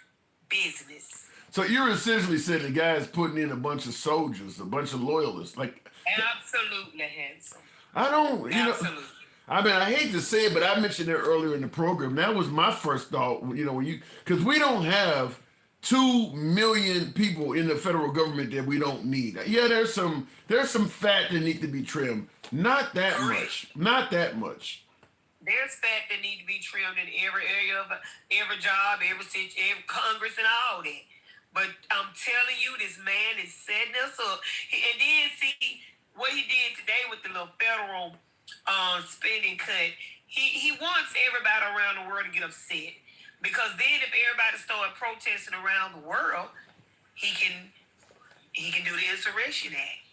business. So you're essentially saying the guy's putting in a bunch of soldiers, a bunch of loyalists. Like, Absolutely, Handsome. I don't, Absolutely. I mean, I hate to say it, but I mentioned it earlier in the program. That was my first thought, because we don't have 2 million people in the federal government that we don't need. Yeah, there's some fat that need to be trimmed. Not that much. Not that much. There's fat that need to be trimmed in every area of every job, every Congress, and all that. But I'm telling you, this man is setting us up. And then see what he did today with the little federal spending cut. He wants everybody around the world to get upset, because then if everybody start protesting around the world, he can do the Insurrection Act.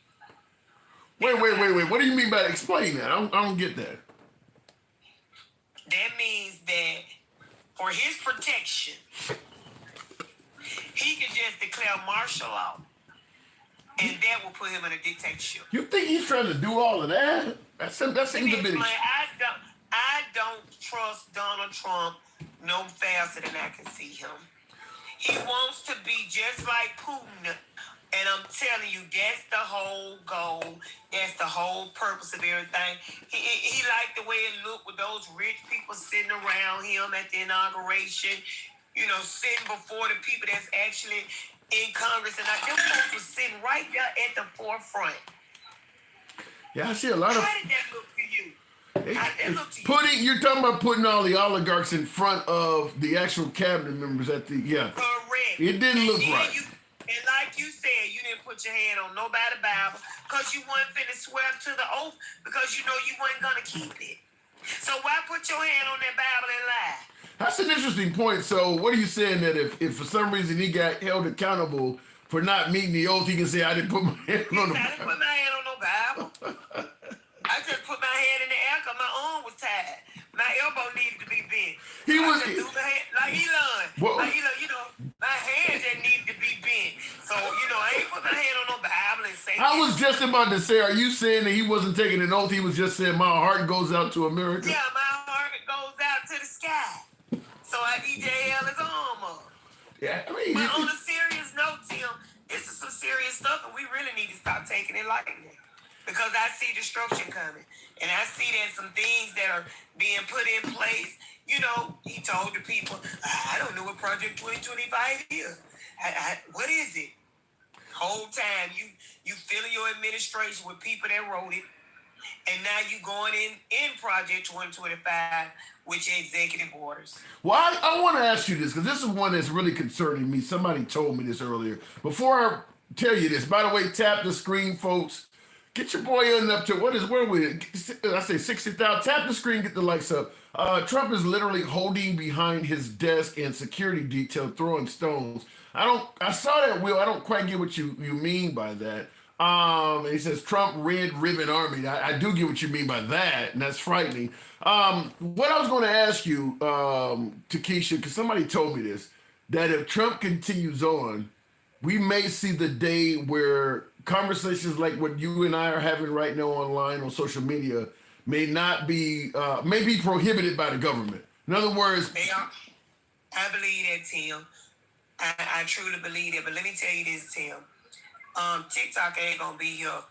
Wait. What do you mean by explain that? I don't get that. That means that for his protection, he can just declare martial law, and that will put him in a dictatorship. You think he's trying to do all of that? That seems a bit. I don't trust Donald Trump no faster than I can see him. He wants to be just like Putin. And I'm telling you, that's the whole goal. That's the whole purpose of everything. He liked the way it looked with those rich people sitting around him at the inauguration, sitting before the people that's actually in Congress. And them folks was sitting right there at the forefront. Yeah, I see a lot of. How did that look to you? How did that look to you? You're talking about putting all the oligarchs in front of the actual cabinet members at the, yeah. Correct. It didn't look right. And like you said, you didn't put your hand on nobody's Bible because you weren't finna swear to the oath because you know you weren't gonna keep it. So why put your hand on that Bible and lie? That's an interesting point. So what are you saying, that if for some reason he got held accountable for not meeting the oath, he can say, I didn't put my hand on the I didn't put my hand on no Bible. I just put my hand in the air because my arm was tied. My elbow needed to be bent. He was like Elon. Like Elon, you know, my hand just needed to be bent. So, you know, I ain't put my hand on no Bible and say. I was just about to say, are you saying that he wasn't taking an oath? He was just saying, my heart goes out to America? Yeah, my heart goes out to the sky. So I need to hell his arm up. Yeah, I mean, but on a serious note, Tim, this is some serious stuff, and we really need to stop taking it lightly. Because I see destruction coming. And I see that some things that are being put in place. You know, he told the people, I don't know what Project 2025 is. What is it? Whole time you filling your administration with people that wrote it. And now you going in Project 2025 with your executive orders. Well, I want to ask you this, because this is one that's really concerning me. Somebody told me this earlier. Before I tell you this, by the way, tap the screen, folks. Get your boy in up to, where we? I say 60,000. Tap the screen, get the likes up. Trump is literally holding behind his desk and security detail, throwing stones. I saw that, Will. I don't quite get what you mean by that. And he says Trump Red Ribbon Army. I do get what you mean by that, and that's frightening. What I was going to ask you, Takesha, because somebody told me this, that if Trump continues on, we may see the day where conversations like what you and I are having right now online on social media may be prohibited by the government. In other words, I believe that, Tim. I truly believe it. But let me tell you this, Tim. TikTok ain't gonna be here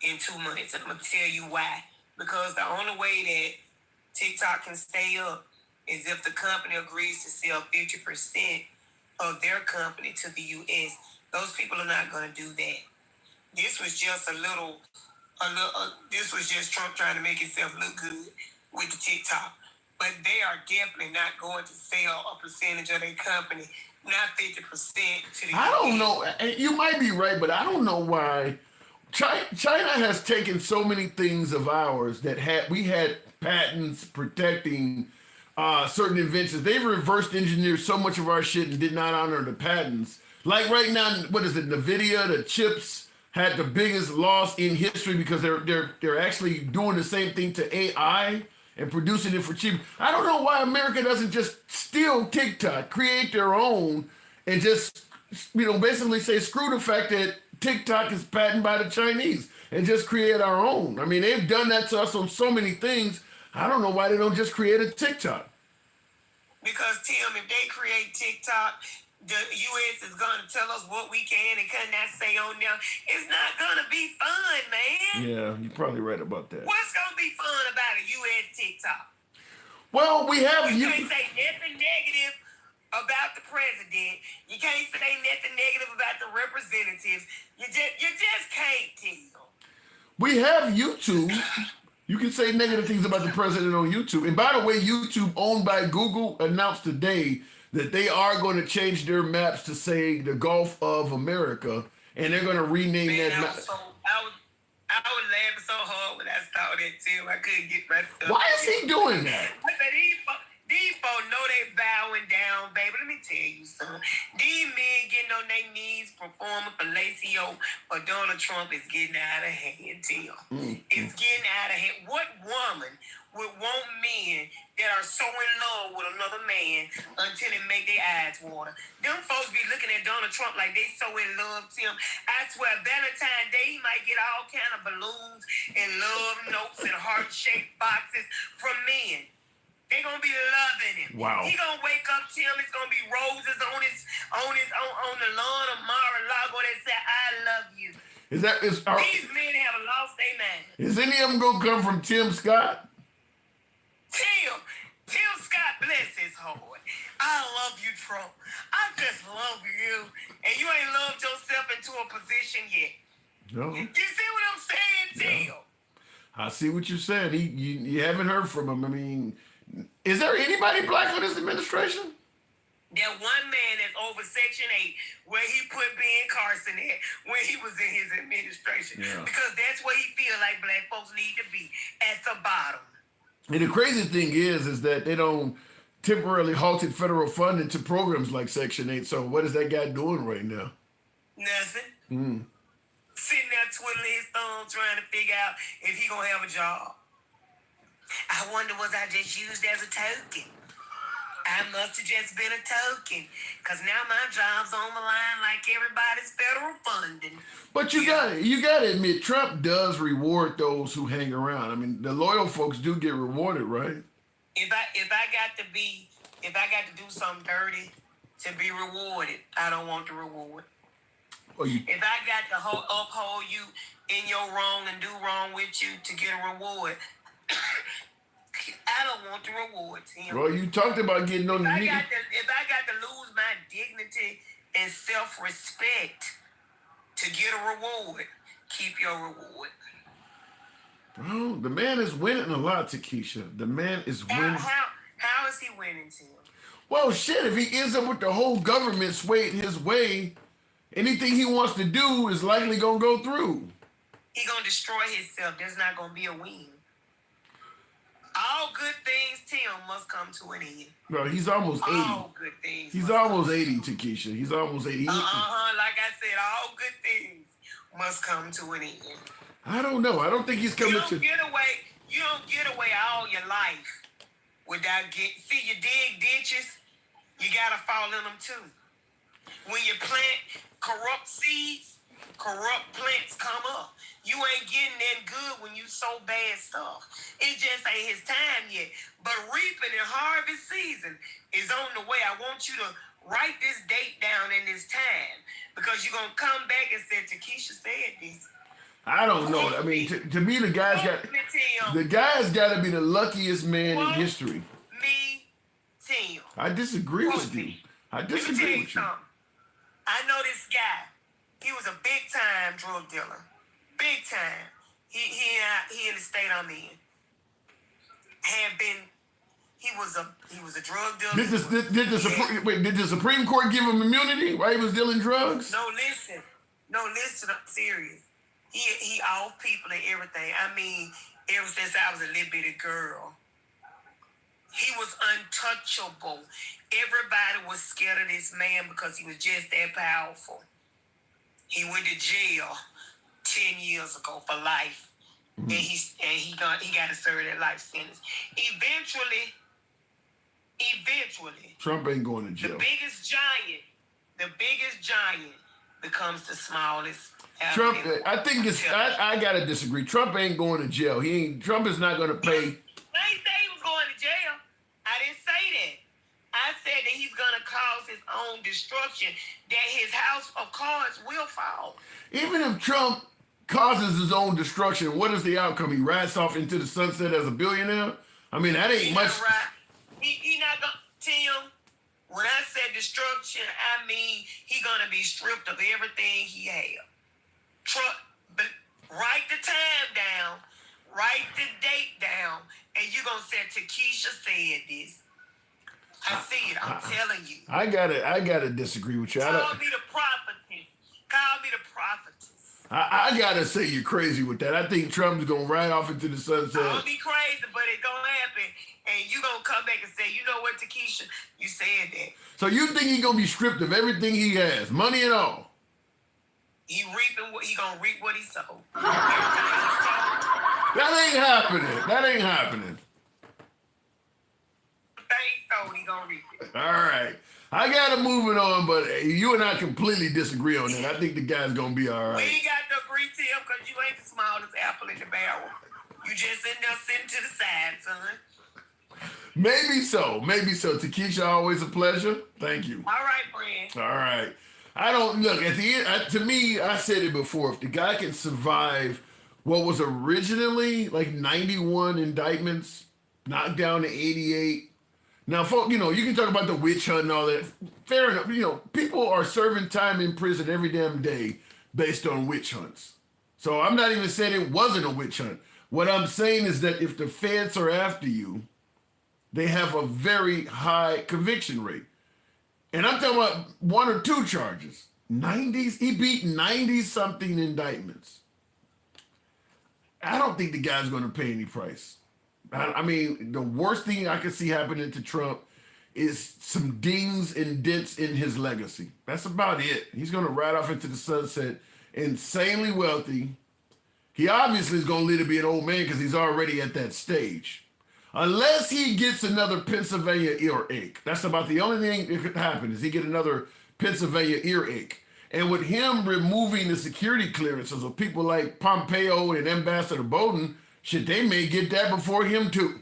in 2 months. I'm gonna tell you why. Because the only way that TikTok can stay up is if the company agrees to sell 50% of their company to the U.S. Those people are not gonna do that. This was just this was just Trump trying to make himself look good with the TikTok. But they are definitely not going to sell a percentage of their company, not 50% to the I don't know. You might be right, but I don't know why. China has taken so many things of ours that we had patents protecting certain inventions. They've reversed engineered so much of our shit and did not honor the patents. Like right now, what is it? NVIDIA, the chips had the biggest loss in history because they're actually doing the same thing to AI and producing it for cheap. I don't know why America doesn't just steal TikTok, create their own, and just, basically say, screw the fact that TikTok is patented by the Chinese, and just create our own. I mean, they've done that to us on so many things. I don't know why they don't just create a TikTok. Because, Tim, if they create TikTok, the U.S. is going to tell us what we can and cannot say on there. It's not going to be fun, man. Yeah, you're probably right about that. What's going to be fun about a U.S. TikTok? Well, we have... You can't say nothing negative about the president. You can't say nothing negative about the representatives. You just can't, Tim. We have YouTube. You can say negative things about the president on YouTube. And by the way, YouTube, owned by Google, announced today that they are going to change their maps to say the Gulf of America, and they're going to rename that map. I was laughing so hard when I saw that, too. I couldn't get myself. Why is he doing that? I said, these folks know they bowing down, baby. Let me tell you something. These men getting on their knees performing fellatio for Donald Trump is getting out of hand, Tim. It's getting out of hand. What woman would want men that are so in love with another man until it make their eyes water? Them folks be looking at Donald Trump like they so in love, Tim. I swear, Valentine's Day, he might get all kind of balloons and love notes and heart-shaped boxes from men. They gonna be loving him. Wow. He gonna wake up, Tim. It's gonna be roses on the lawn of Mar-a-Lago that say, "I love you." These men have lost their mind. Is any of them gonna come from Tim Scott? Tim Scott, bless his heart. I love you, Trump. I just love you, and you ain't loved yourself into a position yet. No. You see what I'm saying, Tim? I see what you're saying. You haven't heard from him. I mean, is there anybody black on this administration? That one man that's over Section 8, where he put Ben Carson at when he was in his administration. Yeah. Because that's where he feel like black folks need to be, at the bottom. And the crazy thing is that they don't temporarily halted federal funding to programs like Section 8. So what is that guy doing right now? Nothing. Sitting there twiddling his thumbs trying to figure out if he gonna have a job. I wonder, was I just used as a token? I must have just been a token, because now my job's on the line like everybody's federal funding. But you got to admit, Trump does reward those who hang around. I mean, the loyal folks do get rewarded, right? If I got to do something dirty to be rewarded, I don't want the reward. If I got to uphold you in your wrong and do wrong with you to get a reward, I don't want the reward, Tim. Well, you talked about getting on the knee. If I got to lose my dignity and self-respect to get a reward, keep your reward. Bro, the man is winning a lot, Takesha. The man is winning. How is he winning, Tim? Well, shit, if he ends up with the whole government swayed his way, anything he wants to do is likely going to go through. He going to destroy himself. There's not going to be a win. All good things, Tim, must come to an end. No, he's almost 80. All good things. He's almost 80, Takesha. He's almost 80. Like I said, all good things must come to an end. I don't know. I don't think he's coming to... You don't get away all your life without getting... See, you dig ditches, you got to fall in them too. When you plant corrupt seeds, corrupt plants come up. You ain't getting that good when you sow bad stuff. It just ain't his time yet. But reaping and harvest season is on the way. I want you to write this date down in this time, because you're going to come back and say, Takesha said this. I don't know. I mean, to me, the guy's got to be the luckiest man in history. Tim. I disagree with you. I disagree with you. I know this guy. He was a big time drug dealer. Big time. He in the state I'm in. He was a drug dealer. Did the Supreme Court give him immunity while he was dealing drugs? No, listen. I'm serious. He off people and everything. I mean, ever since I was a little bitty girl. He was untouchable. Everybody was scared of this man because he was just that powerful. He went to jail 10 years ago for life. And he got to serve that life sentence. Eventually, Trump ain't going to jail. the biggest giant becomes the smallest. Trump, I think I gotta disagree. Trump ain't going to jail. Trump is not going to pay. I didn't say he was going to jail. I didn't say that. I said that he's going to cause his own destruction, that his house of cards will fall. Even if Trump causes his own destruction, what is the outcome? He rides off into the sunset as a billionaire? I mean, that ain't much. He not going to, Tim, when I said destruction, I mean he going to be stripped of everything he had. Trump, but write the time down, write the date down, and you're going to say Takesha said this. I see it. I'm telling you. I gotta disagree with you. Call me the prophetess. Call me the prophetess. I gotta say you're crazy with that. I think Trump's gonna ride off into the sunset. I'll be crazy, but it's gonna happen, and you gonna come back and say, you know what, Takesha, you said that. So you think he's gonna be stripped of everything he has, money and all? He gonna reap what he sowed. That ain't happening. He gonna reap it. All right. I got to move it on, but you and I completely disagree on that. I think the guy's going to be all right. We ain't got to agree, Tim, because you ain't the smallest apple in the barrel. You just in there sitting to the side, son. Maybe so. Takesha, always a pleasure. Thank you. All right, friend. All right. I don't, look, at the end, to me, I said it before, if the guy can survive what was originally like 91 indictments, knocked down to 88, now, folks, you can talk about the witch hunt and all that. Fair enough. People are serving time in prison every damn day based on witch hunts. So I'm not even saying it wasn't a witch hunt. What I'm saying is that if the feds are after you, they have a very high conviction rate. And I'm talking about 1 or 2 charges. 90s, he beat 90-something indictments. I don't think the guy's going to pay any price. I mean, the worst thing I could see happening to Trump is some dings and dents in his legacy. That's about it. He's going to ride off into the sunset, insanely wealthy. He obviously is going to live to be an old man because he's already at that stage. Unless he gets another Pennsylvania earache. That's about the only thing that could happen is he get another Pennsylvania earache. And with him removing the security clearances of people like Pompeo and Ambassador Bolton, shit, they may get that before him too.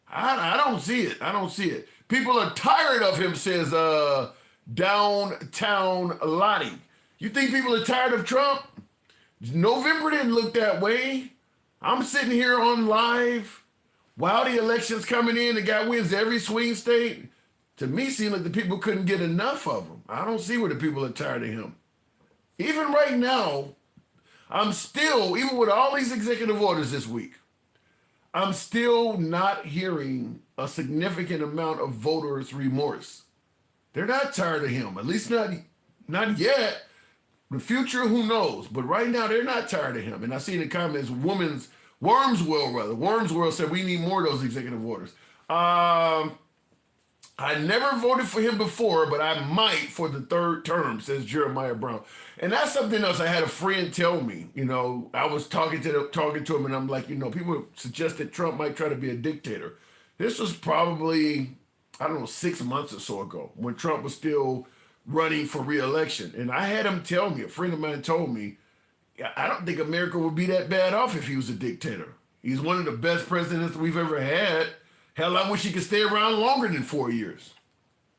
I don't see it. I don't see it. People are tired of him, says Downtown Lottie. You think people are tired of Trump? November didn't look that way. I'm sitting here on live while the election's coming in. The guy wins every swing state. To me, it seemed like the people couldn't get enough of him. I don't see where the people are tired of him. Even right now, I'm still, even with all these executive orders this week, I'm still not hearing a significant amount of voters' remorse. They're not tired of him, at least not yet. The future, who knows? But right now, they're not tired of him. And I see in the comments, Wormswell said we need more of those executive orders. I never voted for him before, but I might for the third term, says Jeremiah Brown. And that's something else I had a friend tell me. You know, I was talking to him, and I'm like, you know, people suggest that Trump might try to be a dictator. This was probably, I don't know, 6 months or so ago when Trump was still running for re-election. And I had him tell me, a friend of mine told me, I don't think America would be that bad off if he was a dictator. He's one of the best presidents we've ever had. Hell, I wish he could stay around longer than 4 years.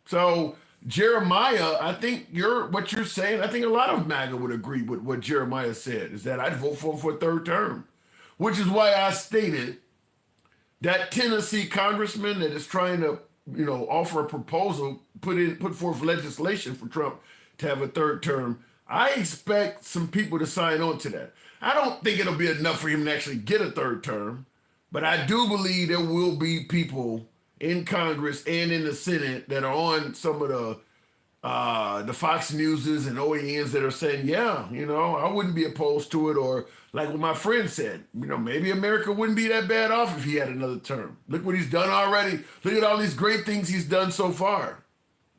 So, Jeremiah, I think what you're saying, I think a lot of MAGA would agree with what Jeremiah said, is that I'd vote for him for a third term, which is why I stated that Tennessee congressman that is trying to, you know, offer a proposal, put forth legislation for Trump to have a third term. I expect some people to sign on to that. I don't think it'll be enough for him to actually get a third term, but I do believe there will be people in Congress and in the Senate that are on some of the Fox Newses and OANs that are saying, yeah, you know, I wouldn't be opposed to it. Or like what my friend said, you know, maybe America wouldn't be that bad off if he had another term. Look what he's done already. Look at all these great things he's done so far.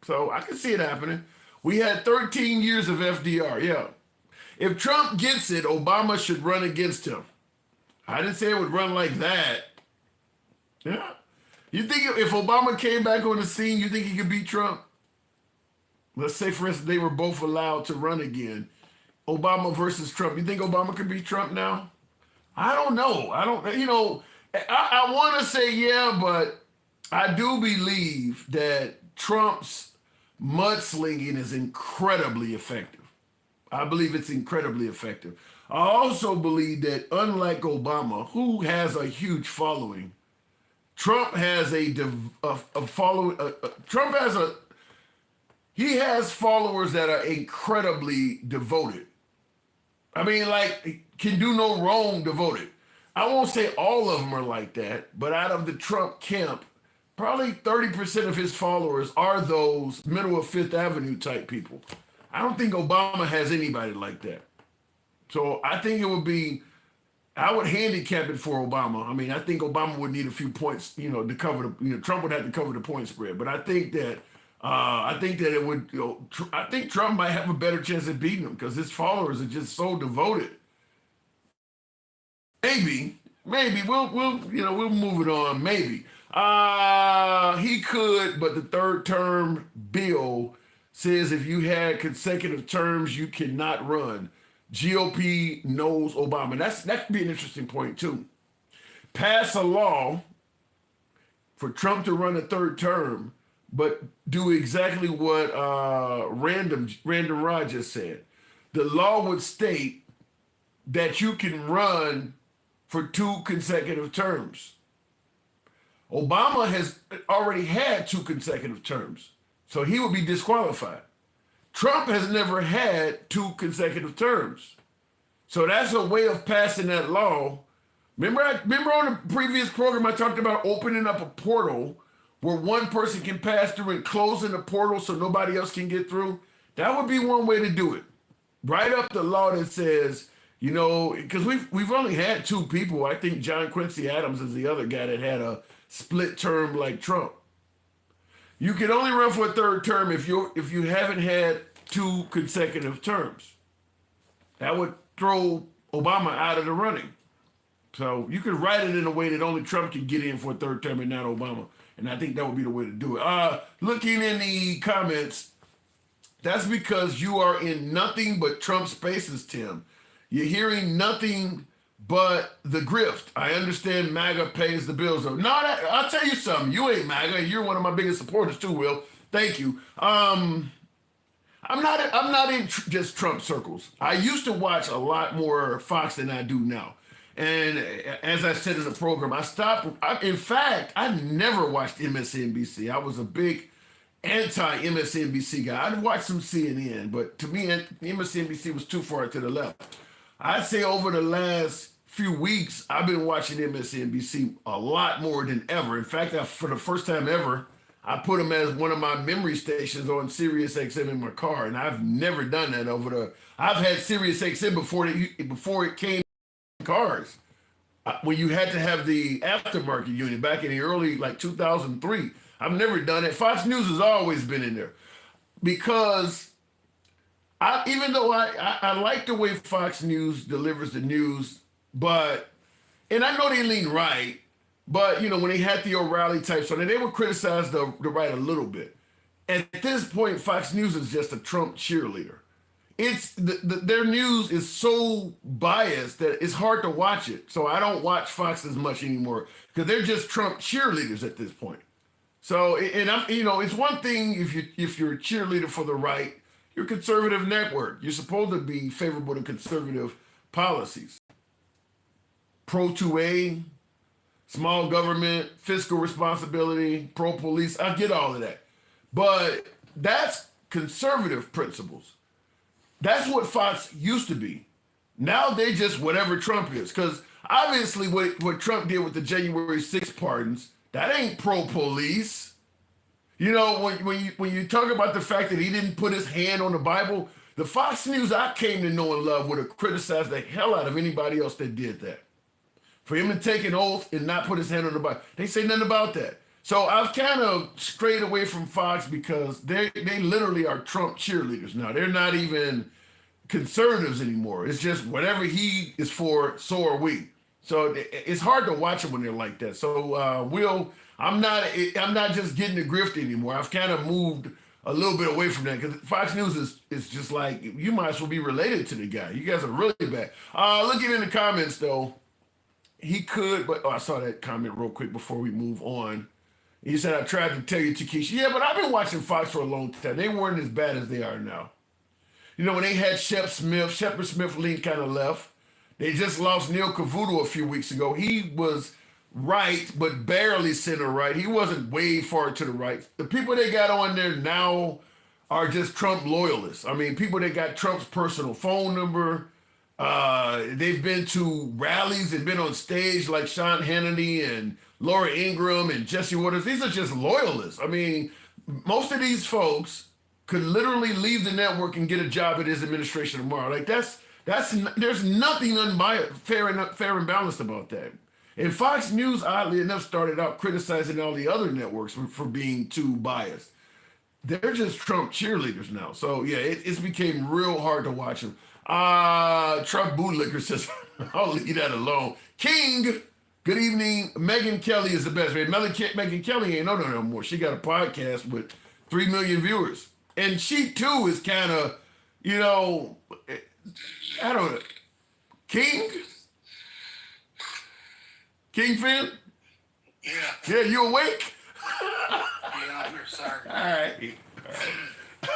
So I can see it happening. We had 13 years of FDR, yeah. If Trump gets it, Obama should run against him. I didn't say it would run like that. Yeah. You think if Obama came back on the scene, you think he could beat Trump? Let's say, for instance, they were both allowed to run again. Obama versus Trump. You think Obama could beat Trump now? I don't know. I want to say yeah, but I do believe that Trump's mudslinging is incredibly effective. I believe it's incredibly effective. I also believe that unlike Obama, who has a huge following, Trump has a following. He has followers that are incredibly devoted. I mean, like, can do no wrong devoted. I won't say all of them are like that, but out of the Trump camp, probably 30% of his followers are those middle of Fifth Avenue type people. I don't think Obama has anybody like that. So I think it would be, I would handicap it for Obama. I mean, I think Obama would need a few points, you know, to cover Trump would have to cover the point spread. But I think that it would, I think Trump might have a better chance of beating him because his followers are just so devoted. Maybe we'll move it on. Maybe he could, but the third term bill says if you had consecutive terms, you cannot run. GOP knows Obama. That could be an interesting point too. Pass a law for Trump to run a third term, but do exactly what Random Rod just said. The law would state that you can run for 2 consecutive terms. Obama has already had 2 consecutive terms, so he would be disqualified. Trump has never had 2 consecutive terms. So that's a way of passing that law. Remember on the previous program, I talked about opening up a portal where one person can pass through and closing the portal so nobody else can get through? That would be one way to do it. Write up the law that says, you know, because we've only had 2 people. I think John Quincy Adams is the other guy that had a split term like Trump. You can only run for a third term if you haven't had 2 consecutive terms. That would throw Obama out of the running. So you could write it in a way that only Trump can get in for a third term and not Obama. And I think that would be the way to do it. Looking in the comments, that's because you are in nothing but Trump spaces, Tim. You're hearing nothing but the grift. I understand MAGA pays the bills. No, I'll tell you something. You ain't MAGA. You're one of my biggest supporters too, Will. Thank you. I'm not in just Trump circles. I used to watch a lot more Fox than I do now. And as I said in the program, I stopped. In fact, I never watched MSNBC. I was a big anti-MSNBC guy. I'd watch some CNN, but to me, MSNBC was too far to the left. I'd say over the last few weeks, I've been watching MSNBC a lot more than ever. In fact, for the first time ever, I put them as one of my memory stations on Sirius XM in my car, and I've never done that I've had Sirius XM before it came to cars. When you had to have the aftermarket unit back in the early, 2003. I've never done it. Fox News has always been in there because even though I like the way Fox News delivers the news, and I know they lean right, but when they had the O'Reilly types on it, they would criticize the right a little bit. At this point, Fox News is just a Trump cheerleader. It's their news is so biased that it's hard to watch it. So I don't watch Fox as much anymore because they're just Trump cheerleaders at this point. So, and it's one thing if you're a cheerleader for the right, you're a conservative network. You're supposed to be favorable to conservative policies. Pro-2A, small government, fiscal responsibility, pro-police. I get all of that. But that's conservative principles. That's what Fox used to be. Now they just whatever Trump is. Because obviously what Trump did with the January 6th pardons, that ain't pro-police. When you talk about the fact that he didn't put his hand on the Bible, the Fox News I came to know and love would have criticized the hell out of anybody else that did that. For him to take an oath and not put his hand on the Bible, they say nothing about that. So I've kind of strayed away from Fox because they literally are Trump cheerleaders now. They're not even conservatives anymore. It's just whatever he is for, so are we. So it's hard to watch them when they're like that. So Will, I'm not just getting the grift anymore. I've kind of moved a little bit away from that because Fox News is just like, you might as well be related to the guy. You guys are really bad. Looking in the comments though, he could, but I saw that comment real quick before we move on. He said, I tried to tell you, Takesha. Yeah, but I've been watching Fox for a long time. They weren't as bad as they are now. When they had Shepard Smith lean kind of left. They just lost Neil Cavuto a few weeks ago. He was right, but barely center right. He wasn't way far to the right. The people they got on there now are just Trump loyalists. I mean, people that got Trump's personal phone number. They've been to rallies and been on stage like Sean Hannity and Laura Ingraham and Jesse Waters. These are just loyalists. I mean, most of these folks could literally leave the network and get a job at his administration tomorrow. There's nothing unbiased, fair and balanced about that. And Fox News, oddly enough, started out criticizing all the other networks for being too biased. They're just Trump cheerleaders now. So yeah, it's became real hard to watch them. Trump bootlicker says, I'll leave that alone. King, good evening. Megyn Kelly is the best. Megyn Kelly ain't no more. She got a podcast with 3 million viewers. And she too is kind of, I don't know. King Finn? Yeah, you awake? Yeah, I'm here, sorry. All right.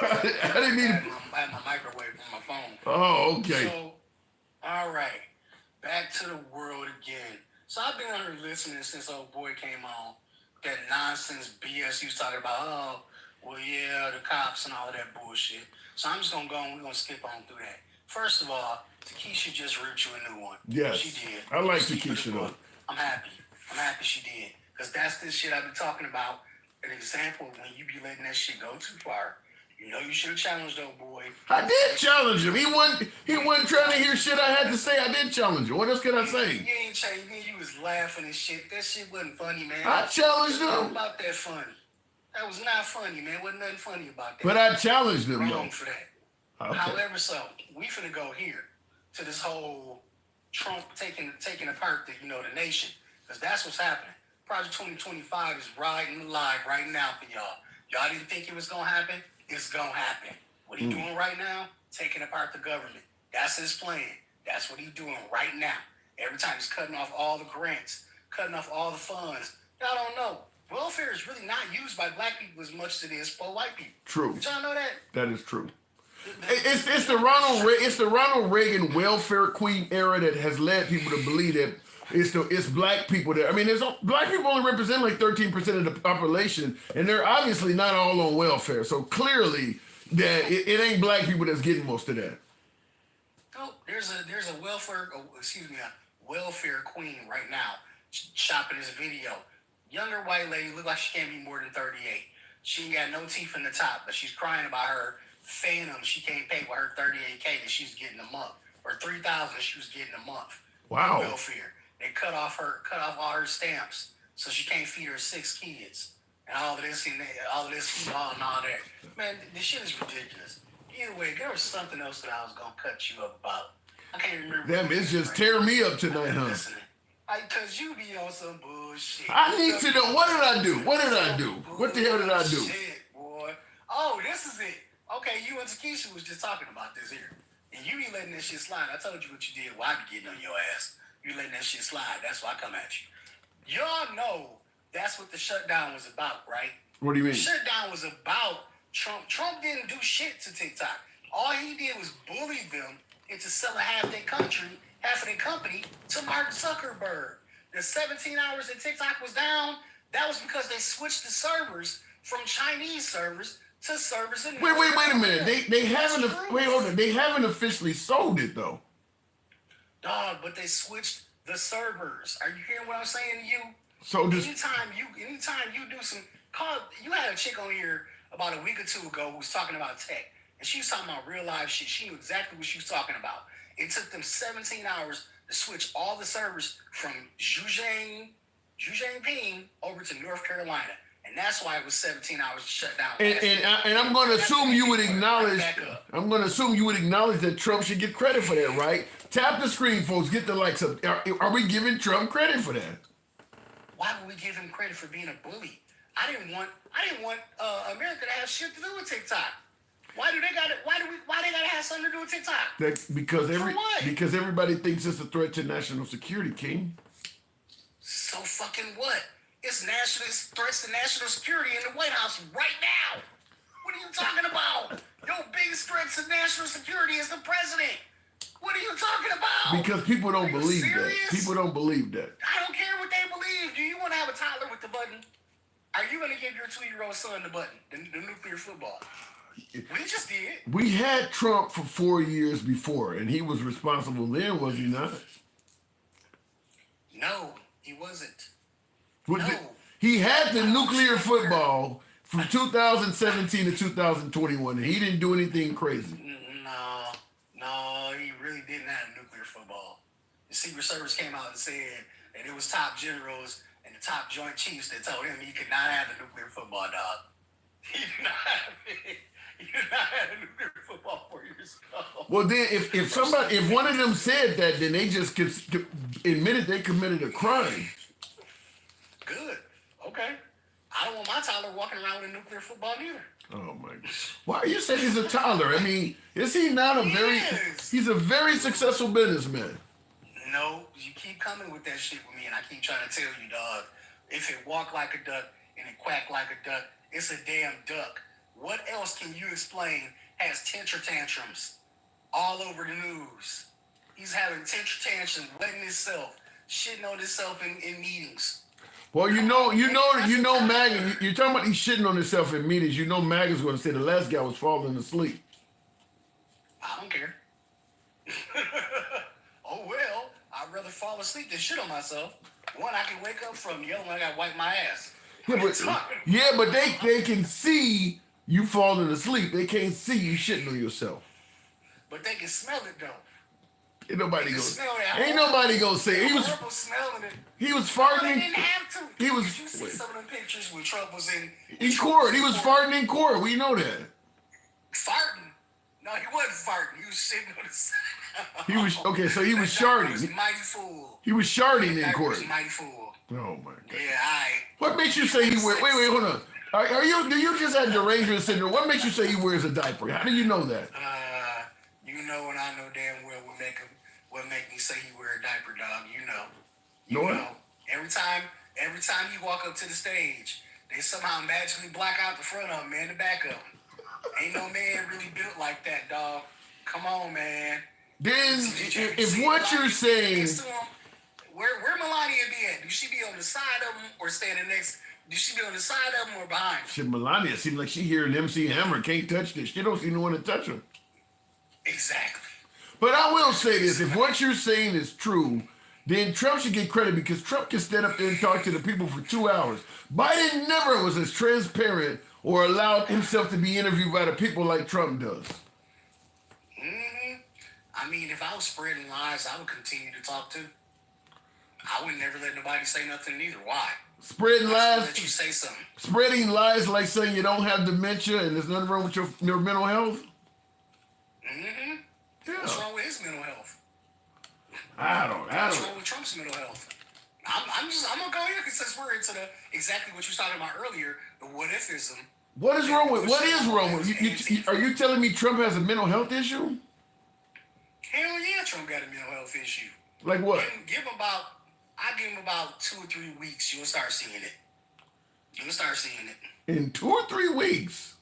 I didn't mean to... I had my microwave on my phone. Oh, okay. So, all right. Back to the world again. So I've been on here listening since old boy came on. That nonsense BS he was talking about. Oh, well, yeah, the cops and all of that bullshit. So I'm just going to go on. We're going to skip on through that. First of all, Takesha just wrote you a new one. Yes. She did. I like Takesha, though. I'm happy she did. Because that's this shit I've been talking about. An example of when you be letting that shit go too far. You should have challenged old boy. I did challenge him. He wasn't trying to hear shit I had to say. I did challenge him. What else can I say? You ain't challenged me. You was laughing and shit. That shit wasn't funny, man. I challenged him. How about that funny? That was not funny, man. Wasn't nothing funny about that. But I challenged them, Wrong though. for that. Okay. However, so we finna go here to this whole Trump taking apart the nation, because that's what's happening. Project 2025 is riding live right now for y'all. Y'all didn't think it was gonna happen. It's gonna happen. What he doing right now? Taking apart the government. That's his plan. That's what he's doing right now. Every time he's cutting off all the grants, cutting off all the funds. Y'all don't know. Welfare is really not used by black people as much as it is for white people. True. Did y'all know that? That is true. It's the Ronald Reagan welfare queen era that has led people to believe that it's black people that, I mean, black people only represent like 13% of the population, and they're obviously not all on welfare. So clearly that it ain't black people that's getting most of that. Oh, there's a welfare queen right now shopping this video. Younger white lady, look like she can't be more than 38. She ain't got no teeth in the top, but she's crying about her phantom she can't pay with her $38K that she's getting a month, or $3,000 she was getting a month. Wow. Welfare. They cut off all her stamps, so she can't feed her 6 kids, and all of this and all that. Man, this shit is ridiculous. Either way, there was something else that I was gonna cut you up about. I can't remember. Damn, it's just tearing me up tonight, huh? Listening. Cause you be on some bullshit. I need to know, what did I do? What did I do? What the hell did I do? Shit, boy. Oh, this is it. Okay, you and Takesha was just talking about this here. And you be letting that shit slide. I told you what you did. Well, I be getting on your ass. You letting that shit slide. That's why I come at you. Y'all know that's what the shutdown was about, right? What do you mean? The shutdown was about Trump. Trump didn't do shit to TikTok. All he did was bully them into selling half of their company to Mark Zuckerberg. The 17 hours that TikTok was down, that was because they switched the servers from Chinese servers to servers in Wait a minute. They haven't officially sold it though. Dog, but they switched the servers. Are you hearing what I'm saying to you? So anytime you do some you had a chick on here about a week or two ago who was talking about tech, and she was talking about real life shit. She knew exactly what she was talking about. It took them 17 hours to switch all the servers from Jinping over to North Carolina. And that's why it was 17 hours to shut down. And I'm going to assume you would acknowledge. I'm going to assume you would acknowledge that Trump should get credit for that, right? Tap the screen, folks. Get the likes up. Are we giving Trump credit for that? Why would we give him credit for being a bully? I didn't want America to have shit to do with TikTok. Why they gotta have something to do with TikTok? That's because everybody thinks it's a threat to national security, King. So fucking what? It's threats to national security in the White House right now. What are you talking about? Your biggest threat to national security is the president. What are you talking about? Because people don't believe that. People don't believe that. I don't care what they believe. Do you want to have a toddler with the button? Are you going to give your 2-year-old son the button, the nuclear football? We just did. We had Trump for 4 years before, and he was responsible then, was he not? No, he wasn't. He had the nuclear football from 2017 to 2021, and he didn't do anything crazy. No, he really didn't have nuclear football. The Secret Service came out and said that it was top generals and the top Joint Chiefs that told him he could not have the nuclear football, dog. He did not have it. You did not have a nuclear football 4 years ago. Well, then, if one of them said that, then they just admitted they committed a crime. Good. Okay. I don't want my toddler walking around with a nuclear football either. Oh my God! Why are you saying he's a toddler? I mean, is he not he's a very successful businessman. No, you keep coming with that shit with me, and I keep trying to tell you, dog. If it walk like a duck and it quack like a duck, it's a damn duck. What else can you explain has temper tantrums all over the news? He's having temper tantrums, wetting himself, shitting on himself in meetings. Well, you know, MAGA, you're talking about he's shitting on himself in meetings. You know MAGA's going to say the last guy was falling asleep. I don't care. Oh, well, I'd rather fall asleep than shit on myself. One I can wake up from, the other one I got to wipe my ass. But they can see you falling asleep. They can't see you shitting on yourself. But they can smell it, though. Ain't nobody You gonna. smell that Ain't horrible- nobody gonna say he was. horrible smelling it. He was Well, farting. they in- didn't have to. He was Did you see some of them pictures when Trump was in court. He was farting in court. We know that. farting? No, he wasn't farting. He was sitting on the side. He was okay. So he was That doctor was sharding. mighty fool. He was sharding in That court. was mighty fool. Oh my god. Yeah, I. What makes you say he wears? Wait, hold on. Are you? Do you just have derangement syndrome? What makes you say he wears a diaper? How do you know that? You know, and I know damn well what make me say he wear a diaper, dog. You know. No one? know. Every time you walk up to the stage, they somehow magically black out the front of him and the back of him. Ain't no man really built like that, dog. Come on, man. Then, if what you're saying, Where Melania be at? Do she be on the side of him or standing next? Do she be on the side of him or behind him? shit, Melania seems like she hearing MC Hammer can't touch this. She don't see no one to touch her. Exactly. But I will say this: if what you're saying is true, then Trump should get credit because Trump can stand up there and talk to the people for 2 hours. Biden never was as transparent or allowed himself to be interviewed by the people like Trump does. I mean, if I was spreading lies, I would continue to talk too. I would never let nobody say nothing either. Why? Spreading lies, Let you say something. spreading lies like saying you don't have dementia and there's nothing wrong with your mental health. Yeah. What's wrong with his mental health? I What's don't. wrong with Trump's mental health? I'm gonna go here because since we're into the exactly what you were talking about earlier, the what ifism. What is wrong with? What is wrong with? Are you telling me Trump has a mental health issue? Hell yeah, Trump got a mental health issue. Like what? Give him about. I give him about 2 or 3 weeks. You'll start seeing it. You'll start seeing it. In 2 or 3 weeks?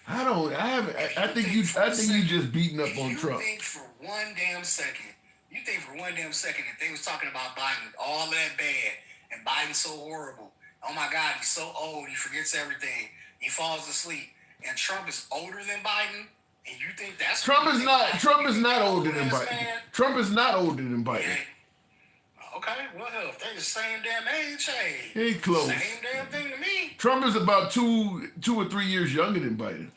I don't. I haven't. I think you just beating up on Trump. You think for one damn second that they was talking about Biden all that bad and Biden's so horrible. Oh my God, he's so old. He forgets everything. He falls asleep. And Trump is older than Biden. And you think that's Trump is not. Trump is not older older than this Biden. man? Trump is not older than Biden. Okay, well, hell, if they the same damn age, hey. He ain't close. Same damn thing to me. Trump is about 2 or 3 years younger than Biden.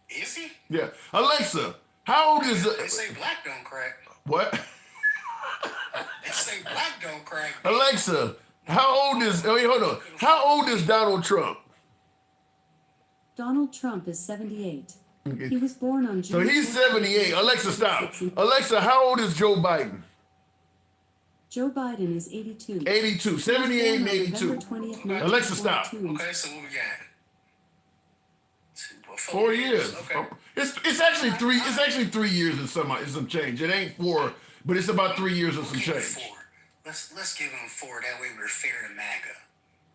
Is he? Yeah. Alexa, how old is They say black don't crack. what? They say black don't crack. Alexa, how old is? Oh, wait, hold on. How old is Donald Trump? Donald Trump is 78. Okay. He was born on So June. he's 78. Alexa, stop. Alexa, how old is Joe Biden? Joe Biden is 82. 82. 78 and 82. November 20th, Alexa, stop. 1942. Okay, so what we got? 4 years. Okay. It's actually 3. It's actually 3 years and some change. It ain't 4, but it's about 3 years and some Give him change. 4. Let's give him 4. That way we're fair to MAGA.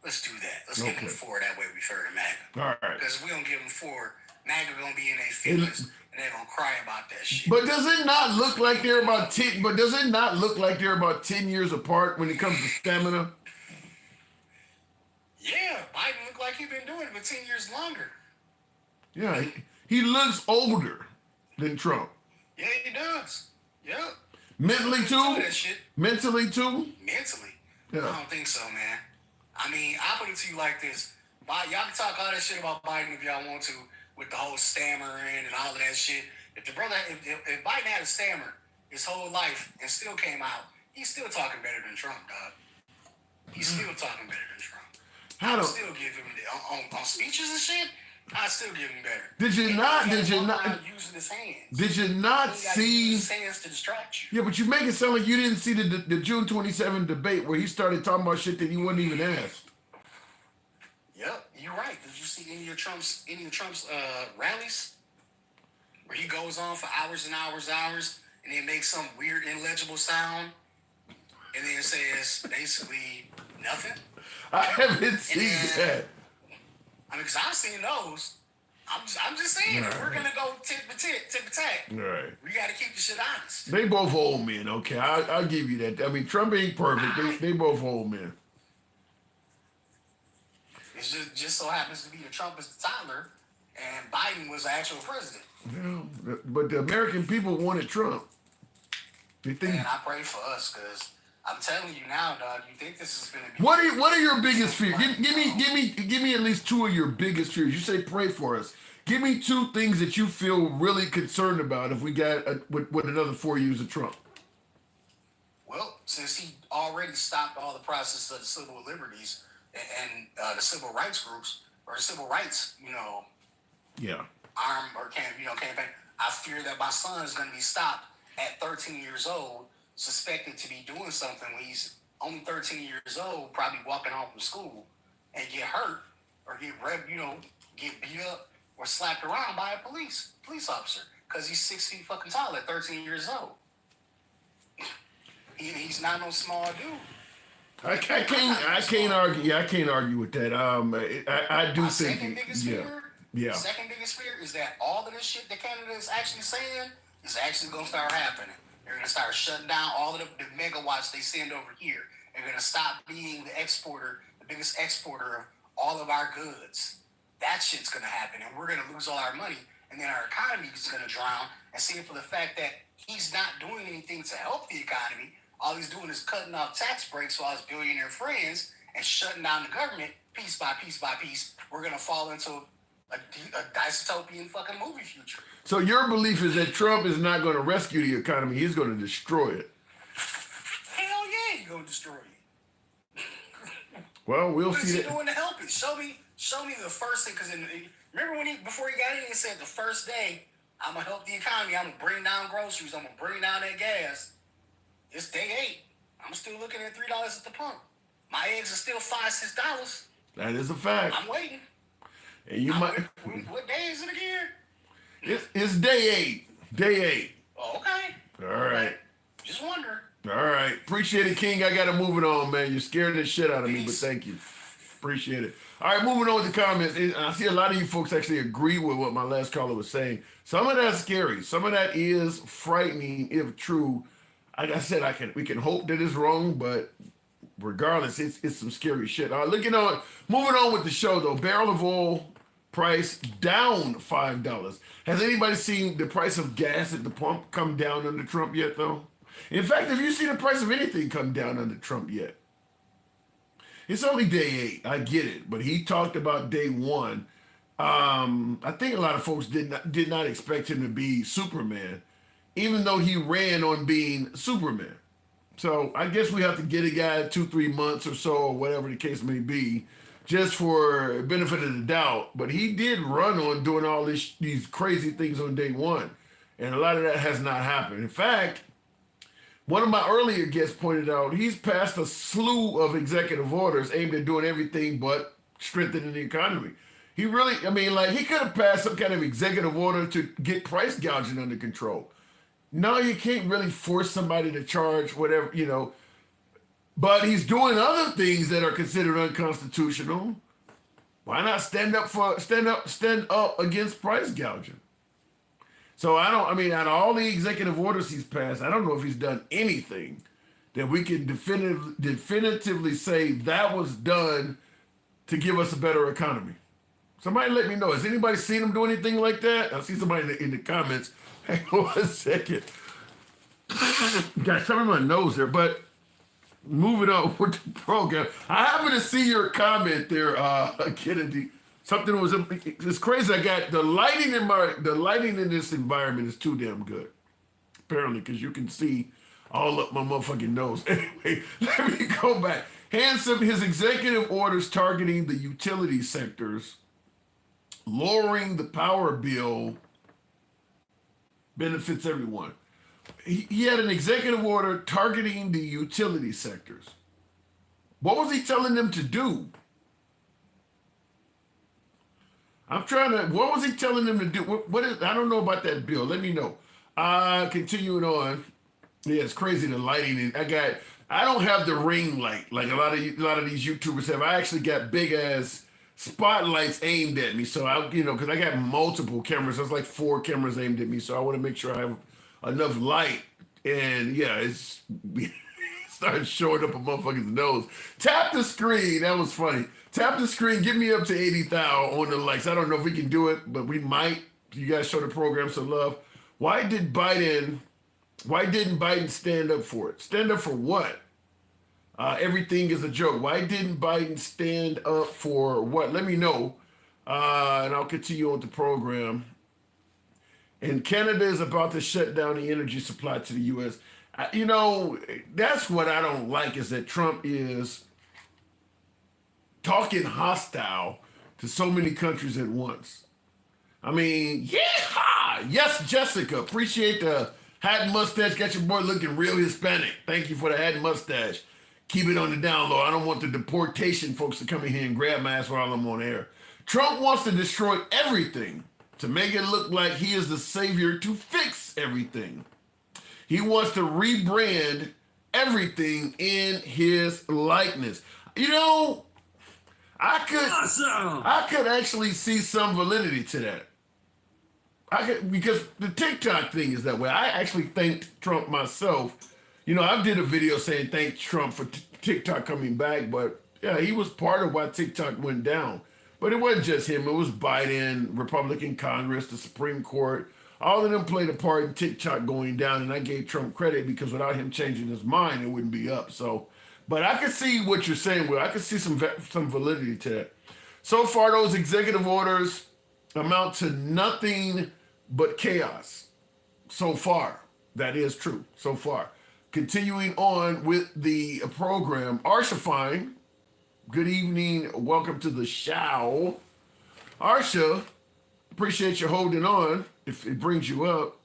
Let's do that. Let's give him 4. That way we're fair to MAGA. All right. Because if we don't give him 4, MAGA gonna be in their feelings and they're gonna cry about that shit. But does it not look like they're about 10? But does it not look like they're about 10 years apart when it comes to stamina? Yeah, Biden looked like he's been doing it for 10 years longer. Yeah, he looks older than Trump. Yeah, he does. Yep. Mentally too. That shit. Mentally too. Mentally. Yeah. I don't think so, man. I mean, I put it to you like this. Y'all can talk all that shit about Biden if y'all want to, with the whole stammering and all of that shit. If Biden had a stammer his whole life and still came out, he's still talking better than Trump, dog. He's still talking better than Trump. I I'd don't. still give him on speeches and shit. I still give him better. Did you He not? ain't Did you walk not? around using his hands. Did you not He gotta see? use his hands to distract you. Yeah, but you make it sound like you didn't see the June 27 debate where he started talking about shit that he wasn't even asked. Yep, you're right. Did you see any of Trump's rallies where he goes on for hours and hours, and then makes some weird illegible sound, and then says basically nothing? I haven't seen that. I mean, because I've seen those. I'm just saying, if we're gonna go tit for tat, All right. we got to keep the shit honest. They both old men, okay? I'll give you that. I mean, Trump ain't perfect. They both old men. It just so happens to be that Trump is the toddler, and Biden was the actual president. Yeah, but the American people wanted Trump. They think. And I pray for us, because I'm telling you now, dog. You think this is gonna be? What are your biggest fears? Give me at least 2 of your biggest fears. You say pray for us. Give me two things that you feel really concerned about if we got with another 4 years of Trump. Well, since he already stopped all the process of the civil liberties and the civil rights groups or civil rights, Yeah. arm or campaign, I fear that my son is going to be stopped at 13 years old, suspected to be doing something when he's only 13 years old, probably walking home from school and get hurt or get beat up or slapped around by a police officer because he's 6 feet fucking tall at 13 years old. He's not no small dude. I can't argue. Yeah, I can't argue with that. I do My think. second biggest fear. Yeah. Second biggest fear is that all of this shit that Canada is actually saying is actually going to start happening. They're going to start shutting down all of the megawatts they send over here. They're going to stop being the biggest exporter of all of our goods. That shit's going to happen, and we're going to lose all our money, and then our economy is going to drown. And seeing for the fact that he's not doing anything to help the economy, all he's doing is cutting off tax breaks for all his billionaire friends and shutting down the government piece by piece by piece. We're going to fall into a dystopian fucking movie future. So your belief is that Trump is not going to rescue the economy; he's going to destroy it. Hell yeah, he's going to destroy it. Well, we'll What is see he that. doing to help it? Show me the first thing. Because remember before he got in, he said the first day, I'm gonna help the economy. I'm gonna bring down groceries. I'm gonna bring down that gas. It's day 8. I'm still looking at $3 at the pump. My eggs are still $5-6. That is a fact. I'm waiting. And you might. What day is it again? It's day 8. Day 8. Oh, okay. All right. Just wondering. All right. Appreciate it, King. I got to move it on, man. You're scaring the shit out of me, but thank you. Appreciate it. All right, moving on with the comments. I see a lot of you folks actually agree with what my last caller was saying. Some of that's scary. Some of that is frightening, if true. Like I said, we can hope that it's wrong, but regardless, it's some scary shit. All right, moving on with the show though. Barrel of oil price down $5. Has anybody seen the price of gas at the pump come down under Trump yet though? In fact, have you seen the price of anything come down under Trump yet? It's only day 8. I get it, but he talked about day 1. I think a lot of folks did not expect him to be Superman, even though he ran on being Superman. So I guess we have to get a guy 2-3 months or so, or whatever the case may be, just for benefit of the doubt. But he did run on doing all these crazy things on day 1, and a lot of that has not happened. In fact, one of my earlier guests pointed out he's passed a slew of executive orders aimed at doing everything but strengthening the economy. He really, he could have passed some kind of executive order to get price gouging under control. No, you can't really force somebody to charge whatever, but he's doing other things that are considered unconstitutional. Why not stand up against price gouging? So out of all the executive orders he's passed, I don't know if he's done anything that we can definitively say that was done to give us a better economy. Somebody let me know. Has anybody seen him do anything like that? I see somebody in the comments. Hang on 1 second. Got something in my nose there, but moving on with the program. I happen to see your comment there, Kennedy. Something was, it's crazy. I got the lighting in this environment is too damn good. Apparently, because you can see all up my motherfucking nose. Anyway, let me go back. His executive orders targeting the utility sectors, lowering the power bill benefits everyone. He had an executive order targeting the utility sectors. What was he telling them to do? What was he telling them to do? I don't know about that bill. Let me know. Continuing on. Yeah, it's crazy the lighting. I don't have the ring light like a lot of these YouTubers have. I actually got big ass spotlights aimed at me. So because I got multiple cameras. There's like 4 cameras aimed at me. So I want to make sure I have enough light. And yeah, it's started showing up a motherfucker's nose. Tap the screen. That was funny. Tap the screen. Get me up to 80,000 on the likes. I don't know if we can do it, but we might. You guys show the program some love. Why didn't Biden stand up for it? Stand up for what? Everything is a joke. Why didn't Biden stand up for what? Let me know. And I'll continue on with the program. And Canada is about to shut down the energy supply to the U.S. You know, that's what I don't like, is that Trump is talking hostile to so many countries at once. I mean, yeah, yes, Jessica, appreciate the hat and mustache. Got your boy looking real Hispanic. Thank you for the hat and mustache. Keep it on the down low. I don't want the deportation folks to come in here and grab my ass while I'm on air. Trump wants to destroy everything to make it look like he is the savior to fix everything. He wants to rebrand everything in his likeness. You know, I could actually see some validity to that. Because the TikTok thing is that way. I actually thanked Trump myself. You know, I did a video saying thank Trump for TikTok coming back, but yeah, he was part of why TikTok went down. But it wasn't just him. It was Biden, Republican Congress, the Supreme Court. All of them played a part in TikTok going down, and I gave Trump credit because without him changing his mind, it wouldn't be up. So, but I could see what you're saying, Will. I could see some validity to that. So far, those executive orders amount to nothing but chaos. So far, that is true. So far. Continuing on with the program, Arsha Fine, good evening. Welcome to the show. Arsha, appreciate you holding on. If it brings you up,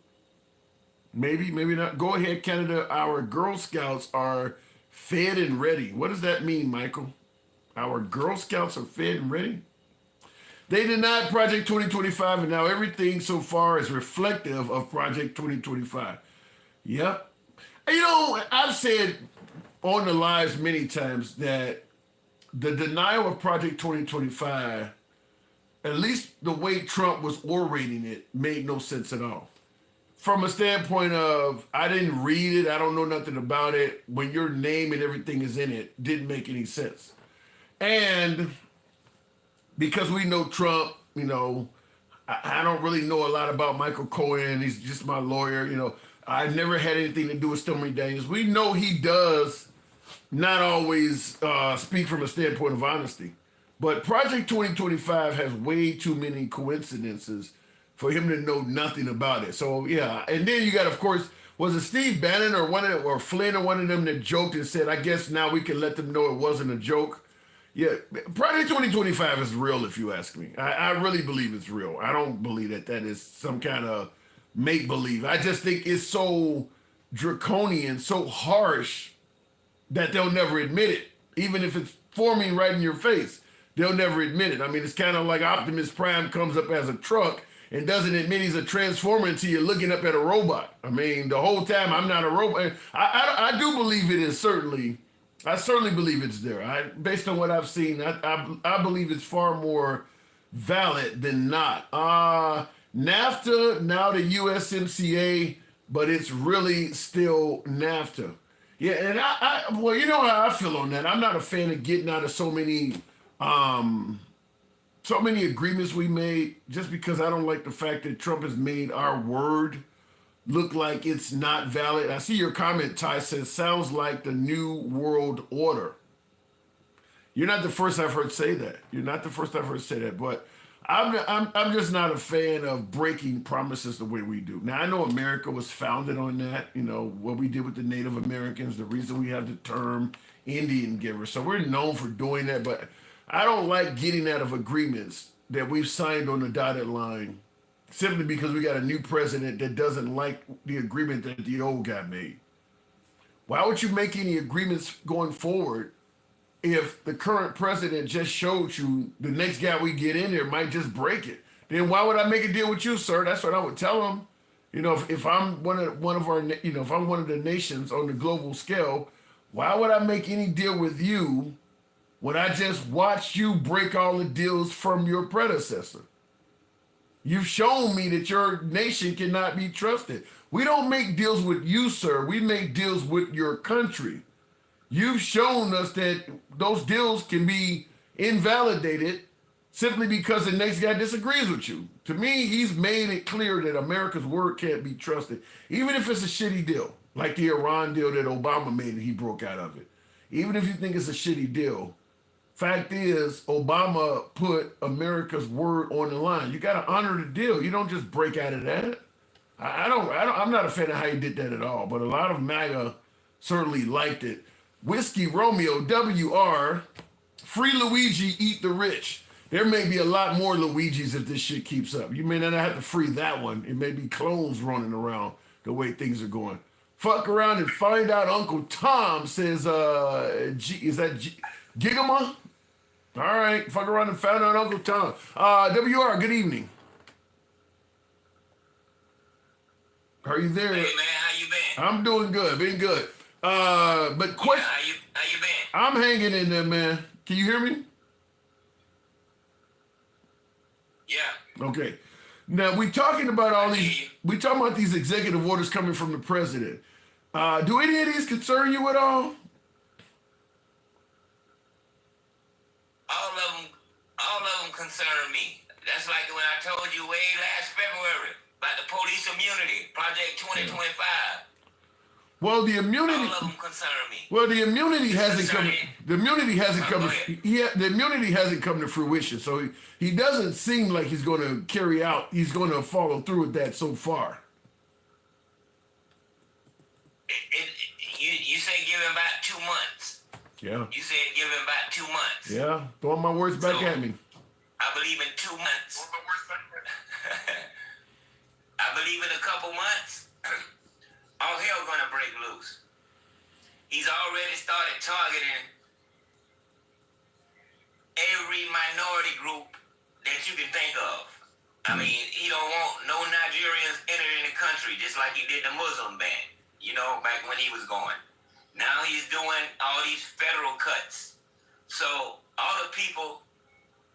maybe not. Go ahead, Canada. Our Girl Scouts are fed and ready. What does that mean, Michael? Our Girl Scouts are fed and ready? They denied Project 2025, and now everything so far is reflective of Project 2025. Yep. You know, I've said on the lives many times that the denial of Project 2025, at least the way Trump was orating it, made no sense at all. From a standpoint of, I didn't read it, I don't know nothing about it, when your name and everything is in it, didn't make any sense. And because we know Trump, you know, I don't really know a lot about Michael Cohen. He's just my lawyer, you know. I've never had anything to do with Stormy Daniels. We know he does not always speak from a standpoint of honesty. But Project 2025 has way too many coincidences for him to know nothing about it. So, yeah. And then you got, of course, was it Steve Bannon or Flynn or one of them that joked and said, I guess now we can let them know it wasn't a joke. Yeah, Project 2025 is real, if you ask me. I really believe it's real. I don't believe that is some kind of make-believe. I just think it's so draconian, so harsh, that they'll never admit it. Even if it's forming right in your face, they'll never admit it. I mean, it's kind of like Optimus Prime comes up as a truck and doesn't admit he's a transformer until you're looking up at a robot. I mean, the whole time, I'm not a robot. I do believe it is certainly... I certainly believe it's there. Based on what I've seen, I believe it's far more valid than not. NAFTA, now the USMCA, but it's really still NAFTA. Yeah, and well, you know how I feel on that. I'm not a fan of getting out of so many agreements we made just because I don't like the fact that Trump has made our word look like it's not valid. I see your comment, Ty, says, sounds like the new world order. You're not the first I've heard say that. You're not the first I've heard say that, but I'm just not a fan of breaking promises the way we do. Now, I know America was founded on that, you know, what we did with the Native Americans, the reason we have the term Indian giver. So we're known for doing that, but I don't like getting out of agreements that we've signed on the dotted line simply because we got a new president that doesn't like the agreement that the old guy made. Why would you make any agreements going forward if the current president just showed you the next guy we get in there might just break it? Then why would I make a deal with you, sir? That's what I would tell him. You know, if I'm one of our, you know, if I'm one of the nations on the global scale, why would I make any deal with you when I just watched you break all the deals from your predecessor? You've shown me that your nation cannot be trusted. We don't make deals with you, sir. We make deals with your country. You've shown us that those deals can be invalidated simply because the next guy disagrees with you. To me, he's made it clear that America's word can't be trusted, even if it's a shitty deal, like the Iran deal that Obama made and he broke out of it. Even if you think it's a shitty deal, Fact is, Obama put America's word on the line. You got to honor the deal. You don't just break out of that. I'm not a fan of how he did that at all, but a lot of MAGA certainly liked it. Whiskey Romeo, WR, free Luigi, eat the rich. There may be a lot more Luigis if this shit keeps up. You may not have to free that one. It may be clones running around the way things are going. Fuck around and find out Uncle Tom says, is that Gigama? All right, fuck around and find out Uncle Tom. WR, good evening. Are you there? Hey man, how you been? I'm doing good, been good. But question. Yeah, how you been? I'm hanging in there, man. Can you hear me? Yeah. Okay. Now we talking about all these. We talking about these executive orders coming from the president. Do any of these concern you at all? All of them concern me. That's like when I told you way last February about the police immunity, Project 2025. Well, the immunity. All of them concern me. Well, the immunity hasn't come. Concerning- The immunity hasn't come. Go ahead. The immunity hasn't come to fruition. So he doesn't seem like he's going to carry out. He's going to follow through with that so far. You say give him about 2 months. Yeah. You said give him about 2 months. Yeah. Throwing my words back at me. I believe in 2 months. I believe in a couple months, all hell gonna break loose. He's already started targeting every minority group that you can think of. I mean, he don't want no Nigerians entering the country, just like he did the Muslim ban, you know, back when he was going. Now he's doing all these federal cuts. So all the people,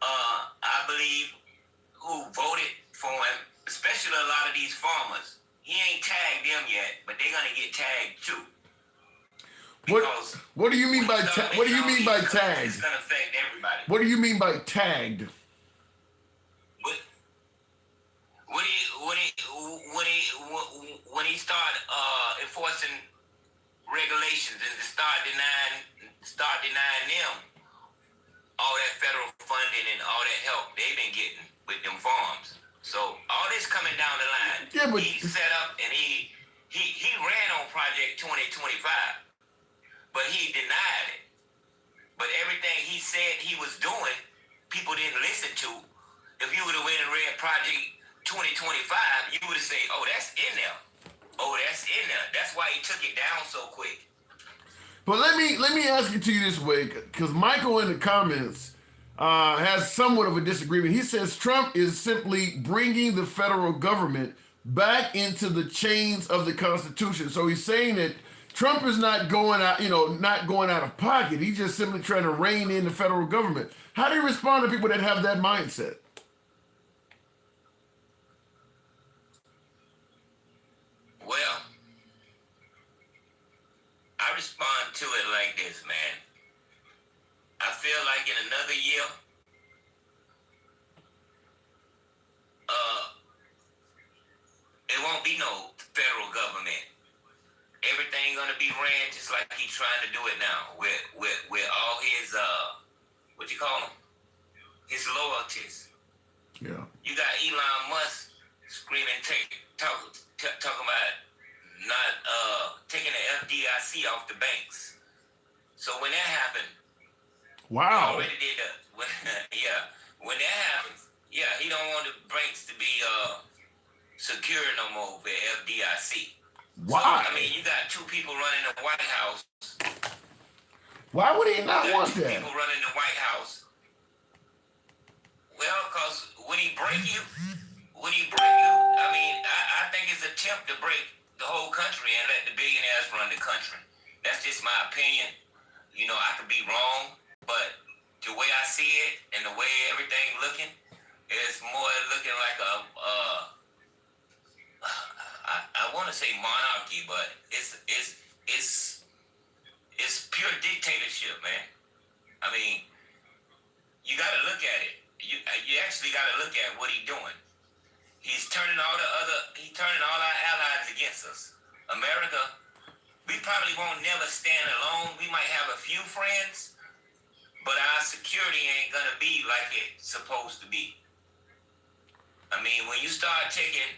I believe, who voted for him, especially a lot of these farmers, he ain't tagged them yet, but they're gonna get tagged too. What do you mean by what do you mean by tagged? It's gonna affect everybody. What do you mean by tagged? When he start enforcing regulations and start denying them all that federal funding and all that help they've been getting with them farms. So all this coming down the line. Yeah, but he set up and he ran on Project 2025, but he denied it. But everything he said he was doing, people didn't listen to. If you would have went and read Project 2025, you would have said, "Oh, that's in there. Oh, that's in there." That's why he took it down so quick. But let me ask it to you this way, because Michael in the comments has somewhat of a disagreement. He says Trump is simply bringing the federal government back into the chains of the Constitution. So he's saying that Trump is not going out, not going out of pocket. He's just simply trying to rein in the federal government. How do you respond to people that have that mindset? Well, I respond to it like this, man. I feel like in another year, it won't be no federal government. Everything gonna be ran just like he's trying to do it now, with all his what you call them, his loyalties. Yeah. You got Elon Musk screaming, talking about not taking the FDIC off the banks. So when that happened, wow. he already did that. Yeah, when that happens, yeah, he don't want the banks to be secure no more with FDIC. Why? So, I mean, you got two people running the White House. Why would he not want Two that? people running the White House. Well, because when he break you, I mean, I think it's an attempt to break the whole country and let the billionaires run the country. That's just my opinion. You know, I could be wrong, but the way I see it and the way everything looking, it's more looking like I want to say monarchy, but it's pure dictatorship, man. I mean, you got to look at it. You actually got to look at what he's doing. He's turning all our allies against us. America, we probably won't never stand alone. We might have a few friends, but our security ain't gonna be like it's supposed to be. I mean, when you start taking,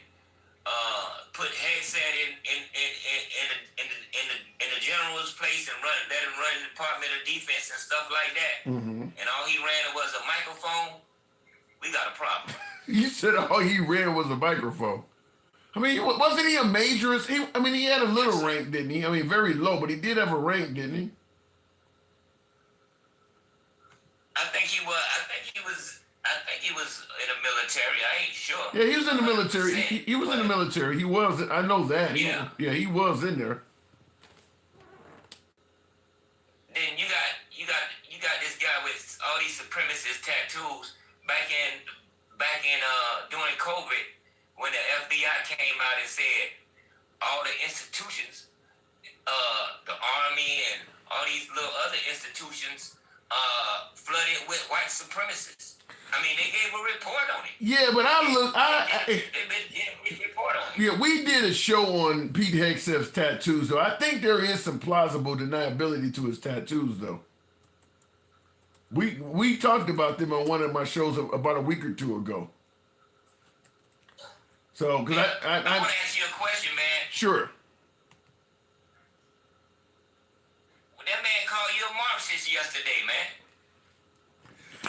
put headset in the general's place and let him run the Department of Defense and stuff like that, and all he ran was a microphone, we got a problem. You said all he ran was a microphone. I mean, wasn't he a majorist? He had a little rank, didn't he? I mean, very low, but he did have a rank, didn't he? I think he was in the military. I ain't sure. Yeah, he was in the military. He was in the military. He was. I know that. Yeah. He was in there. Then you got this guy with all these supremacist tattoos back in during COVID when the FBI came out and said all the institutions, the army and all these little other institutions flooded with white supremacists. I mean, they gave a report on it. Yeah, but report on it. Yeah, we did a show on Pete Hegseth's tattoos, though. I think there is some plausible deniability to his tattoos, though. We talked about them on one of my shows about a week or two ago. So, because I want to ask you a question, man. Sure. That man called you a Marxist yesterday, man.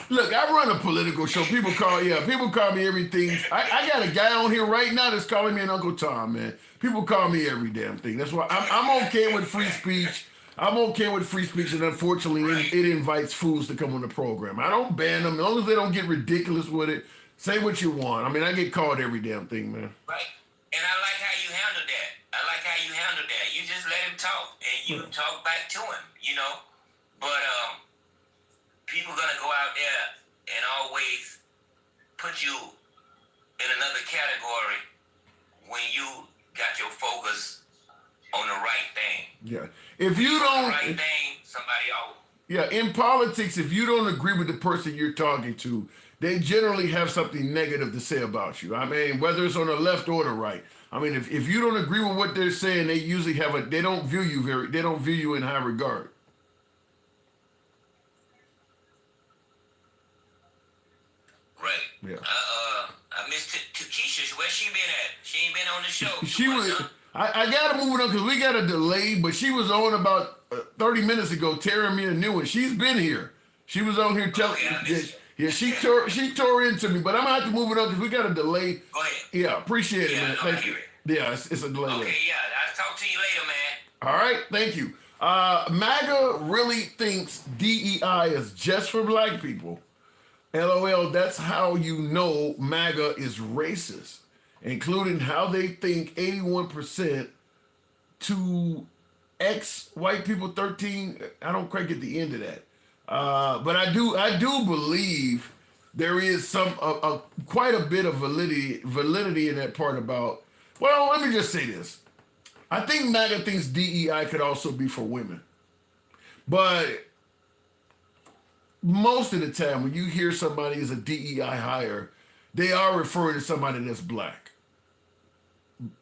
Look, I run a political show. People call me everything. I got a guy on here right now that's calling me an Uncle Tom, man. People call me every damn thing. That's why I'm okay with free speech. I'm okay with free speech, and unfortunately, it invites fools to come on the program. I don't ban them. As long as they don't get ridiculous with it, say what you want. I mean, I get called every damn thing, man. Right. And I like how you handle that. You just let him talk, and you talk back to him, you know. But people gonna go out there and always put you in another category when you got your focus on the right thing. Yeah. If you don't, right thing, somebody else. Yeah, in politics, if you don't agree with the person you're talking to, they generally have something negative to say about you. I mean, whether it's on the left or the right. I mean, if you don't agree with what they're saying, they usually they don't view you in high regard. Right. Yeah. I miss Takesha. Where she been at? She ain't been on the show. She was. I got to move it on because we got a delay, but she was on about 30 minutes ago tearing me a new one. She's been here. She was on here telling she tore into me, but I'm going to have to move it on because we got a delay. Go ahead. Yeah, appreciate it, man. Thank you. Yeah, it's a delay. Okay, yeah. I'll talk to you later, man. All right, thank you. MAGA really thinks DEI is just for black people. LOL, that's how you know MAGA is racist, including how they think 81% to X white people 13. I don't quite get the end of that. But I do believe there is quite a bit of validity in that part about, well, let me just say this. I think MAGA thinks DEI could also be for women. But most of the time when you hear somebody is a DEI hire, they are referring to somebody that's black.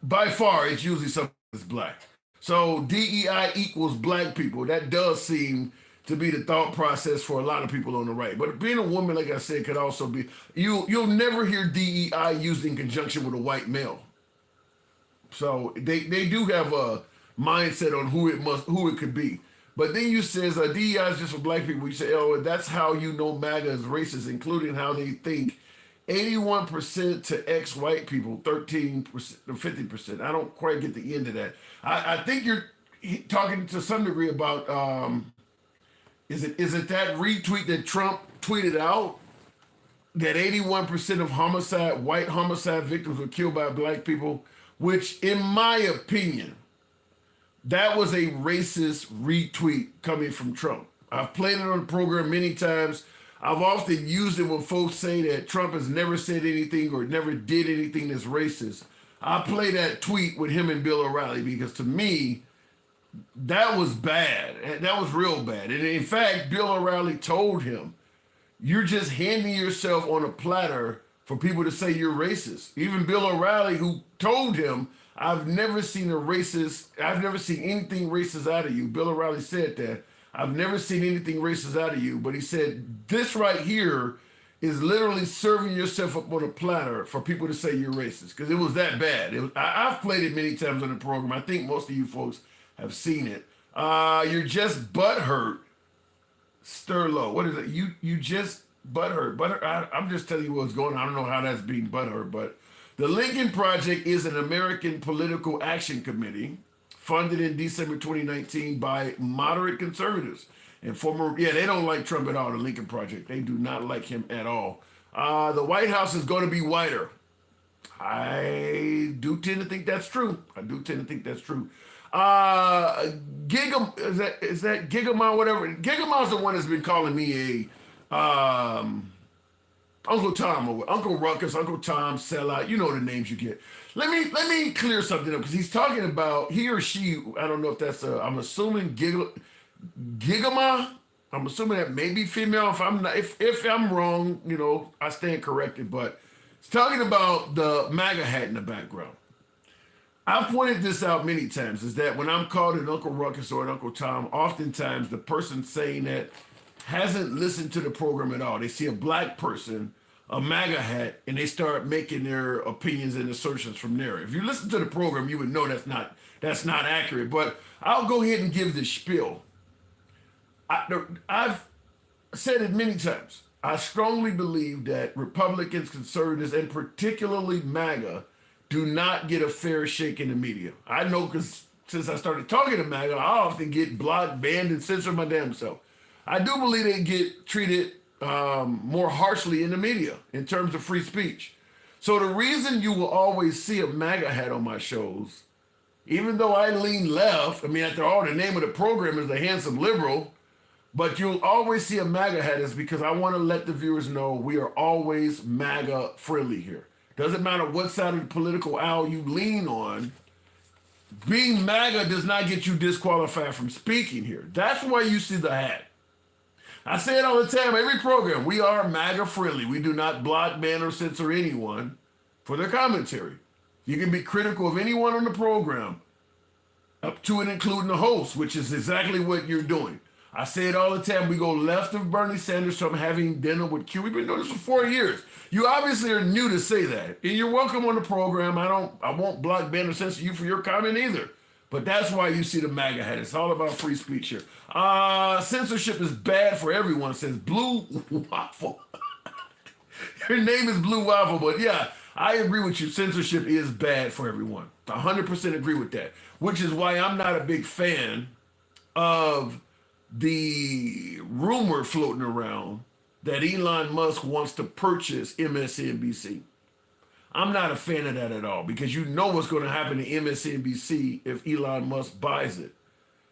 By far, it's usually somebody that's black. So DEI equals black people. That does seem to be the thought process for a lot of people on the right. But being a woman, like I said, could also be, you'll never hear DEI used in conjunction with a white male. So they do have a mindset on who it could be. But then you says DEI is just for black people. You say, oh, that's how you know MAGA is racist, including how they think 81% to X white people, 13% or 50%. I don't quite get the end of that. I think you're talking to some degree about, is it that retweet that Trump tweeted out that 81% of white homicide victims were killed by black people, which in my opinion, that was a racist retweet coming from Trump. I've played it on the program many times. I've often used it when folks say that Trump has never said anything or never did anything that's racist. I play that tweet with him and Bill O'Reilly because to me, that was bad. That was real bad. And in fact, Bill O'Reilly told him, you're just handing yourself on a platter for people to say you're racist. Even Bill O'Reilly, who told him, I've never seen anything racist out of you. Bill O'Reilly said that. I've never seen anything racist out of you. But he said, this right here is literally serving yourself up on a platter for people to say you're racist, because it was that bad. I've played it many times on the program. I think most of you folks have seen it. You're just butthurt. Sterlo, what is it? You just butthurt. I'm just telling you what's going on. I don't know how that's being butthurt, but the Lincoln Project is an American political action committee funded in December 2019 by moderate conservatives and former, they don't like Trump at all, the Lincoln Project. They do not like him at all. The White House is going to be whiter. I do tend to think that's true. Gigam, is that Gigamon, whatever? Gigamon's the one that's been calling me a Uncle Tom, or Uncle Ruckus, Uncle Tom, sellout. You know the names you get. Let me clear something up, because he's talking about he or she. I don't know if that's I'm assuming Gigama. I'm assuming that may be female. If I'm not, if I'm wrong, I stand corrected. But it's talking about the MAGA hat in the background. I've pointed this out many times, is that when I'm called an Uncle Ruckus or an Uncle Tom, oftentimes the person saying that hasn't listened to the program at all. They see a black person, a MAGA hat, and they start making their opinions and assertions from there. If you listen to the program, you would know that's not accurate. But I'll go ahead and give this spiel. I've said it many times. I strongly believe that Republicans, conservatives, and particularly MAGA do not get a fair shake in the media. I know, because since I started talking to MAGA, I often get blocked, banned, and censored my damn self. I do believe they get treated more harshly in the media in terms of free speech. So the reason you will always see a MAGA hat on my shows, even though I lean left, after all, the name of the program is The Handsome Liberal, but you'll always see a MAGA hat, is because I want to let the viewers know we are always MAGA friendly here. Doesn't matter what side of the political aisle you lean on. Being MAGA does not get you disqualified from speaking here. That's why you see the hat. I say it all the time, every program. We are MAGA friendly. We do not block, ban, or censor anyone for their commentary. You can be critical of anyone on the program, up to and including the host, which is exactly what you're doing. I say it all the time. We go left of Bernie Sanders from having dinner with Q. We've been doing this for 4 years. You obviously are new to say that. And you're welcome on the program. I won't block, ban, or censor you for your comment either. But that's why you see the MAGA hat. It's all about free speech here. Censorship is bad for everyone, says Blue Waffle. Her name is Blue Waffle, but yeah, I agree with you. Censorship is bad for everyone. 100% agree with that, which is why I'm not a big fan of the rumor floating around that Elon Musk wants to purchase MSNBC. I'm not a fan of that at all, because you know what's going to happen to MSNBC if Elon Musk buys it.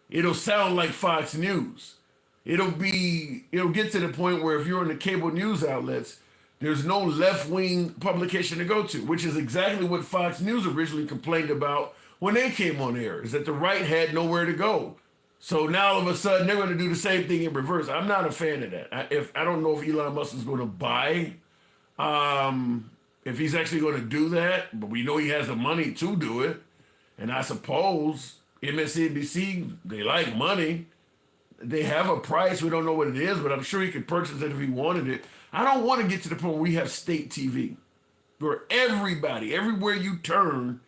It'll sound like Fox News. It'll get to the point where if you're in the cable news outlets, there's no left-wing publication to go to, which is exactly what Fox News originally complained about when they came on air, is that the right had nowhere to go. So now all of a sudden they're going to do the same thing in reverse. I'm not a fan of that. I don't know if Elon Musk is going to buy, if he's actually going to do that, but we know he has the money to do it. And I suppose MSNBC, they like money. They have a price. We don't know what it is, but I'm sure he could purchase it if he wanted it. I don't want to get to the point where we have state TV, where everybody, everywhere you turn,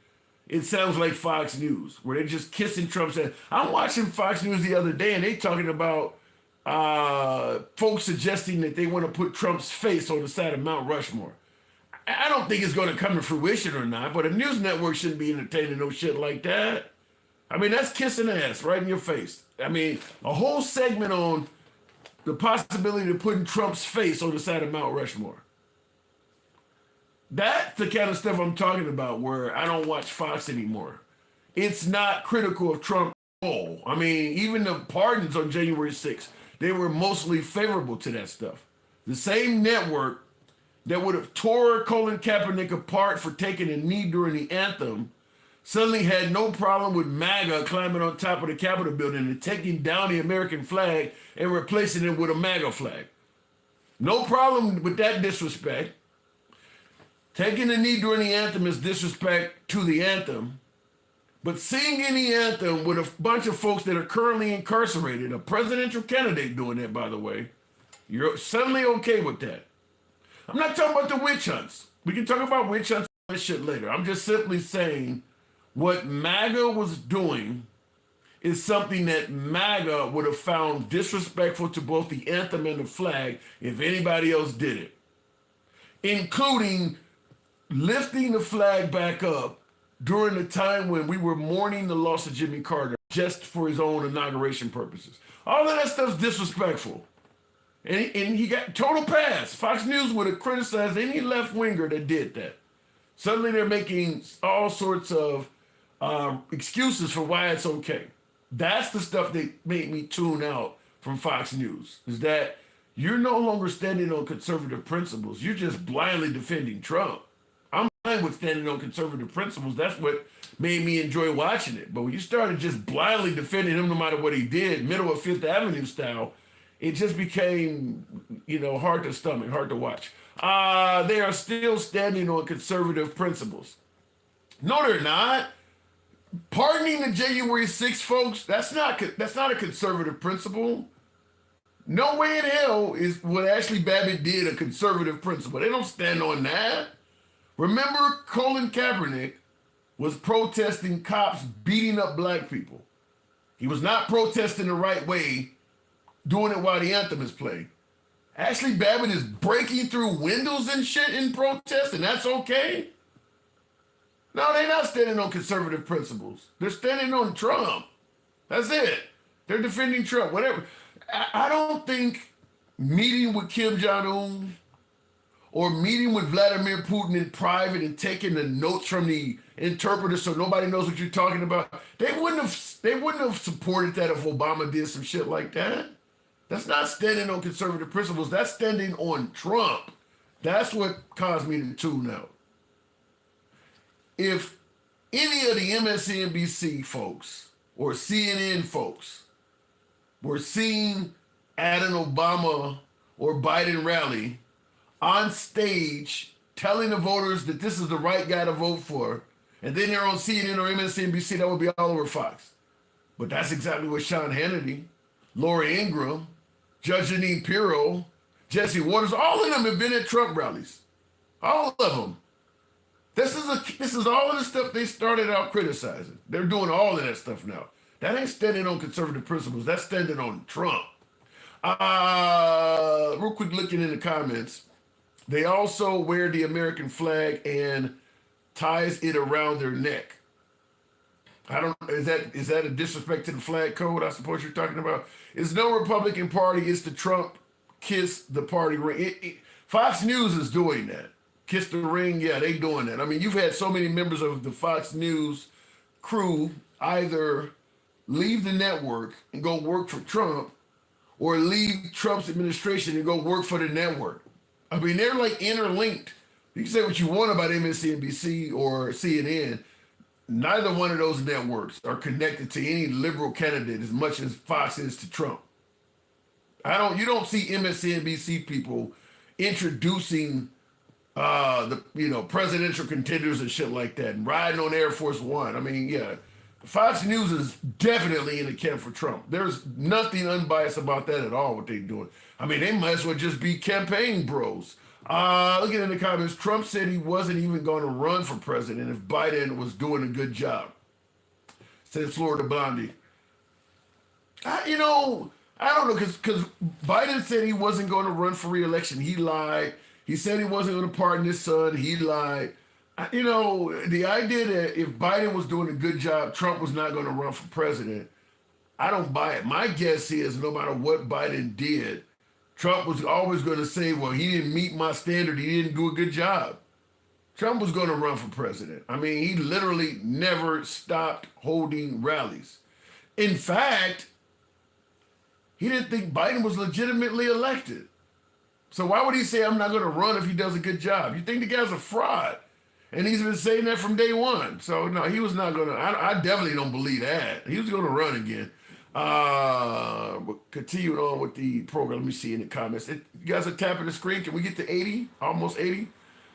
it sounds like Fox News, where they're just kissing Trump's head. I'm watching Fox News the other day, and they talking about folks suggesting that they want to put Trump's face on the side of Mount Rushmore. I don't think it's going to come to fruition or not, but a news network shouldn't be entertaining no shit like that. That's kissing ass right in your face. A whole segment on the possibility of putting Trump's face on the side of Mount Rushmore. That's the kind of stuff I'm talking about, where I don't watch Fox anymore. It's not critical of Trump at all. Even the pardons on January 6th, they were mostly favorable to that stuff. The same network that would have tore Colin Kaepernick apart for taking a knee during the anthem suddenly had no problem with MAGA climbing on top of the Capitol building and taking down the American flag and replacing it with a MAGA flag. No problem with that disrespect. Taking the knee during the anthem is disrespect to the anthem. But singing the anthem with a bunch of folks that are currently incarcerated, a presidential candidate doing that, by the way, you're suddenly okay with that. I'm not talking about the witch hunts. We can talk about witch hunts and shit later. I'm just simply saying what MAGA was doing is something that MAGA would have found disrespectful to both the anthem and the flag if anybody else did it, including lifting the flag back up during the time when we were mourning the loss of Jimmy Carter just for his own inauguration purposes. All of that stuff's disrespectful. And he got total pass. Fox News would have criticized any left-winger that did that. Suddenly they're making all sorts of excuses for why it's okay. That's the stuff that made me tune out from Fox News, is that you're no longer standing on conservative principles. You're just blindly defending Trump. I'm fine with standing on conservative principles. That's what made me enjoy watching it. But when you started just blindly defending him no matter what he did, middle of Fifth Avenue style, it just became, hard to stomach, hard to watch. They are still standing on conservative principles. No, they're not. Pardoning the January 6th folks, that's not a conservative principle. No way in hell is what Ashley Babbitt did a conservative principle. They don't stand on that. Remember, Colin Kaepernick was protesting cops beating up black people. He was not protesting the right way, doing it while the anthem is playing. Ashley Babbitt is breaking through windows and shit in protest, and that's okay? No, they're not standing on conservative principles. They're standing on Trump. That's it. They're defending Trump, whatever. I don't think meeting with Kim Jong-un or meeting with Vladimir Putin in private and taking the notes from the interpreter so nobody knows what you're talking about, they wouldn't have supported that if Obama did some shit like that. That's not standing on conservative principles. That's standing on Trump. That's what caused me to tune out. If any of the MSNBC folks or CNN folks were seen at an Obama or Biden rally on stage telling the voters that this is the right guy to vote for, and then they're on CNN or MSNBC, that would be all over Fox. But that's exactly what Sean Hannity, Laura Ingraham, Judge Jeanine Pirro, Jesse Waters, all of them have been at Trump rallies. All of them. This is all of the stuff they started out criticizing. They're doing all of that stuff now. That ain't standing on conservative principles. That's standing on Trump. Real quick, looking in the comments, they also wear the American flag and ties it around their neck. Is that a disrespect to the flag code? I suppose you're talking about. It's no Republican Party. It's the Trump kiss the party ring. Fox News is doing that. Kiss the ring, yeah, they doing that. I mean, you've had so many members of the Fox News crew either leave the network and go work for Trump or leave Trump's administration and go work for the network. I mean, they're like interlinked. You can say what you want about MSNBC or CNN. Neither one of those networks are connected to any liberal candidate as much as Fox is to Trump. You don't see MSNBC people introducing the presidential contenders and shit like that and riding on Air Force One. I mean, yeah, Fox News is definitely in the camp for Trump. There's nothing unbiased about that at all, what they're doing. I mean, they might as well just be campaign bros. Looking in the comments, Trump said he wasn't even going to run for president if Biden was doing a good job. Said Florida Blondie. I don't know, because Biden said he wasn't going to run for re-election. He lied. He said he wasn't going to pardon his son. He lied. The idea that if Biden was doing a good job, Trump was not going to run for president, I don't buy it. My guess is no matter what Biden did, Trump was always going to say, well, he didn't meet my standard. He didn't do a good job. Trump was going to run for president. I mean, he literally never stopped holding rallies. In fact, he didn't think Biden was legitimately elected. So why would he say, I'm not going to run if he does a good job? You think the guy's a fraud. And he's been saying that from day one. So no, he was not going to, I definitely don't believe that. He was going to run again. Continuing on with the program, let me see in the comments. You guys are tapping the screen. Can we get to 80? Almost 80?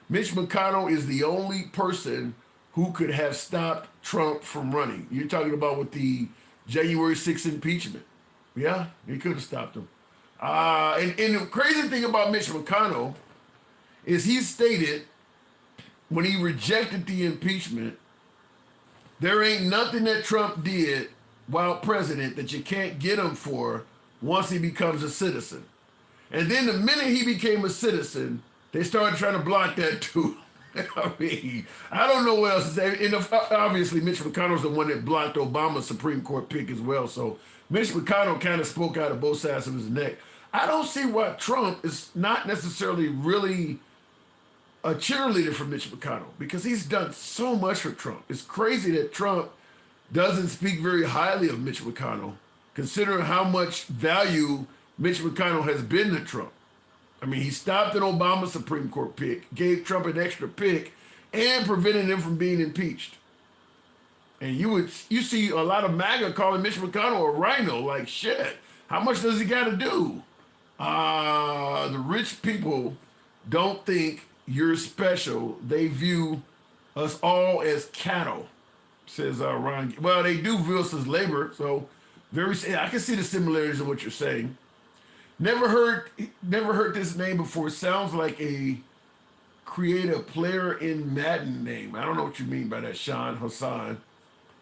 Mitch McConnell is the only person who could have stopped Trump from running. You're talking about with the January 6th impeachment. Yeah, he could have stopped him. And the crazy thing about Mitch McConnell is he stated when he rejected the impeachment, there ain't nothing that Trump did while president that you can't get him for once he becomes a citizen. And then the minute he became a citizen, they started trying to block that too. I mean, I don't know what else to say. And obviously, Mitch McConnell's the one that blocked Obama's Supreme Court pick as well. So Mitch McConnell kind of spoke out of both sides of his neck. I don't see why Trump is not necessarily really a cheerleader for Mitch McConnell, because he's done so much for Trump. It's crazy that Trump doesn't speak very highly of Mitch McConnell, considering how much value Mitch McConnell has been to Trump. I mean, he stopped an Obama Supreme Court pick, gave Trump an extra pick, and prevented him from being impeached. And you see a lot of MAGA calling Mitch McConnell a rhino, like, shit, how much does he got to do? The rich people don't think you're special. They view us all as cattle, says Ron. Well, they do view us as labor, so I can see the similarities of what you're saying. Never heard this name before. Sounds like a creative player in Madden name. I don't know what you mean by that, Sean Hassan.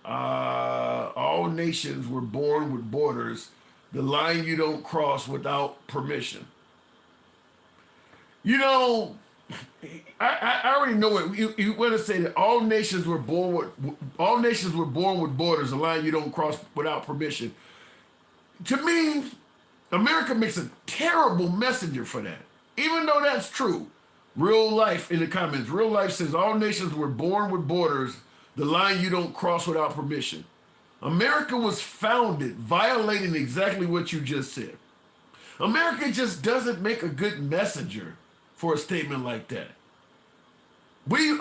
All nations were born with borders. The line you don't cross without permission. You know, I already know it. You want to say that all nations were born with borders, a line you don't cross without permission. To me, America makes a terrible messenger for that. Even though that's true. Real Life in the comments. Real Life says all nations were born with borders, the line you don't cross without permission. America was founded violating exactly what you just said. America just doesn't make a good messenger for a statement like that. We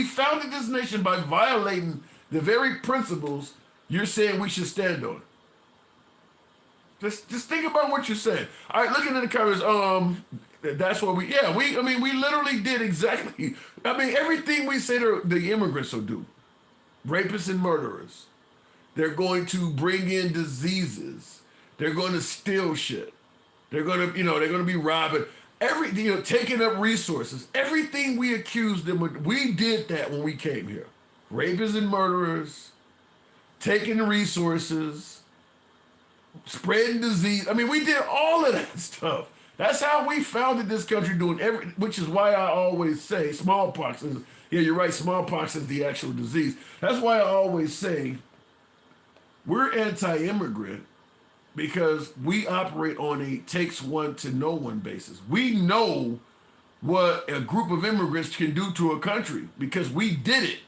founded this nation by violating the very principles you're saying we should stand on. Just think about what you're saying. All right, looking in the comments, that's what we literally did exactly. I mean, everything we say the immigrants will do. Rapists and murderers. They're going to bring in diseases. They're going to steal shit. They're going to be robbing. Taking up resources. Everything we accused them of, we did that when we came here. Rapists and murderers, taking the resources, spreading disease. I mean, we did all of that stuff. That's how we founded this country, which is why I always say smallpox is, yeah, you're right, smallpox is the actual disease. That's why I always say we're anti-immigrant, because we operate on a takes one to know one basis. We know what a group of immigrants can do to a country because we did it.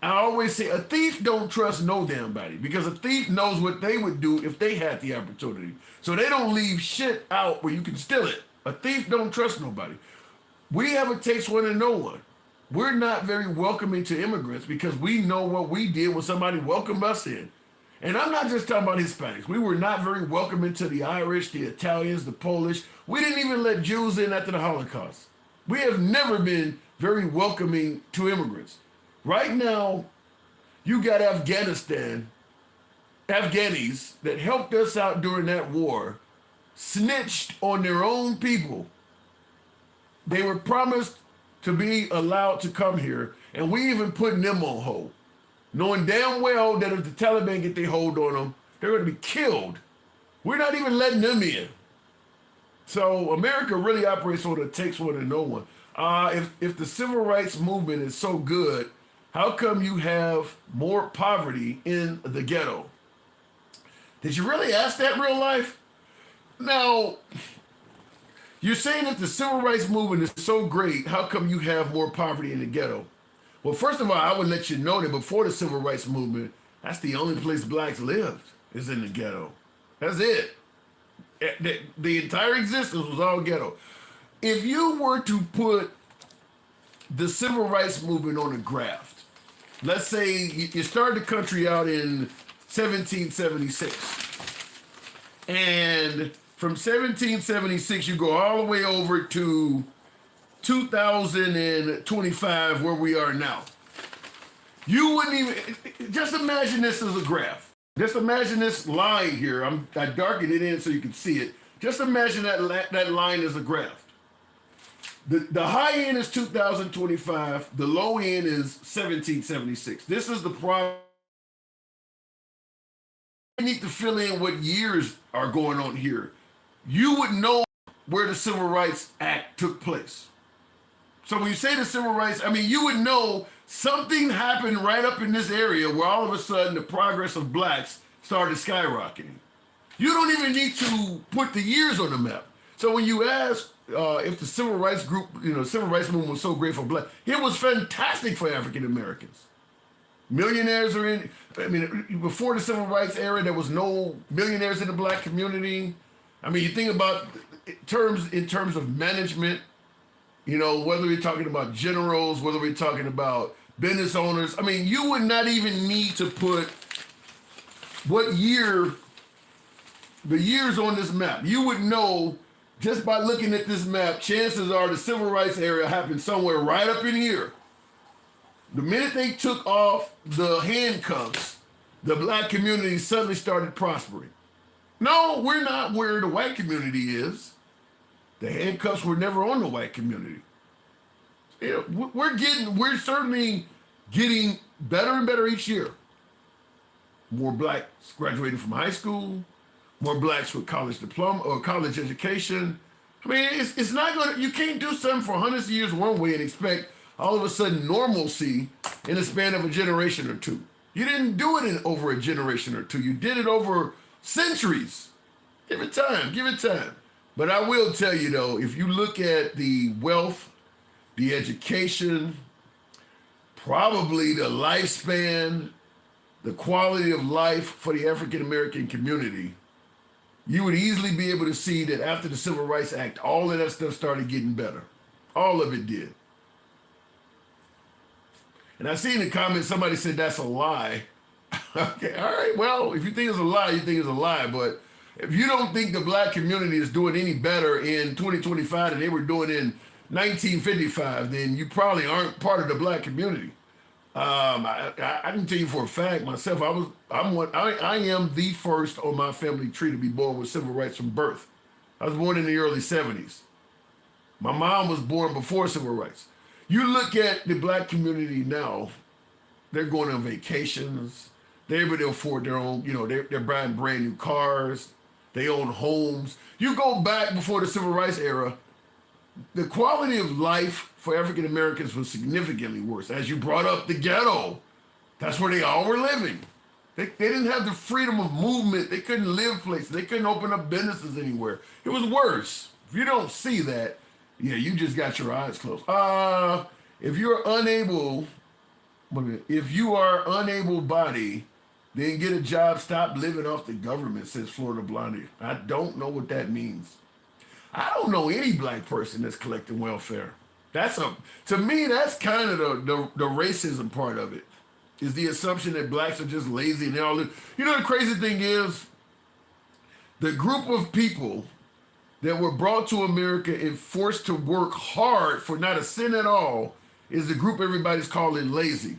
I always say a thief don't trust no damn body, because a thief knows what they would do if they had the opportunity. So they don't leave shit out where you can steal it. A thief don't trust nobody. We have a takes one to know one. We're not very welcoming to immigrants because we know what we did when somebody welcomed us in. And I'm not just talking about Hispanics. We were not very welcoming to the Irish, the Italians, the Polish. We didn't even let Jews in after the Holocaust. We have never been very welcoming to immigrants. Right now, you got Afghanis that helped us out during that war, snitched on their own people. They were promised to be allowed to come here, and we even putting them on hold, knowing damn well that if the Taliban get their hold on them, they're going to be killed. We're not even letting them in. So America really operates on a takes one to know one. If the civil rights movement is so good, how come you have more poverty in the ghetto? Did you really ask that in real life? Now, you're saying that the civil rights movement is so great, how come you have more poverty in the ghetto? Well, first of all, I would let you know that before the civil rights movement, that's the only place blacks lived, is in the ghetto. That's it. The entire existence was all ghetto. If you were to put the civil rights movement on a graph, let's say you started the country out in 1776. And from 1776, you go all the way over to 2025, where we are now. You wouldn't even, just imagine this as a graph. Just imagine this line here. I darkened it in so you can see it. Just imagine that line as a graph. The high end is 2025. The low end is 1776. This is the problem. You need to fill in what years are going on here. You would know where the Civil Rights Act took place. So when you say the Civil Rights, I mean, you would know something happened right up in this area where all of a sudden the progress of blacks started skyrocketing. You don't even need to put the years on the map. So when you ask if the civil rights group, civil rights movement was so great for black, it was fantastic for African Americans. Millionaires are in, I mean, before the civil rights era, there was no millionaires in the black community. I mean, you think about in terms of management, whether we're talking about generals, whether we're talking about business owners, I mean, you would not even need to put what year, the years on this map. You would know just by looking at this map, chances are the civil rights era happened somewhere right up in here. The minute they took off the handcuffs, the black community suddenly started prospering. No, we're not where the white community is. The handcuffs were never on the white community. We're certainly getting better and better each year. More blacks graduating from high school, more blacks with college diploma or college education. I mean, it's not gonna, you can't do something for hundreds of years one way and expect all of a sudden normalcy in the span of a generation or two. You didn't do it in over a generation or two. You did it over centuries. Give it time. But I will tell you though, if you look at the wealth, the education, probably the lifespan, the quality of life for the African American community, you would easily be able to see that after the Civil Rights Act, all of that stuff started getting better. All of it did. And I see in the comments, somebody said that's a lie. Okay, all right, well, if you think it's a lie, you think it's a lie. But if you don't think the black community is doing any better in 2025 than they were doing in 1955, then you probably aren't part of the black community. I can tell you for a fact, myself, I am the first on my family tree to be born with civil rights from birth. I was born in the early 70s. My mom was born before civil rights. You look at the black community now, they're going on vacations. They're able to afford their own, they're buying brand new cars. They own homes. You go back before the civil rights era, the quality of life for African Americans was significantly worse. As you brought up the ghetto, that's where they all were living. They didn't have the freedom of movement. They couldn't live places. They couldn't open up businesses anywhere. It was worse. If you don't see that, yeah, you just got your eyes closed. If you are unable-bodied, then get a job, stop living off the government, says Florida Blondie. I don't know what that means. I don't know any black person that's collecting welfare. To me, that's kind of the racism part of it, is the assumption that blacks are just lazy and they all live. You know, the crazy thing is, the group of people that were brought to America and forced to work hard for not a cent at all is the group everybody's calling lazy.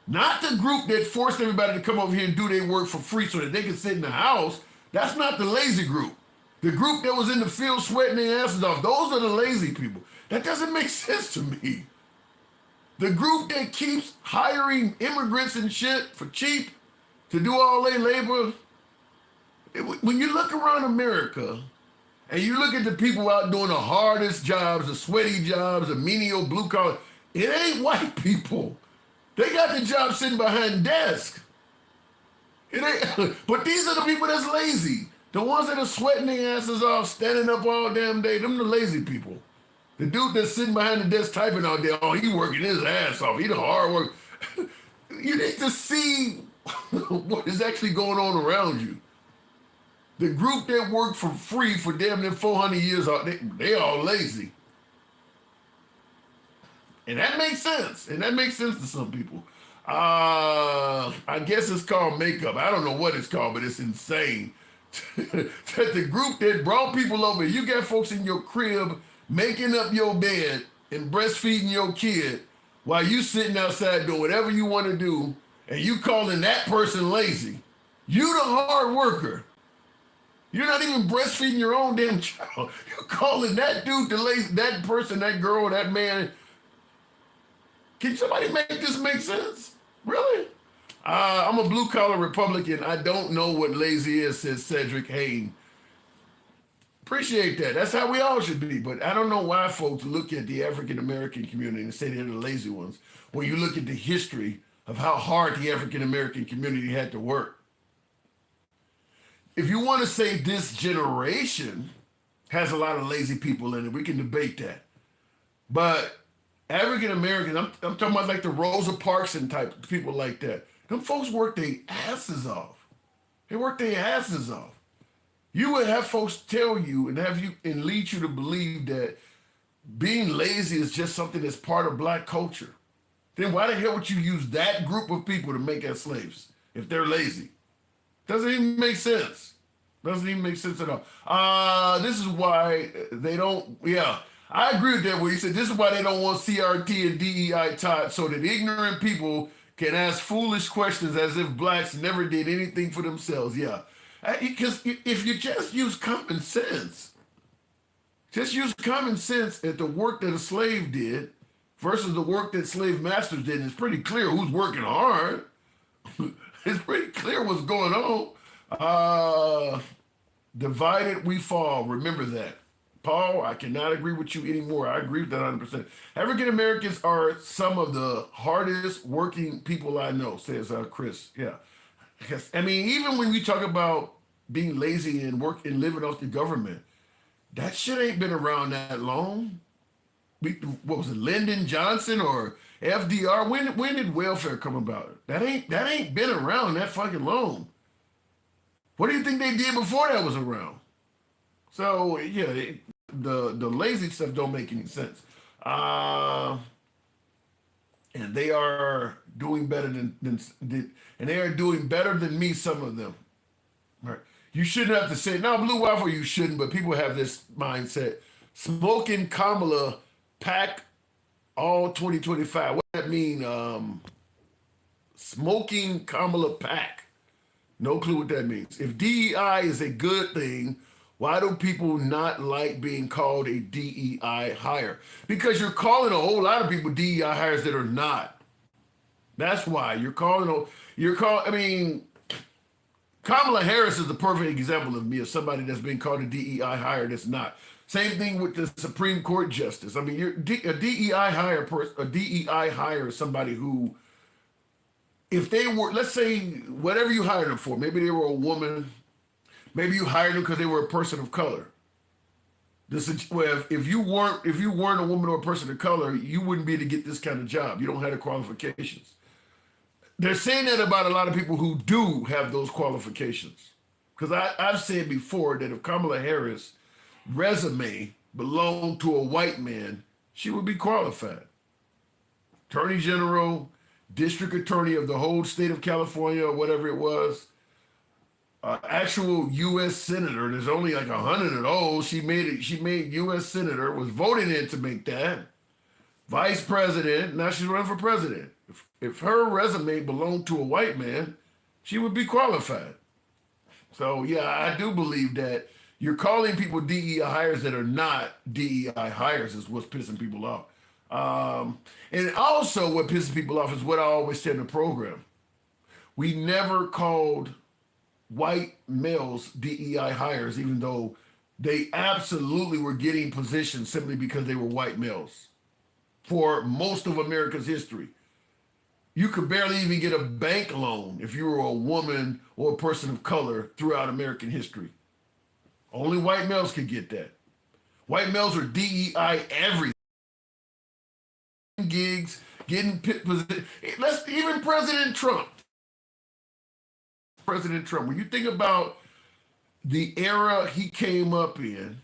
Not the group that forced everybody to come over here and do their work for free so that they could sit in the house. That's not the lazy group. The group that was in the field sweating their asses off, those are the lazy people. That doesn't make sense to me. The group that keeps hiring immigrants and shit for cheap to do all their labor. When you look around America and you look at the people out doing the hardest jobs, the sweaty jobs, the menial blue collar, it ain't white people. They got the job sitting behind desks. But these are the people that's lazy. The ones that are sweating their asses off, standing up all damn day, them the lazy people. The dude that's sitting behind the desk typing out there, oh, he working his ass off. He the hard work. You need to see what is actually going on around you. The group that worked for free for damn near 400 years, they all lazy. And that makes sense. And that makes sense to some people. I guess it's called makeup. I don't know what it's called, but it's insane. That the group that brought people over, you got folks in your crib making up your bed and breastfeeding your kid while you sitting outside doing whatever you want to do, and you calling that person lazy. You the hard worker. You're not even breastfeeding your own damn child. You're calling that dude the lazy, that person, that girl, that man. Can somebody make this make sense? Really? I'm a blue collar Republican. I don't know what lazy is, says Cedric Hayne. Appreciate that. That's how we all should be. But I don't know why folks look at the African American community and say they're the lazy ones when you look at the history of how hard the African American community had to work. If you want to say this generation has a lot of lazy people in it, we can debate that. But African Americans, I'm talking about like the Rosa Parks and type people like that. Them folks work their asses off. They work their asses off. You would have folks tell you and lead you to believe that being lazy is just something that's part of black culture. Then why the hell would you use that group of people to make as slaves if they're lazy? Doesn't even make sense. Doesn't even make sense at all. This is why they don't, I agree with that when he said this is why they don't want CRT and DEI taught so that ignorant people can ask foolish questions as if blacks never did anything for themselves. Yeah. Because if you just use common sense at the work that a slave did versus the work that slave masters did, it's pretty clear who's working hard. It's pretty clear what's going on. Divided we fall. Remember that. Paul, I cannot agree with you anymore. I agree with that 100%. African Americans are some of the hardest working people I know, says Chris. Yeah. I mean, even when we talk about being lazy and work and living off the government, that shit ain't been around that long. What was it, Lyndon Johnson or FDR? When did welfare come about? That ain't been around that fucking long. What do you think they did before that was around? So yeah, the lazy stuff don't make any sense. And they are doing better and they are doing better than me, some of them. Right. You shouldn't have to say, no, Blue Waffle, you shouldn't, but people have this mindset. Smoking Kamala pack all 2025. What does that mean? Smoking Kamala pack. No clue what that means. If DEI is a good thing, why do people not like being called a DEI hire? Because you're calling a whole lot of people DEI hires that are not. That's why I mean, Kamala Harris is the perfect example of me, of somebody that's been called a DEI hire that's not. Same thing with the Supreme Court justice. I mean, a DEI hire is somebody who, if they were, let's say, whatever you hired them for, maybe they were a woman, maybe you hired them because they were a person of color. If you weren't a woman or a person of color, you wouldn't be able to get this kind of job. You don't have the qualifications. They're saying that about a lot of people who do have those qualifications. Because I've said before that if Kamala Harris' resume belonged to a white man, she would be qualified. Attorney General, District Attorney of the whole state of California, or whatever it was. Actual U.S. Senator. There's only like 100 of those. She made U.S. Senator, was voted in to make that. Vice President, now she's running for president. If her resume belonged to a white man, she would be qualified. So yeah, I do believe that you're calling people DEI hires that are not DEI hires is what's pissing people off. And also what pisses people off is what I always say in the program. We never called white males DEI hires, even though they absolutely were getting positions simply because they were white males for most of America's history. You could barely even get a bank loan if you were a woman or a person of color throughout American history. Only white males could get that. White males are DEI everything. Gigs, getting pit position. Even President Trump. When you think about the era he came up in,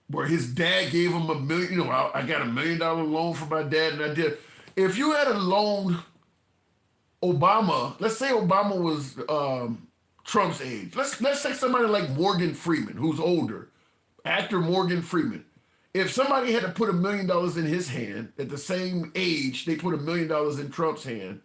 where his dad gave him $1 million, I got $1 million loan for my dad, and I did. If you had a loan Obama, let's say Obama was Trump's age. Let's say somebody like Morgan Freeman, who's older, actor Morgan Freeman. if somebody had to put $1 million in his hand at the same age they put $1 million in Trump's hand,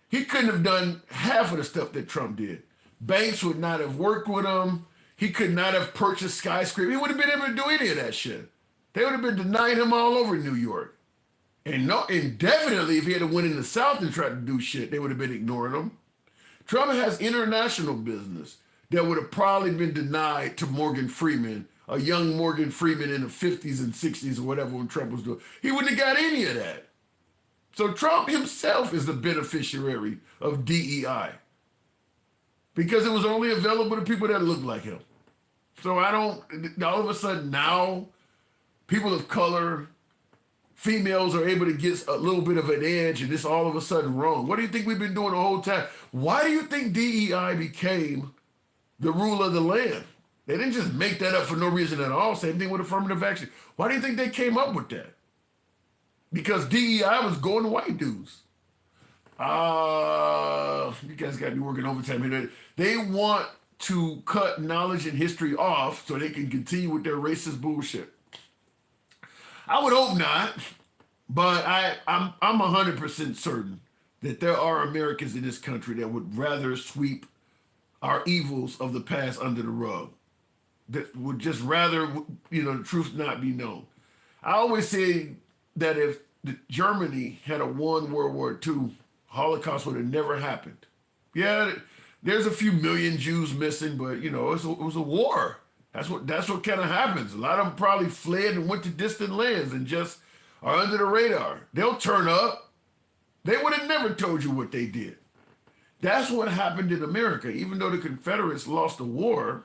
he couldn't have done half of the stuff that Trump did. Banks would not have worked with him. He could not have purchased skyscrapers. He wouldn't have been able to do any of that shit. They would have been denying him all over New York. And definitely if he had to win in the South and tried to do shit, they would have been ignoring him. Trump has international business that would have probably been denied to Morgan Freeman, a young Morgan Freeman in the 50s and 60s or whatever when Trump was doing. He wouldn't have got any of that. So Trump himself is the beneficiary of DEI because it was only available to people that look like him. So all of a sudden now, people of color, females are able to get a little bit of an edge and it's all of a sudden wrong. What do you think we've been doing the whole time? Why do you think DEI became the rule of the land? They didn't just make that up for no reason at all. Same thing with affirmative action. Why do you think they came up with that? Because DEI was going to white dudes. You guys got to be working overtime here. They want to cut knowledge and history off so they can continue with their racist bullshit. I would hope not, but I'm 100% certain that there are Americans in this country that would rather sweep our evils of the past under the rug. That would just rather, the truth not be known. I always say that if Germany had won World War II, Holocaust would have never happened. Yeah, there's a few million Jews missing, but it was a war. That's what kind of happens. A lot of them probably fled and went to distant lands and just are under the radar. They'll turn up. They would have never told you what they did. That's what happened in America. Even though the Confederates lost the war,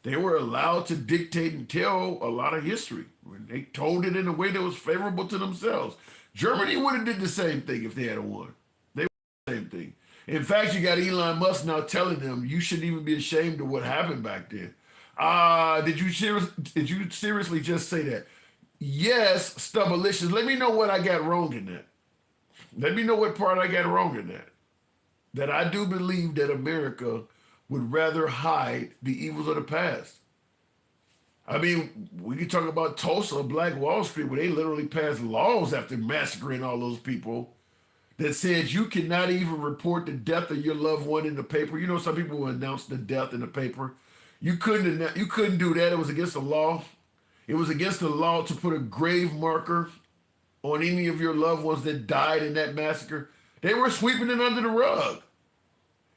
they were allowed to dictate and tell a lot of history. They told it in a way that was favorable to themselves. Germany would have did the same thing if they had won. They would do the same thing. In fact, you got Elon Musk now telling them you shouldn't even be ashamed of what happened back then. Did you seriously just say that? Yes, Stubbalicious. Let me know what I got wrong in that. Let me know what part I got wrong in that. That I do believe that America would rather hide the evils of the past. I mean, we can talk about Tulsa, Black Wall Street, where they literally passed laws after massacring all those people that said you cannot even report the death of your loved one in the paper. Some people will announce the death in the paper. You couldn't do that. It was against the law. It was against the law to put a grave marker on any of your loved ones that died in that massacre. They were sweeping it under the rug.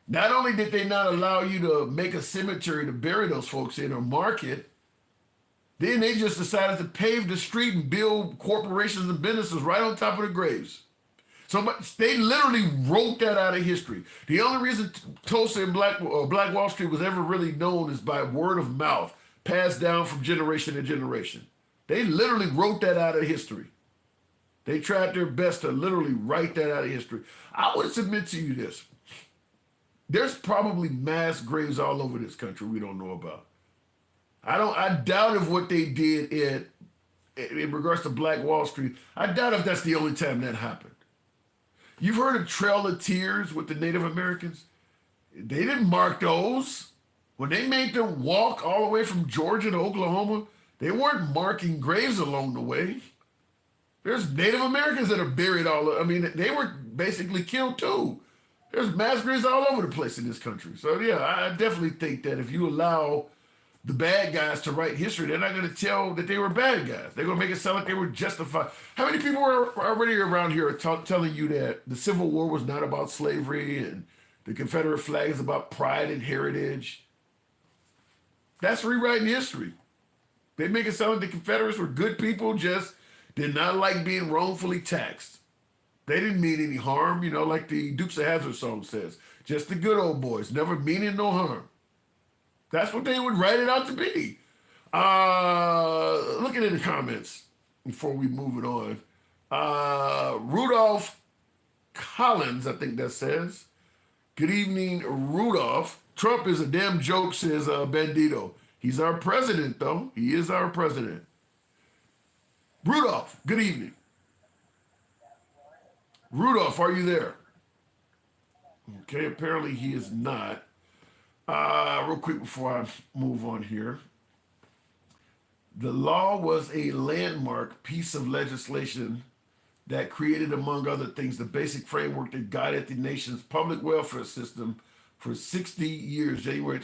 Not only did they not allow you to make a cemetery to bury those folks in or mark it, then they just decided to pave the street and build corporations and businesses right on top of the graves. So they literally wrote that out of history. The only reason Tulsa and Black Wall Street was ever really known is by word of mouth, passed down from generation to generation. They literally wrote that out of history. They tried their best to literally write that out of history. I would submit to you this. There's probably mass graves all over this country we don't know about. I doubt if what they did in regards to Black Wall Street, I doubt if that's the only time that happened. You've heard of Trail of Tears with the Native Americans? They didn't mark those. When they made them walk all the way from Georgia to Oklahoma, they weren't marking graves along the way. There's Native Americans that are buried they were basically killed too. There's mass graves all over the place in this country. So yeah, I definitely think that if you allow the bad guys to write history, they're not going to tell that they were bad guys. They're going to make it sound like they were justified. How many people are already around here telling you that the Civil War was not about slavery and the Confederate flag is about pride and heritage? That's rewriting history. They make it sound like the Confederates were good people, just did not like being wrongfully taxed. They didn't mean any harm, like the Dukes of Hazzard song says. Just the good old boys, never meaning no harm. That's what they would write it out to be. Looking at the comments before we move it on. Rudolph Collins, I think that says. Good evening, Rudolph. Trump is a damn joke, says Bandito. He's our president, though. He is our president. Rudolph, good evening. Rudolph, are you there? Okay, apparently he is not. Real quick before I move on here. The law was a landmark piece of legislation that created, among other things, the basic framework that guided the nation's public welfare system for 60 years. January,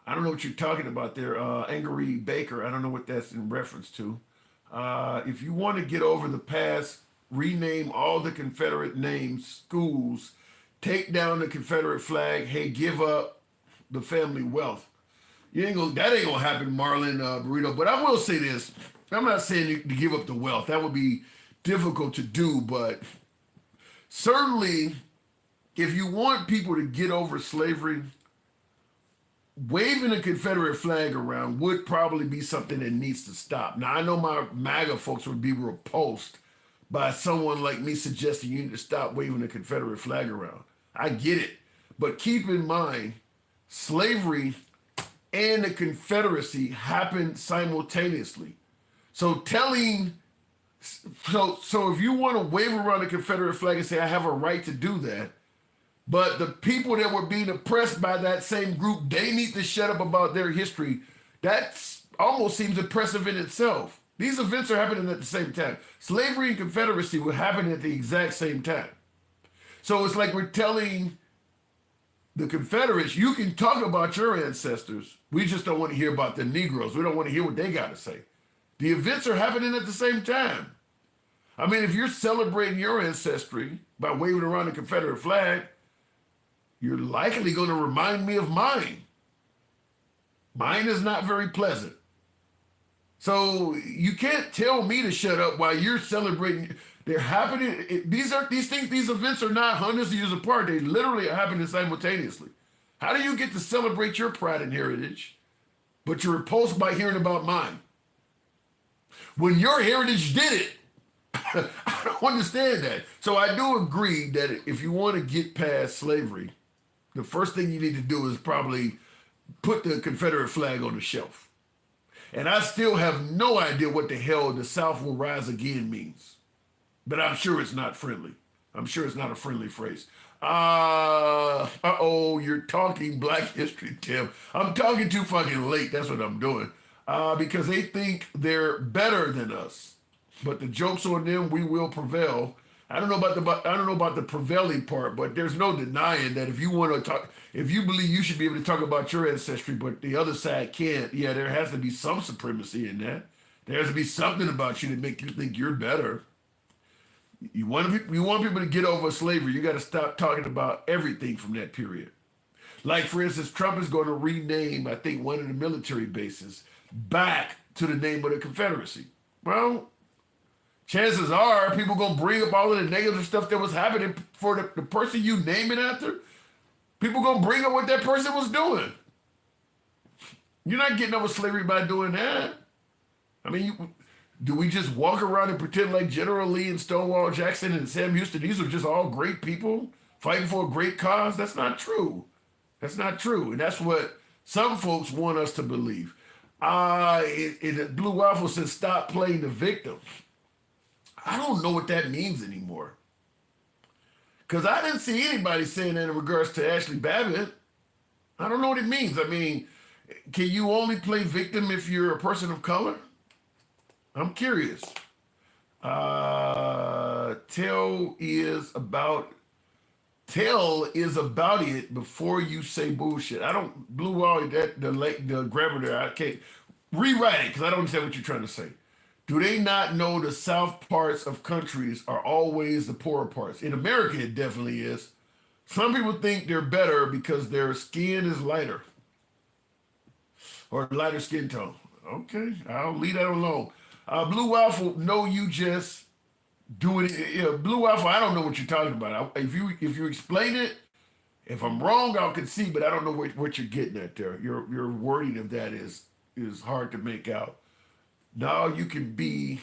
I don't know what you're talking about there, Angry Baker. I don't know what that's in reference to. If you want to get over the past, rename all the Confederate names, schools, take down the Confederate flag. Hey, give up the family wealth. That ain't gonna happen, Marlon Burrito. But I will say this: I'm not saying to give up the wealth. That would be difficult to do, but certainly, if you want people to get over slavery, waving a Confederate flag around would probably be something that needs to stop. Now, I know my MAGA folks would be repulsed by someone like me suggesting you need to stop waving a Confederate flag around. I get it, but keep in mind, slavery and the Confederacy happened simultaneously. So if you want to wave around the Confederate flag and say, I have a right to do that, but the people that were being oppressed by that same group, they need to shut up about their history, that almost seems oppressive in itself. These events are happening at the same time. Slavery and Confederacy were happening at the exact same time. So it's like we're telling the Confederates, you can talk about your ancestors. We just don't want to hear about the Negroes. We don't want to hear what they got to say. The events are happening at the same time. I mean, if you're celebrating your ancestry by waving around the Confederate flag, you're likely going to remind me of mine. Mine is not very pleasant. So you can't tell me to shut up while you're celebrating. They're happening. These events are not hundreds of years apart. They literally are happening simultaneously. How do you get to celebrate your pride and heritage, but you're repulsed by hearing about mine? When your heritage did it, I don't understand that. So I do agree that if you want to get past slavery, the first thing you need to do is probably put the Confederate flag on the shelf. And I still have no idea what the hell the South will rise again means. But I'm sure it's not friendly. I'm sure it's not a friendly phrase. You're talking Black History, Tim. I'm talking too fucking late. That's what I'm doing. Because they think they're better than us. But the joke's on them. We will prevail. I don't know about the prevailing part, but there's no denying that if you want to talk, if you believe you should be able to talk about your ancestry, but the other side can't, yeah, there has to be some supremacy in that. There has to be something about you that make you think you're better. You want people to get over slavery, you got to stop talking about everything from that period. Like, for instance, Trump is going to rename, I think, one of the military bases back to the name of the Confederacy. Well, chances are people going to bring up all of the negative stuff that was happening for the person you name it after. People going to bring up what that person was doing. You're not getting over slavery by doing that. I mean, do we just walk around and pretend like General Lee and Stonewall Jackson and Sam Houston, these are just all great people fighting for a great cause? That's not true. That's not true. And that's what some folks want us to believe. Blue Waffle says, stop playing the victim. I don't know what that means anymore. Because I didn't see anybody saying that in regards to Ashley Babbitt. I don't know what it means. I mean, can you only play victim if you're a person of color? I'm curious. Tell is about it before you say bullshit. I don't, Blue Wall, the grammar there, I can't rewrite it because I don't understand what you're trying to say. Do they not know the South parts of countries are always the poorer parts? In America, it definitely is. Some people think they're better because their skin is lighter or lighter skin tone. Okay, I'll leave that alone. Blue Waffle, no, you just doing it. Blue Waffle, I don't know what you're talking about. If you explain it, if I'm wrong, I'll concede, but I don't know what you're getting at there. Your wording of that is hard to make out. Now you can be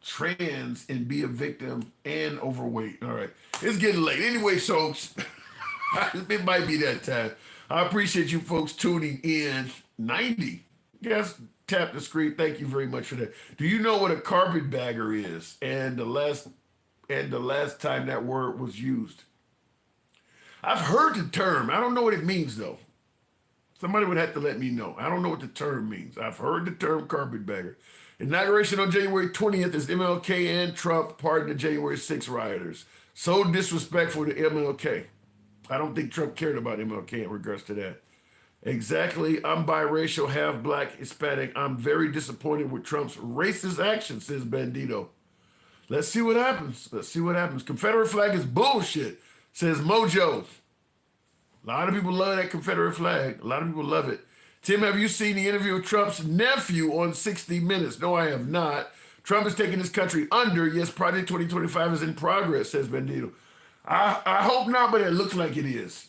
trans and be a victim and overweight. All right, it's getting late. Anyway, so it might be that time. I appreciate you folks tuning in. 90. Yes, tap the screen. Thank you very much for that. Do you know what a carpetbagger is? And the last time that word was used. I've heard the term. I don't know what it means though. Somebody would have to let me know. I don't know what the term means. I've heard the term carpetbagger. Inauguration on January 20th is MLK and Trump pardon the January 6 rioters. So disrespectful to MLK. I don't think Trump cared about MLK in regards to that. Exactly. I'm biracial, half black, Hispanic. I'm very disappointed with Trump's racist actions, says Bandito. Let's see what happens. Let's see what happens. Confederate flag is bullshit, says Mojo. A lot of people love that Confederate flag. A lot of people love it. Tim, have you seen the interview with Trump's nephew on 60 Minutes? No, I have not. Trump is taking this country under. Yes, Project 2025 is in progress, says Bandito. I hope not, but it looks like it is.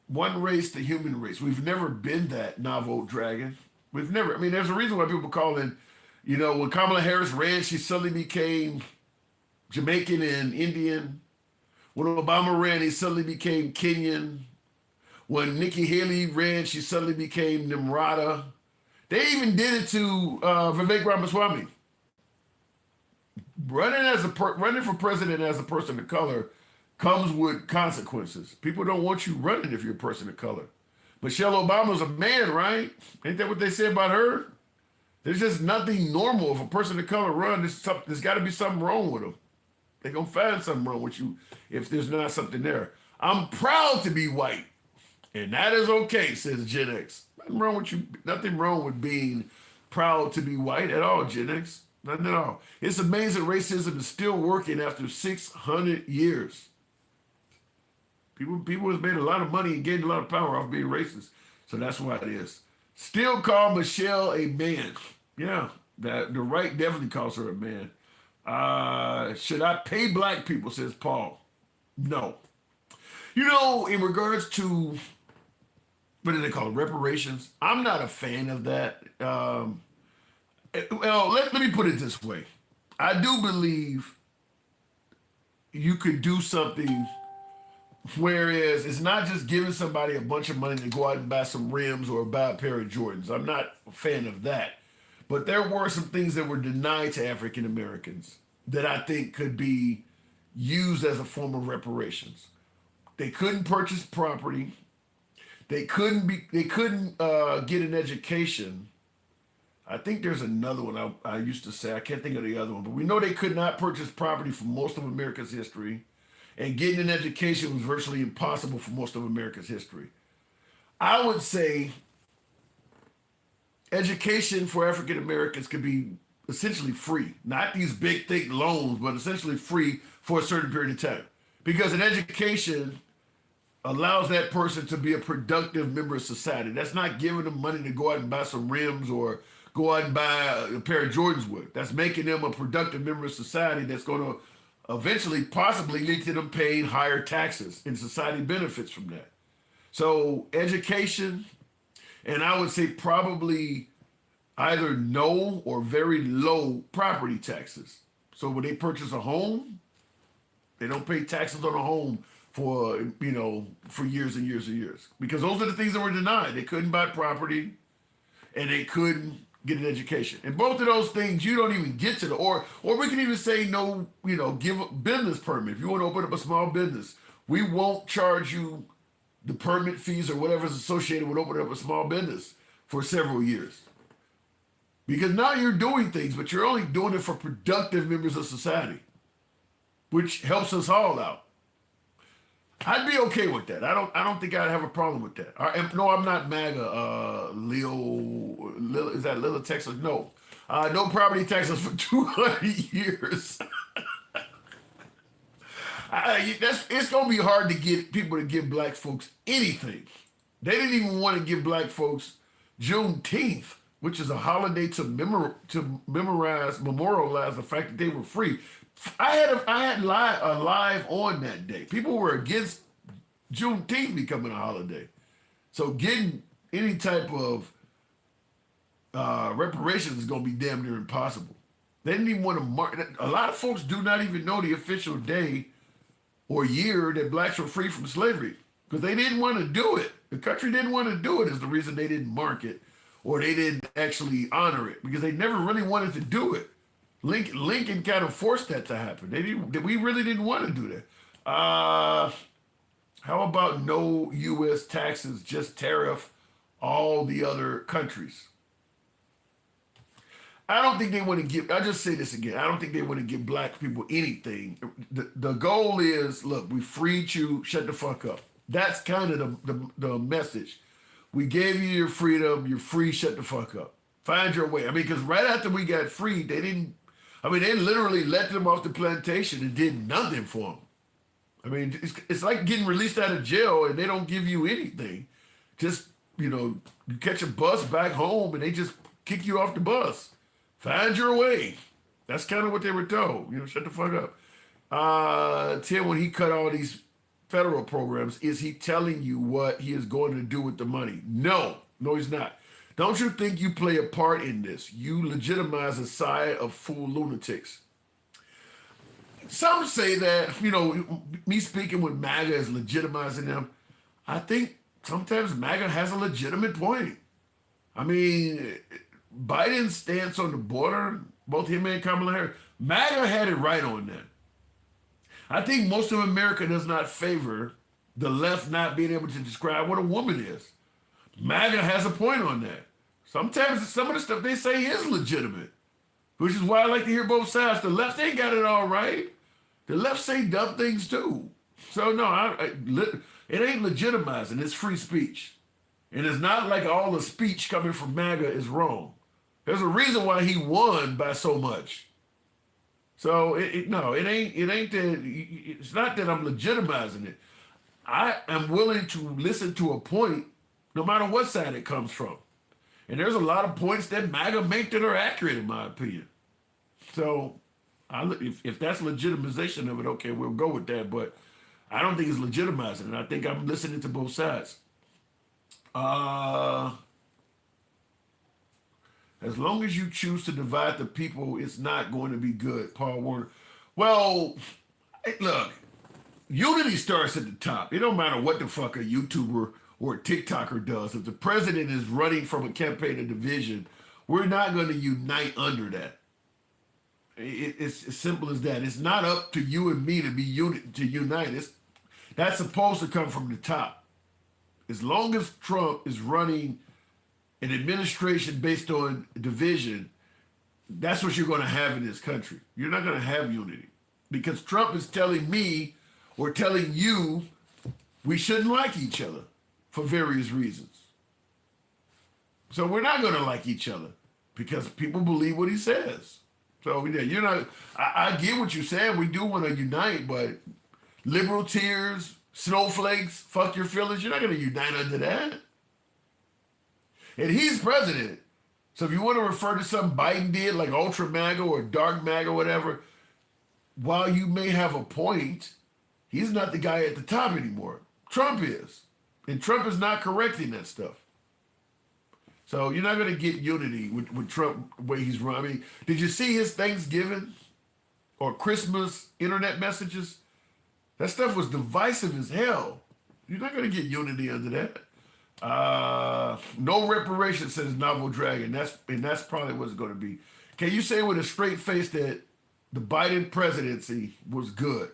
One race, the human race. We've never been that, Novel Dragon. We've never. I mean, there's a reason why people call in, you know, when Kamala Harris ran, she suddenly became Jamaican and Indian. When Obama ran, he suddenly became Kenyan. When Nikki Haley ran, she suddenly became Nimrata. They even did it to Vivek Ramaswamy. Running for president as a person of color comes with consequences. People don't want you running if you're a person of color. Michelle Obama's a man, right? Ain't that what they say about her? There's just nothing normal. If a person of color runs, there's got to be something wrong with them. They're going to find something wrong with you if there's not something there. I'm proud to be white, and that is okay, says Gen X. Nothing wrong with you. Nothing wrong with being proud to be white at all, Gen X. Nothing at all. It's amazing racism is still working after 600 years. People has made a lot of money and gained a lot of power off being racist. So that's why it is. Still call Michelle a man. Yeah, the right definitely calls her a man. Should I pay black people, says Paul. No. You know, in regards to, what do they call it, reparations, I'm not a fan of that. Well, let me put it this way. I do believe you could do something, whereas it's not just giving somebody a bunch of money to go out and buy some rims or buy a pair of Jordans. I'm not a fan of that. But there were some things that were denied to African Americans that I think could be used as a form of reparations. They couldn't purchase property. They couldn't get an education. I think there's another one I used to say. I can't think of the other one. But we know they could not purchase property for most of America's history. And getting an education was virtually impossible for most of America's history. I would say education for African Americans could be essentially free. Not these big, thick loans, but essentially free for a certain period of time. Because an education allows that person to be a productive member of society. That's not giving them money to go out and buy some rims or go out and buy a pair of Jordans with. That's making them a productive member of society that's going to eventually possibly lead to them paying higher taxes, and society benefits from that. So education, and I would say probably either no or very low property taxes. So when they purchase a home, they don't pay taxes on a home for, you know, for years and years and years. Because those are the things that were denied. They couldn't buy property and they couldn't get an education. And both of those things, you don't even get to the, or we can even say no, you know, give a business permit. If you want to open up a small business, we won't charge you the permit fees or whatever's associated with opening up a small business for several years. Because now you're doing things, but you're only doing it for productive members of society, which helps us all out. I'd be okay with that. I don't think I'd have a problem with that. No, I'm not MAGA. Lil, is that Lila Texas? No. No property taxes for 200 years. It's going to be hard to get people to give black folks anything. They didn't even want to give black folks Juneteenth, which is a holiday to memorialize the fact that they were free. I had live on that day. People were against Juneteenth becoming a holiday. So getting any type of reparations is going to be damn near impossible. They didn't even want to mark. A lot of folks do not even know the official day or year that blacks were free from slavery because they didn't want to do it. The country didn't want to do it is the reason they didn't mark it or they didn't actually honor it because they never really wanted to do it. Lincoln kind of forced that to happen. We really didn't want to do that. How about no U.S. taxes, just tariff all the other countries? I don't think they want to give, I'll just say this again. I don't think they want to give black people anything. The goal is, look, we freed you, shut the fuck up. That's kind of the message. We gave you your freedom, you're free, shut the fuck up. Find your way. I mean, because right after we got freed, they literally let them off the plantation and did nothing for them. I mean, it's like getting released out of jail and they don't give you anything. Just, you catch a bus back home and they just kick you off the bus. Find your way. That's kind of what they were told. Shut the fuck up. Tim, when he cut all these federal programs, is he telling you what he is going to do with the money? No, he's not. Don't you think you play a part in this? You legitimize a side of fool lunatics. Some say that, me speaking with MAGA is legitimizing them. I think sometimes MAGA has a legitimate point. I mean, Biden's stance on the border, both him and Kamala Harris, MAGA had it right on that. I think most of America does not favor the left not being able to describe what a woman is. MAGA has a point on that. Sometimes some of the stuff they say is legitimate, which is why I like to hear both sides. The left ain't got it all right. The left say dumb things too. So no, it ain't legitimizing. It's free speech. And it's not like all the speech coming from MAGA is wrong. There's a reason why he won by so much. So it ain't that. It's not that I'm legitimizing it. I am willing to listen to a point, no matter what side it comes from. And there's a lot of points that MAGA make that are accurate, in my opinion. So if that's legitimization of it, okay, we'll go with that. But I don't think it's legitimizing it. I think I'm listening to both sides. As long as you choose to divide the people, it's not going to be good, Paul Warner. Well, look, unity starts at the top. It don't matter what the fuck a YouTuber or a TikToker does. If the president is running from a campaign of division, we're not going to unite under that. It's as simple as that. It's not up to you and me to unite. That's supposed to come from the top. As long as Trump is running an administration based on division, that's what you're going to have in this country. You're not going to have unity because Trump is telling me or telling you we shouldn't like each other for various reasons. So we're not going to like each other because people believe what he says. So yeah, I get what you're saying. We do want to unite, but liberal tears, snowflakes, fuck your feelings, you're not going to unite under that. And he's president. So if you want to refer to something Biden did, like Ultra MAGA or Dark MAGA or whatever, while you may have a point, he's not the guy at the top anymore. Trump is. And Trump is not correcting that stuff. So you're not going to get unity with Trump the way he's run. I mean, did you see his Thanksgiving or Christmas internet messages? That stuff was divisive as hell. You're not going to get unity under that. No reparations, says Novel Dragon. That's probably what it's going to be. Can you say with a straight face that the Biden presidency was good?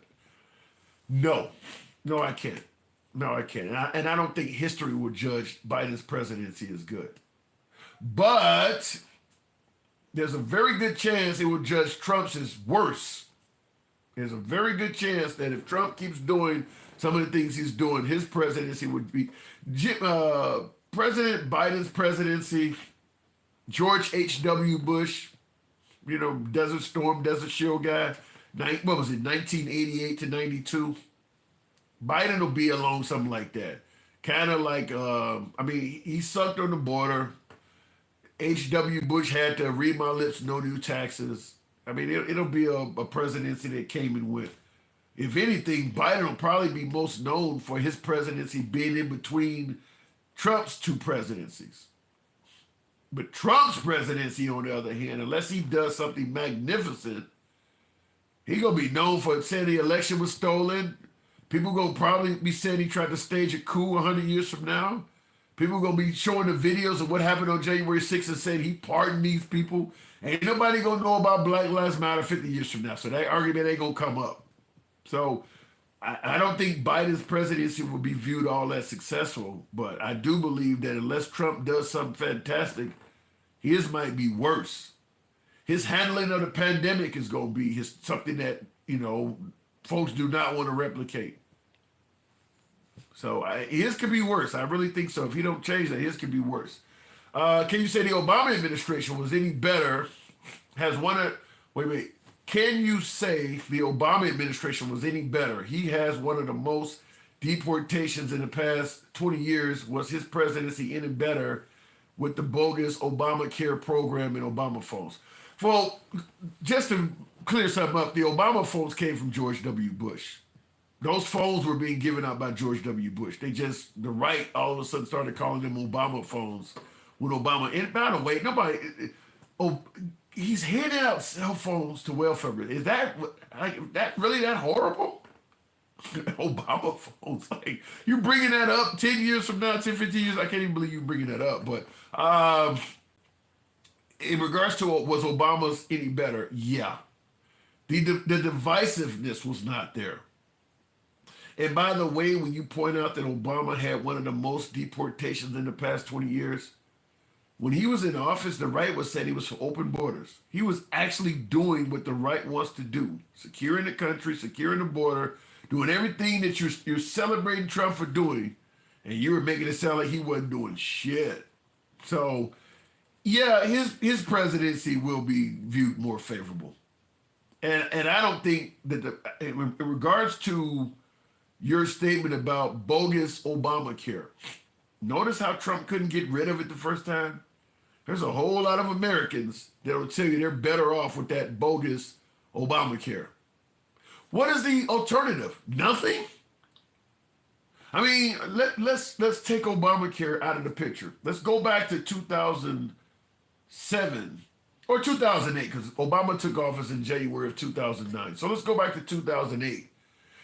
No, I can't. And I don't think history will judge Biden's presidency as good. But there's a very good chance it will judge Trump's as worse. There's a very good chance that if Trump keeps doing some of the things he's doing, his presidency would be President Biden's presidency, George H.W. Bush, Desert Storm, Desert Shield guy, 1988 to 92. Biden will be along something like that. Kind of like, he sucked on the border. H.W. Bush had to read my lips, no new taxes. I mean, it'll be a presidency that came and went. If anything, Biden will probably be most known for his presidency being in between Trump's two presidencies. But Trump's presidency, on the other hand, unless he does something magnificent, he's going to be known for saying the election was stolen. People going to probably be saying he tried to stage a coup 100 years from now. People going to be showing the videos of what happened on January 6th and saying he pardoned these people. Ain't nobody going to know about Black Lives Matter 50 years from now. So that argument ain't going to come up. So I don't think Biden's presidency will be viewed all that successful, but I do believe that unless Trump does something fantastic, his might be worse. His handling of the pandemic is going to be something that, folks do not want to replicate. So his could be worse. I really think so. If he don't change that, his could be worse. Can you say the Obama administration was any better? Can you say the Obama administration was any better? He has one of the most deportations in the past 20 years. Was his presidency any better with the bogus Obamacare program and Obama phones? Well, just to clear something up, the Obama phones came from George W. Bush. Those phones were being given out by George W. Bush. The right all of a sudden started calling them Obama phones when Obama, and by the way, he's handing out cell phones to welfare. Is that really that horrible? Obama phones. Like, you're bringing that up 10 years from now, 10, 15 years. I can't even believe you're bringing that up. But in regards to was Obama's any better? Yeah. The divisiveness was not there. And by the way, when you point out that Obama had one of the most deportations in the past 20 years, when he was in office, the right was saying he was for open borders. He was actually doing what the right wants to do, securing the country, securing the border, doing everything that you're celebrating Trump for doing, and you were making it sound like he wasn't doing shit. So, yeah, his presidency will be viewed more favorable. And I don't think that in regards to your statement about bogus Obamacare, notice how Trump couldn't get rid of it the first time? There's a whole lot of Americans that will tell you they're better off with that bogus Obamacare. What is the alternative? Nothing? I mean, let's take Obamacare out of the picture. Let's go back to 2007 or 2008, because Obama took office in January of 2009. So let's go back to 2008.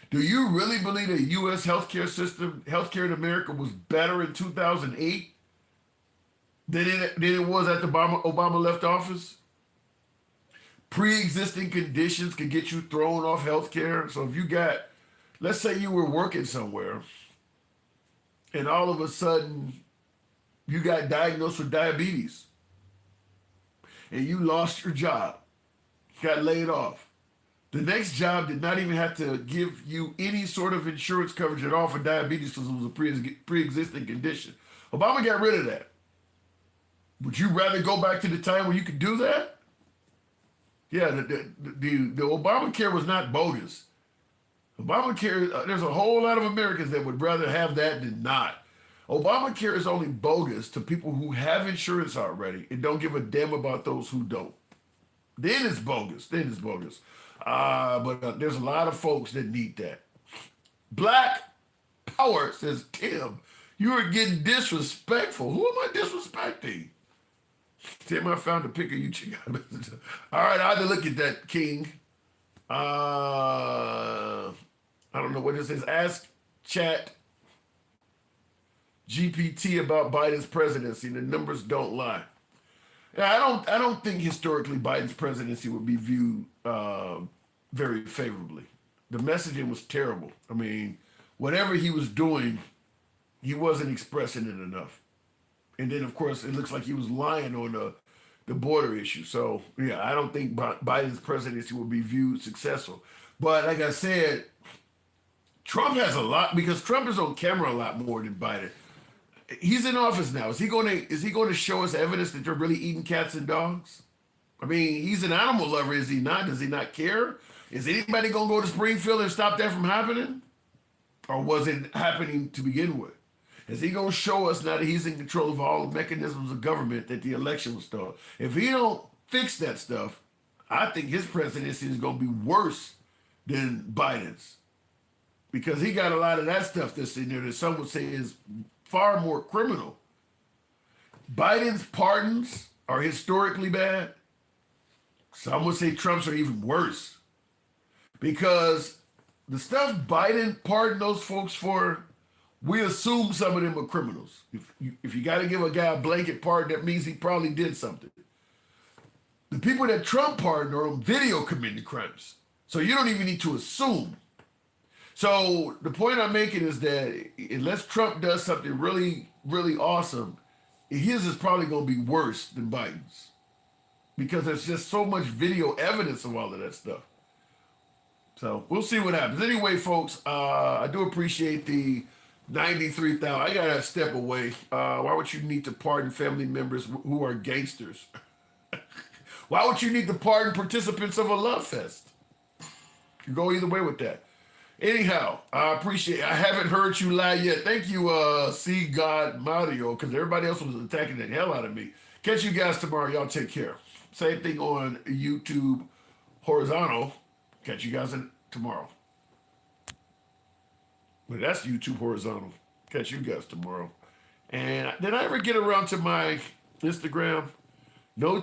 Do you really believe the U.S. healthcare system, healthcare in America was better in 2008 than it was at the Obama left office? Pre-existing conditions could get you thrown off healthcare. So if you got, let's say you were working somewhere and all of a sudden you got diagnosed with diabetes and you lost your job, got laid off. The next job did not even have to give you any sort of insurance coverage at all for diabetes because it was a pre-existing condition. Obama got rid of that. Would you rather go back to the time when you could do that? Yeah, the Obamacare was not bogus. Obamacare, there's a whole lot of Americans that would rather have that than not. Obamacare is only bogus to people who have insurance already and don't give a damn about those who don't. Then it's bogus. But there's a lot of folks that need that. Black Power says, Tim, you are getting disrespectful. Who am I disrespecting? Tim, I found a pic of you. All right, I had to look at that, King. I don't know what this is. Ask Chat GPT about Biden's presidency. The numbers don't lie. Yeah, I don't think historically Biden's presidency would be viewed very favorably. The messaging was terrible. I mean, whatever he was doing, he wasn't expressing it enough. And then, of course, it looks like he was lying on the border issue. So, yeah, I don't think Biden's presidency will be viewed successful. But like I said, Trump has a lot, because Trump is on camera a lot more than Biden. He's in office now. Is he going to show us evidence that they're really eating cats and dogs? I mean, he's an animal lover, is he not? Does he not care? Is anybody going to go to Springfield and stop that from happening? Or was it happening to begin with? Is he going to show us now that he's in control of all the mechanisms of government that the election was stolen? If he don't fix that stuff, I think his presidency is going to be worse than Biden's. Because he got a lot of that stuff that's in there that some would say is far more criminal. Biden's pardons are historically bad. Some would say Trump's are even worse. Because the stuff Biden pardoned those folks for, we assume some of them are criminals. If you got to give a guy a blanket pardon, that means he probably did something. The people that Trump pardoned are on video committing crimes. So you don't even need to assume. So the point I'm making is that unless Trump does something really, really awesome, his is probably going to be worse than Biden's because there's just so much video evidence of all of that stuff. So we'll see what happens. Anyway, folks, I do appreciate the 93,000. I gotta step away. Why would you need to pardon family members who are gangsters? Why would you need to pardon participants of a love fest? You go either way with that. Anyhow, I appreciate. I haven't heard you lie yet. Thank you, C God Mario, because everybody else was attacking the hell out of me. Catch you guys tomorrow. Y'all take care. Same thing on YouTube horizontal. Catch you guys tomorrow. But that's YouTube horizontal. Catch you guys tomorrow. And did I ever get around to my Instagram? No